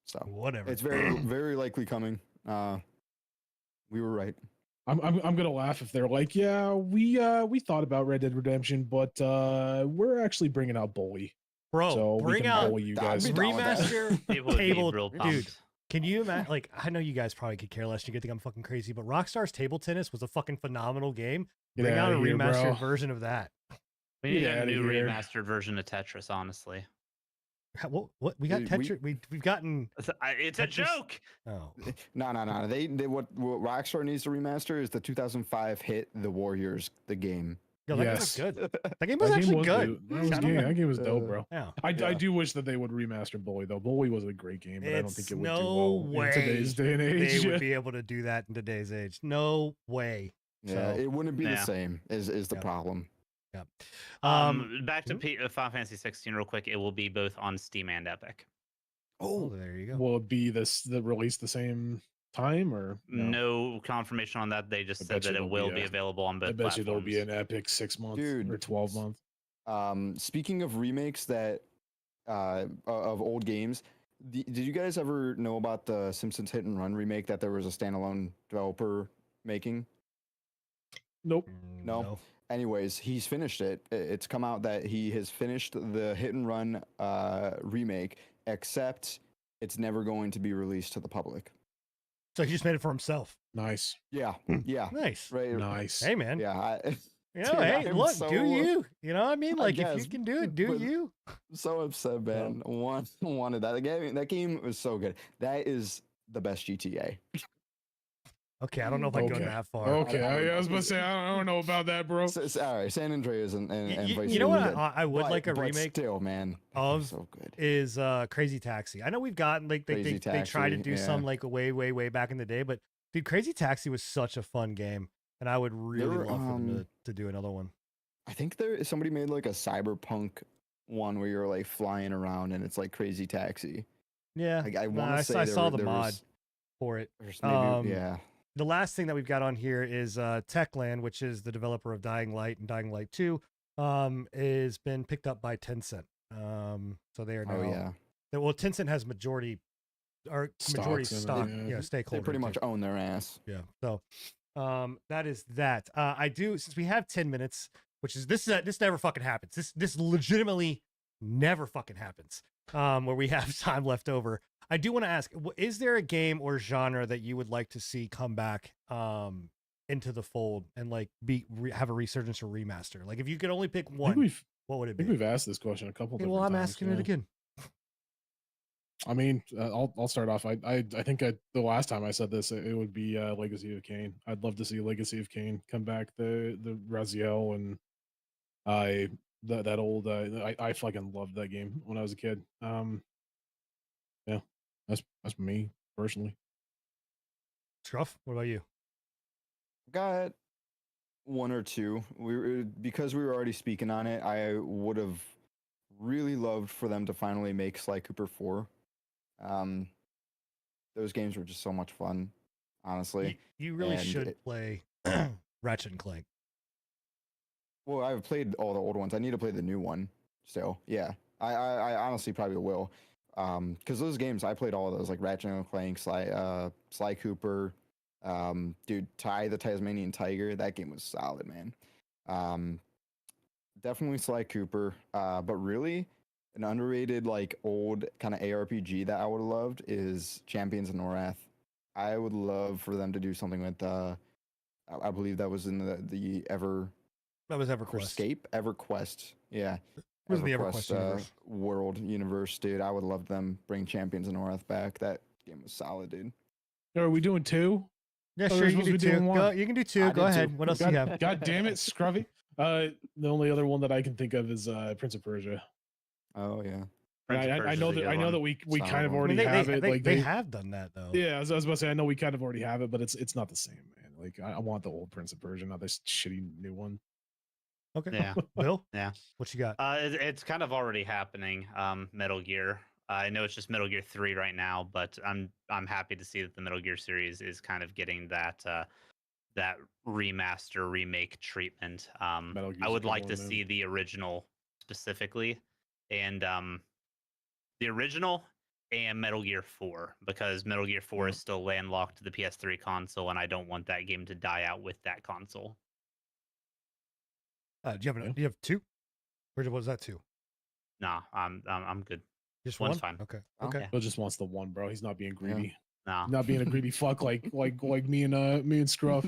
D: So
A: Whatever.
D: it's very very likely coming. We were right.
C: I'm gonna laugh if they're like, yeah, we thought about Red Dead Redemption, but we're actually bringing out Bully,
A: Bro,
C: so we
A: bring
C: can
A: out
C: bully you
D: I'd
C: guys.
D: be down with that.
A: remaster.
B: People would
A: Table-
B: be real
A: dude.
B: pumped.
A: Can you imagine? Like, I know you guys probably could care less. You could think I'm fucking crazy, but Rockstar's Table Tennis was a fucking phenomenal game.
C: Get
A: Bring out a
C: outta here,
A: remastered
C: bro.
A: version of that.
B: We need
C: Get
B: a
C: outta
B: new
C: here.
B: remastered version of Tetris, honestly.
A: What we got
D: Dude,
A: Tetris. We've gotten.
B: It's a
A: Tetris-
B: joke.
A: Oh,
D: No. They what Rockstar needs to remaster is the 2005 hit The Warriors, the game.
A: yo, that
C: Yes.
A: game was good. That game was actually good. Shout out.
C: That game was dope,
D: Uh,
C: bro.
A: Yeah.
C: I
D: Yeah.
C: do wish that they would remaster Bully though. Bully was a great game, but I don't think
A: It's
C: it would do
A: no
C: well
A: way
C: in today's day and age.
A: They would be able to do that in today's age. No way.
D: Yeah,
A: So-
D: it wouldn't be the
B: Yeah.
D: same. Is the
A: Yeah.
D: problem?
B: Back to
A: hmm?
B: Final Fantasy 16 real quick. It will be both on Steam and Epic.
A: Oh, there you go.
C: Will it be the release the same time or
B: No confirmation on that. They just
C: I
B: said
C: bet you
B: that it
C: there'll
B: will
C: be
B: be
C: a-
B: available on both
C: I bet you there'll be
B: platforms.
C: an epic 6 month
D: Dude.
C: or 12 month.
D: Speaking of remakes that of old games, did you guys ever know about the Simpsons Hit and Run remake that there was a standalone developer making?
C: Nope.
D: No. Anyways, he's finished it. It's come out that he has finished the Hit and Run remake, except it's never going to be released to the public.
A: So he just made it for himself.
C: Nice.
D: Yeah, yeah,
A: Nice.
D: right.
C: Nice.
A: Hey, man.
D: Yeah,
A: You know,
D: Dude,
A: hey,
D: I'm
A: look,
D: so-
A: do you? You know what I mean?
D: I
A: Like, if
D: guess,
A: you can do it, do
D: but-
A: you?
D: so upset, man. Wanted that. That game was so good. That is the best GTA.
A: Okay, I don't know if I go
C: Okay.
A: that far.
C: Okay,
D: I
C: I was about to say I don't know about that, bro.
D: All right, San Andreas and Vice
A: You know what
D: City,
A: I would
D: but-
A: like a
D: but
A: remake
D: Still, man, that
A: of
D: game's so good.
A: is Crazy Taxi. I know we've gotten like they
D: Crazy
A: tried to
D: Taxi,
A: do some
D: yeah.
A: like way back in the day, but dude, Crazy Taxi was such a fun game, and I would really
D: There,
A: love for them to do another one.
D: I think somebody made like a cyberpunk one where you're like flying around and it's like Crazy Taxi.
A: Yeah,
D: Like I
A: nah,
D: want to say
A: I
D: there
A: saw
D: were-
A: the
D: there
A: mod
D: was-
A: for it.
D: there's maybe, yeah.
A: The last thing that we've got on here is Techland, which is the developer of Dying Light and Dying Light 2, is been picked up by Tencent. So they are now.
D: Oh yeah,
A: Well, Tencent has majority or majority
C: Stocks in it,
A: stock,
C: yeah.
A: stakeholder.
D: they pretty
A: too.
D: much own their ass.
A: Yeah. So that is that. I do, since we have 10 minutes, which is this never fucking happens. This legitimately never fucking happens. Where we have time left over. I do want to ask, is there a game or genre that you would like to see come back into the fold and like have a resurgence or remaster? Like if you could only pick
C: I think
A: one,
C: we've
A: what would it
C: I
A: be?
C: think we've asked this question a couple.
A: Okay,
C: different
A: well, I'm
C: times,
A: asking
C: yeah.
A: it again.
C: I mean, I'll start off. I think the last time I said this, it would be Legacy of Kain. I'd love to see Legacy of Kain come back. The Raziel and that old I fucking loved that game when I was a kid. Yeah, that's me personally.
A: Scruff, what about you?
D: Got one or two. Because we were already speaking on it. I would have really loved for them to finally make Sly Cooper 4. Those games were just so much fun, honestly.
A: You really
D: and
A: should
D: it-
A: play Ratchet and Clank.
D: Well, I've played all the old ones. I need to play the new one still. Yeah, I honestly probably will. Because those games, I played all of those, like Ratchet and Clank, Sly Cooper, dude, Ty the Tasmanian Tiger. That game was solid, man. Definitely Sly Cooper. But really, an underrated, like old kind of ARPG that I would have loved is Champions of Norath. I would love for them to do something with. I believe that was in the
A: That was EverQuest.
D: EverQuest. Yeah.
A: It was in the EverQuest universe.
D: World universe, dude. I would love them bring Champions of Norath back. That game was solid, dude.
C: Are we doing two?
A: Yeah,
C: Oh,
A: sure.
C: we're
A: You can do
C: supposed to be
A: two.
C: doing
A: Go,
C: one.
A: you can do two.
D: I
A: Go
D: did two.
A: ahead. What else do you have?
C: God damn it, Scruffy. The only other one that I can think of is Prince of Persia.
D: Oh yeah.
C: And
B: Prince of
C: I know
B: Persia's a
C: that
B: good
C: I know
B: one.
C: that we
D: Solid
C: kind of
D: one.
A: I mean,
C: already have it. Like
A: they have done that though.
C: Yeah, I was about to say I know we kind of already have it, but it's not the same, man. Like I want the old Prince of Persia, not this shitty new one.
A: Okay.
B: Yeah.
A: Bill,
B: Yeah.
A: what you got?
B: It's kind of already happening. Metal Gear. I know it's just Metal Gear 3 right now, but I'm happy to see that the Metal Gear series is kind of getting that that remaster remake treatment.
C: Metal Gear's
B: I
C: a
B: would
C: good
B: like
C: one,
B: to
C: man.
B: see the original specifically, and the original and Metal Gear 4, because Metal Gear 4 is still landlocked to the PS3 console, and I don't want that game to die out with that console.
A: Do you have
C: Yeah.
A: do you have two? Or was that two?
B: Nah, I'm good.
A: Just
B: One's
A: one?
B: fine.
A: Okay.
D: Oh.
A: Okay.
B: Yeah.
C: Bill just wants the one, bro. He's not being greedy.
B: Nah.
C: Not being a greedy fuck like me and Scruff.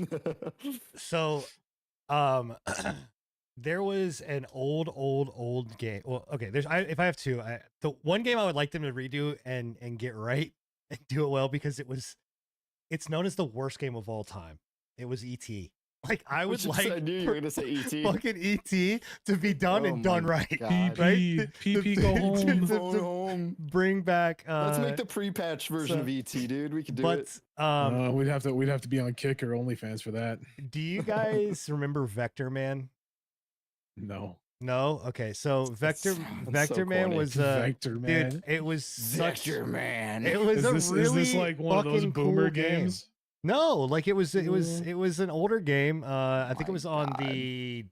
A: So, there was an old game. Well, okay. If I have two, the one game I would like them to redo and get right and do it well because it's known as the worst game of all time. It was E.T. Like I would
D: I
A: like
D: knew you were gonna say ET.
A: fucking E.T. to be done
D: Oh
A: and done
D: my
A: right.
D: God.
A: Right?
C: PP, go home.
D: Phone home.
A: Bring back.
D: Let's make the pre-patch version
A: so-
D: of ET, dude. We could do
A: but
D: it.
C: We'd have to be on Kick or OnlyFans for that.
A: do you guys remember Vector Man?
C: No.
A: No. Okay. So Vector
D: sounds so
A: Man
D: corny.
A: was
C: Vector man.
A: dude. It was such.
D: Vector Man.
A: It was
C: Is
A: a
C: this,
A: really
C: is this like one of those
A: fucking
C: boomer
A: cool game.
C: games?
A: No, like it was
C: Yeah.
A: an older game. I think it
D: My
A: was on
D: God.
A: the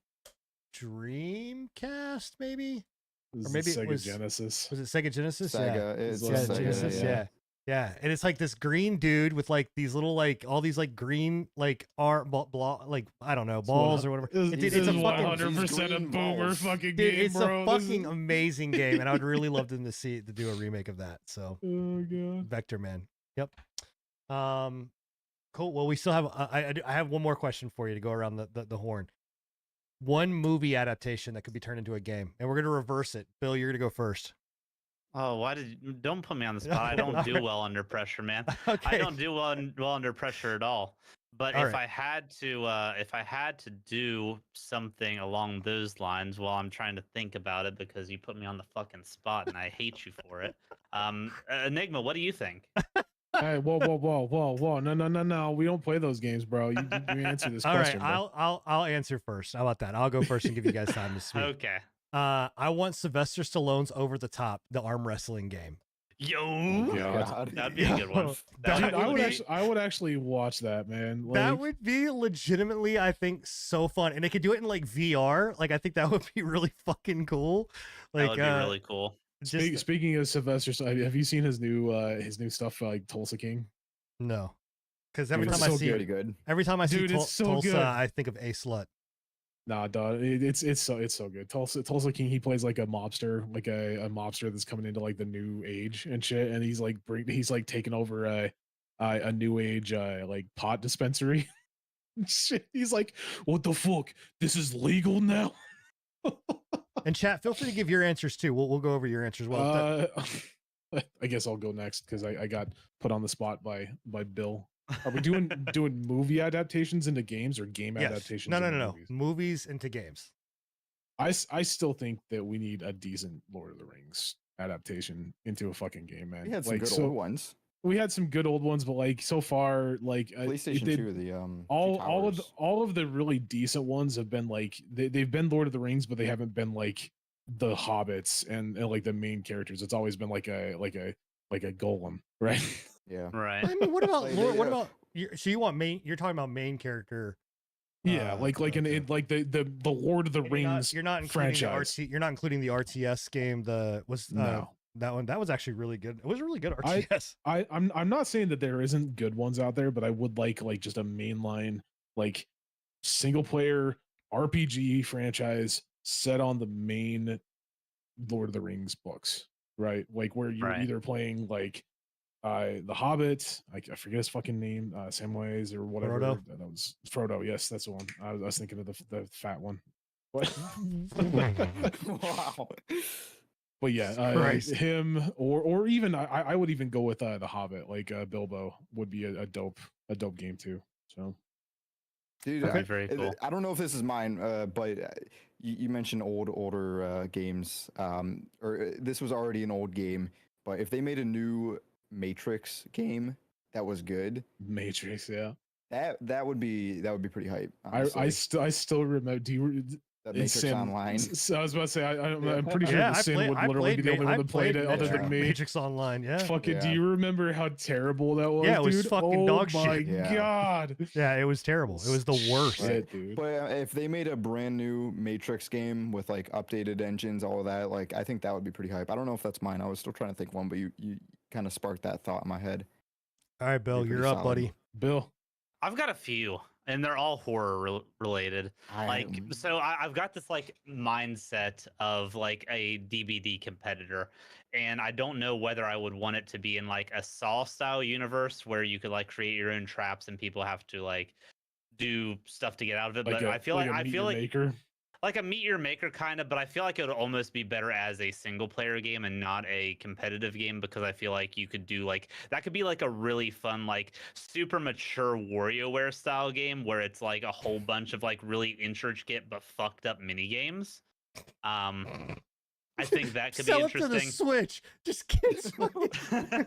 A: Dreamcast, maybe.
C: This is
A: maybe it
C: Sega
A: was-
C: Genesis.
A: Was it Sega Genesis?
D: Sega. It's
C: Yeah,
A: Yeah,
D: Sega,
A: Genesis. Yeah. Yeah, and it's like this green dude with like these little like all these like green like like I don't know balls or whatever.
C: This
A: It's a
C: is
A: fucking
C: 100% a
D: green
C: boomer
D: balls.
C: fucking
A: dude.
C: game,
A: It's
C: bro.
A: a
C: This
A: fucking
C: is-
A: amazing game, and I would really love them to do a remake of that. So
C: Oh god.
A: Vector Man. Yep. Cool. Well, we still have. I have one more question for you to go around the horn. One movie adaptation that could be turned into a game, and we're gonna reverse it. Bill, you're gonna go first.
B: Oh, don't put me on the spot. I don't do well under pressure, man.
A: Okay.
B: I don't do well under pressure at all. But
A: All
B: if
A: right.
B: if I had to do something along those lines, while I'm trying to think about it, because you put me on the fucking spot and I hate you for it. Enigma, what do you think?
C: Hey, whoa! No! We don't play those games, bro. You answer this
A: All right,
C: question, bro.
A: I'll answer first. How about that? I'll go first and give you guys time to speak.
B: Okay.
A: I want Sylvester Stallone's Over the Top, the arm wrestling game.
B: Yo,
C: Oh, God.
D: God.
B: that'd be a good one.
A: Yo,
B: That
A: that
C: Dude,
A: would be-
C: I would actually watch that, man.
A: That
C: Like,
A: would be legitimately, I think, so fun, and they could do it in like VR. Like, I think that would be really fucking cool.
B: that
A: Like,
B: would be really cool.
A: just
C: speaking of Sylvester, have you seen his new stuff like Tulsa King?
A: no, because every
C: Dude,
A: time
C: it's
A: I
C: so
A: see
D: Pretty good.
A: every time I see
C: Dude, it's so
A: Tulsa,
C: good.
A: I think of A Slut.
C: Nah, dog. It's so good. Tulsa King. He plays like a mobster, like a mobster that's coming into like the new age and shit. And he's like taking over a new age like pot dispensary. Shit. He's like, what the fuck? This is legal now.
A: And chat, feel free to give your answers too. We'll go over your answers. Well,
C: I guess I'll go next because I got put on the spot by Bill. Are we doing movie adaptations into games or game
A: yes.
C: adaptations?
A: No,
C: into
A: no.
C: movies?
A: Movies into games.
C: I still think that we need a decent Lord of the Rings adaptation into a fucking game, man.
D: We had some
C: like,
D: good
C: so
D: old ones.
C: we had some good old ones, but like so far, like
D: PlayStation
C: they-
D: 2, the Two
C: all of
D: Towers.
C: the really decent ones have been like they've been Lord of the Rings, but they haven't been like the hobbits and like the main characters. It's always been like a golem, right?
D: Yeah.
B: Right.
A: I mean, what about
D: Like,
A: Lord?
D: they,
A: What
D: uh,
A: about so you want main? You're talking about main character.
C: Yeah, like
A: okay.
C: the Lord of the
A: And
C: Rings.
A: You're not including
C: franchise.
A: the RT. You're not including the RTS game.
C: No.
A: That one. That was actually really good. It was really good
C: I-
A: RTS.
C: I'm not saying that there isn't good ones out there, but I would like just a mainline like single player RPG franchise set on the main Lord of the Rings books, right? Like where you're
B: Right.
C: either playing like the Hobbit, I forget his fucking name, Samwise or whatever.
A: Frodo?
C: That was Frodo. Yes, that's the one. I was thinking of the fat one. But
D: Wow.
C: but yeah,
A: Christ.
C: him or even I would even go with the Hobbit, like Bilbo would be a dope game too. So
D: Dude,
B: That'd be very cool.
D: I don't know if this is mine, but you mentioned older games, or this was already an old game. But if they made a new Matrix game that was good,
C: Matrix, yeah.
D: that would be pretty hype.
C: I
D: honestly.
C: still remember. Do you?
D: That
C: is
D: Matrix
C: Sin-
D: Online.
C: So I was about to say I'm
D: Yeah.
C: pretty sure
A: Yeah,
C: the
A: I
C: Sin
A: played.
C: would
A: I
C: literally
A: played.
C: be the only
A: I
C: one that played it other
A: Matrix,
C: than me.
A: Matrix Online. Yeah.
C: Fucking, do
D: Yeah.
C: you remember how terrible that was?
A: Yeah, it was
C: dude?
A: fucking
C: oh
A: dog
C: my
A: shit.
D: Yeah.
C: god.
A: Yeah, it was terrible. It was the worst.
C: Shit, dude.
D: But if they made a brand new Matrix game with like updated engines, all of that, like I think that would be pretty hype. I don't know if that's mine. I was still trying to think one, but you kind of sparked that thought in my head.
A: All right, Bill,
D: Pretty
A: you're up,
D: solid.
A: buddy.
C: Bill.
B: I've got a few, and they're all horror related. Like, so I've got this like mindset of like a DBD competitor, and I don't know whether I would want it to be in like a Saw style universe where you could like create your own traps and people have to like do stuff to get out of it. But I feel like
C: a Meet Your maker.
B: like a meet your maker kind of, but I feel like it would almost be better as a single player game and not a competitive game, because I feel like you could do like that could be like a really fun like super mature WarioWare style game where it's like a whole bunch of like really intricate but fucked up mini games. I think that could be
A: Sell it to the
B: interesting.
A: Switch. Just kidding.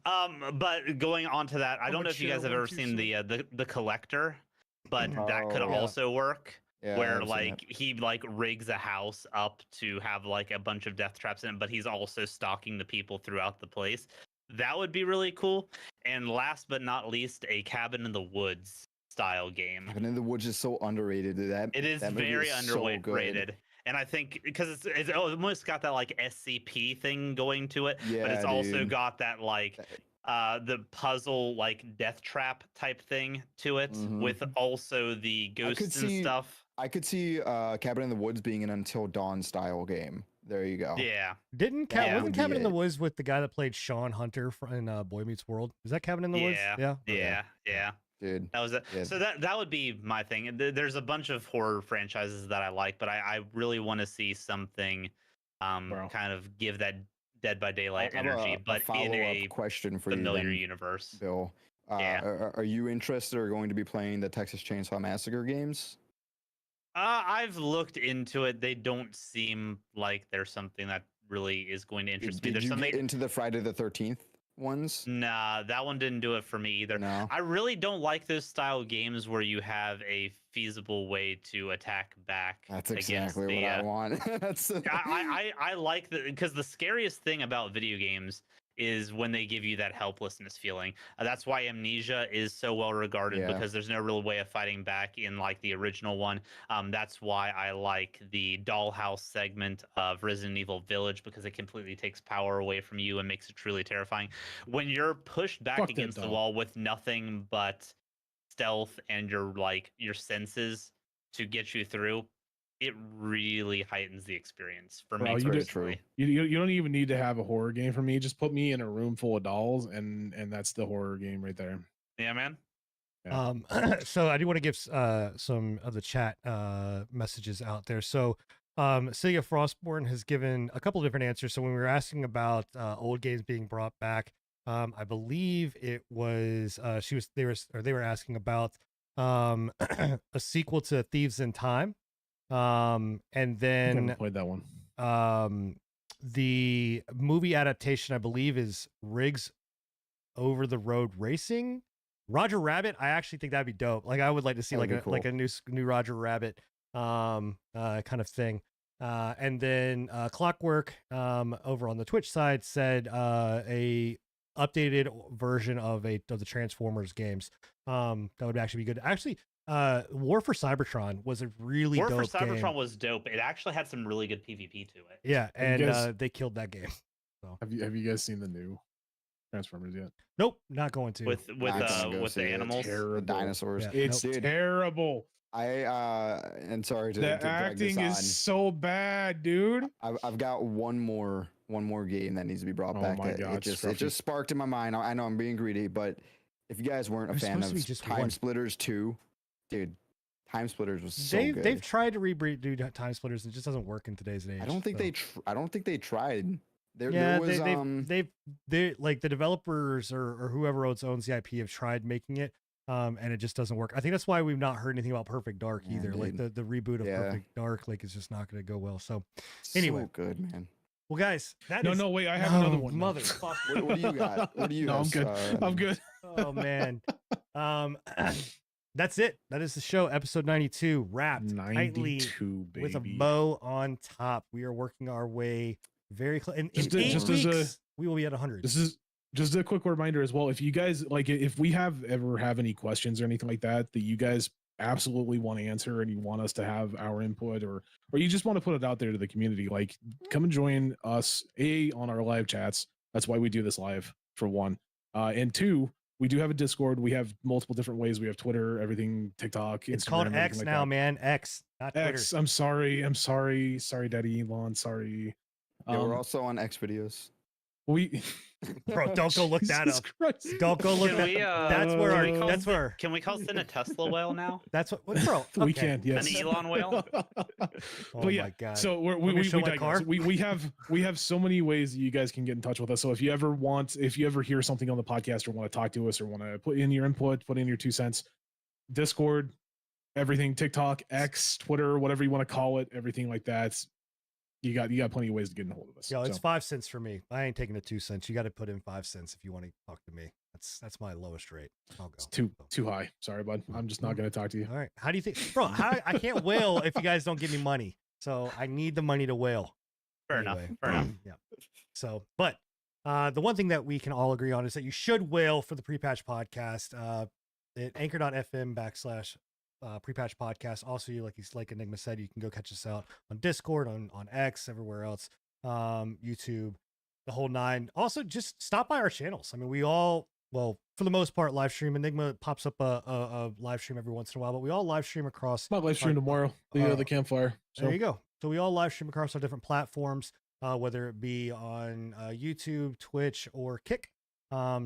B: But going on to that, I don't know if you guys have ever
A: Mature
B: seen the Collector, but that could
D: Oh, yeah.
B: also work.
D: Yeah,
B: Where
D: I've seen
B: like he like rigs a house up to have like a bunch of death traps in it, but he's also stalking the people throughout the place. That would be really cool. And last but not least, a Cabin in the Woods style game.
D: Cabin in the Woods is so underrated.
B: It is
D: that movie
B: very
D: is so good.
B: underrated. And I think because it's almost got that like SCP thing going to it, but it's
D: Yeah,
B: also
D: dude.
B: got that like the puzzle like death trap type thing to it,
D: Mhm.
B: with also the ghosts and
D: see-
B: stuff.
D: I could see Cabin in the Woods being an Until Dawn style game. There you go.
B: Yeah.
A: Wasn't
B: Yeah.
D: would be
A: Cabin in the
D: it.
A: Woods with the guy that played Sean Hunter in Boy Meets World? Is that Cabin in the Woods?
B: Yeah.
A: Yeah.
B: Yeah.
D: Dude.
B: That was it.
D: Yeah.
B: So that would be my thing. There's a bunch of horror franchises that I like, but I really want to see something
C: Bro.
B: kind of give that Dead by Daylight
D: I have
B: energy,
D: a
B: but in
D: follow-up
B: a
D: question for you
B: familiar
D: then,
B: universe.
D: Bill.
B: Yeah.
D: Are you interested or going to be playing the Texas Chainsaw Massacre games?
B: I've looked into it. They don't seem like there's something that really is going to interest me.
D: Did
B: There's
D: you
B: something.
D: get into the Friday the 13th ones?
B: Nah, that one didn't do it for me either.
D: No.
B: I really don't like those style games where you have a feasible way to attack back.
D: That's
B: against
D: exactly
B: the,
D: what I want. That's
B: I like the because the scariest thing about video games is when they give you that helplessness feeling. That's why Amnesia is so well regarded
D: Yeah.
B: because there's no real way of fighting back in like the original one. That's why I like the Dollhouse segment of Resident Evil Village because it completely takes power away from you and makes it truly terrifying. When you're pushed back
C: Fuck that
B: against the
C: doll.
B: wall with nothing but stealth and your senses to get you through, it really heightens the experience for
C: Bro,
B: me
C: you
D: Very
C: just-
B: personally.
D: true.
C: You don't even need to have a horror game for me. Just put me in a room full of dolls, and that's the horror game right there.
B: Yeah, man.
C: Yeah.
A: So I do want to give some of the chat messages out there. So Celia Frostborn has given a couple of different answers. So when we were asking about old games being brought back, I believe it was they were asking about a sequel to Thieves in Time. And
C: I haven't
A: then
C: played that one.
A: the movie adaptation, I believe, is Riggs Over the Road Racing. Roger Rabbit, I actually think that'd be dope. Like I would like to see
D: That'd
A: like
D: be
A: a new Roger Rabbit kind of thing. And then Clockwork over on the Twitch side said a updated version of the Transformers games. That would actually be good. Actually, War for Cybertron was a really
B: War
A: dope
B: for Cybertron
A: game.
B: was dope. It actually had some really good PvP to it.
A: Yeah,
C: Have you
A: and
C: guys-
A: they killed that game.
C: Have you guys seen the new Transformers yet?
A: Nope, not going to.
B: With
D: Not gonna go
B: with
D: see
B: the
D: it.
B: animals.
D: The
C: Terrible.
D: dinosaurs.
A: Yeah.
C: It's
D: Dude,
C: terrible.
D: I and sorry to
C: The
D: drag this
C: acting
D: on.
C: is so bad, dude.
D: I've got one more game that needs to be brought
C: Oh
D: back.
C: my
D: that
C: God,
D: it just
C: Scruffy.
D: sparked in my mind. I know I'm being greedy, but if you guys weren't a
A: There's
D: fan
A: supposed to
D: of
A: be just
D: Time
A: one.
D: Splitters 2, dude, Time Splitters was so
A: they've
D: good.
A: they've tried to do Time Splitters, and it just doesn't work in today's age.
D: I don't think
A: so.
D: I don't think they tried. There
A: Yeah,
D: was
A: they like the developers or whoever owns the IP have tried making it, and it just doesn't work. I think that's why we've not heard anything about Perfect Dark
D: Yeah,
A: either. Like
D: dude.
A: the reboot of
D: Yeah.
A: Perfect Dark, like is just not going to go well. So, anyway.
D: so good, man.
A: well, guys, that
C: No,
A: is-
C: no, wait. I have
A: No,
C: another one. now.
A: motherfucker.
D: What do you got? What do you
C: No, I'm
D: have?
C: good. I'm good.
A: Oh man, that's it. That is the show, episode 92, wrapped tightly
C: 92, baby.
A: with a bow on top. We are working our way very close. In
C: Just
A: 8
C: as
A: weeks,
C: a-
A: we will be at 100.
C: This is just a quick reminder as well. If you guys like, if we have any questions or anything like that you guys absolutely want to answer and you want us to have our input, or you just want to put it out there to the community, like come and join us on our live chats. That's why we do this live, for one. And two, we do have a Discord. We have multiple different ways. We have Twitter, everything, TikTok.
A: It's
C: Instagram,
A: called
C: everything
A: X
C: like
A: now,
C: that.
A: man. X, not Twitter.
C: X. I'm sorry, Daddy Elon. Sorry.
D: Yeah, we're also on X videos.
C: We
A: Bro, don't go look that
C: Jesus
A: up.
C: Christ.
A: Don't go look
B: Can
A: that.
B: we,
A: That's where our.
C: can we call
A: That's where.
B: Can we call Sin a Tesla whale now?
A: That's what, bro.
C: We
A: okay.
C: can, yes.
B: An Elon whale?
A: Oh
C: But yeah,
A: my god.
C: so
A: Want me to show my
C: digress.
A: car?
C: we have so many ways that you guys can get in touch with us. So if you ever hear something on the podcast or want to talk to us or want to put in your input, put in your 2 cents, Discord, everything, TikTok, X, Twitter, whatever you want to call it, everything like that. You got plenty of ways to get in hold of us.
A: Yo, it's
C: So,
A: 5 cents for me. I ain't taking the 2 cents. You got to put in 5 cents if you want to talk to me. That's my lowest rate. I'll go.
C: it's too high. Sorry, bud. I'm just not going to talk to you.
A: All right. How do you think, bro? I can't whale if you guys don't give me money. So I need the money to whale.
B: Fair enough.
A: Anyway,
B: Fair enough.
A: Yeah. So, but the one thing that we can all agree on is that you should whale for the pre-patch podcast. At anchor.fm/ pre-patch podcast. Also, like Enigma said, you can go catch us out on Discord, on X, everywhere else, YouTube, the whole nine. Also, just stop by our channels. I mean, we all, well, for the most part, live stream. Enigma pops up a live stream every once in a while, but we all live stream across.
C: My live stream tomorrow. The campfire. So
A: There you go. So we all live stream across our different platforms, whether it be on YouTube, Twitch, or Kick.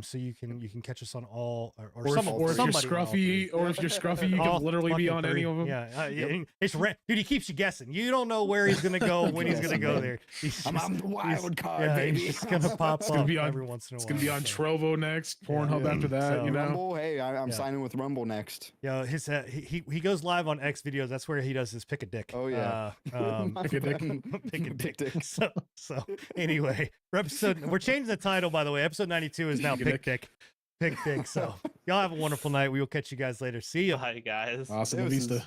A: So you can catch us on all or
C: Or,
A: some,
C: if you're
A: somebody on all three.
C: scruffy, or if you're scruffy, you
A: All
C: can literally be
A: fucking
C: on any
A: three.
C: of them.
A: Yeah,
D: Yep.
A: it's dude. He keeps you guessing. You don't know where he's gonna go when he's gonna
D: Guessing,
A: go
D: man.
A: there. He's
D: I'm
A: just-
D: the
A: he's-
D: wild card,
A: yeah,
D: baby.
A: he's just gonna pop
C: It's gonna
A: up
C: be on-
A: every once in a while.
C: It's gonna be on
A: so.
C: Trovo next, Pornhub
D: Yeah.
C: after that.
A: So-
C: You know,
D: Rumble. Hey, I'm
A: Yeah.
D: signing with Rumble next.
A: Yeah, his he goes live on X videos. That's where he does his pick a dick.
D: Oh, yeah.
C: Pick a dick.
A: pick a
D: Pick
A: dick.
D: dick.
A: So anyway, we're changing the title, by the way. Episode 92 is now
C: Pick a
A: pick dick. Pick dick. So y'all have a wonderful night. We will catch you guys later. See ya.
B: Hi guys.
C: awesome
D: Deuces.
C: vista.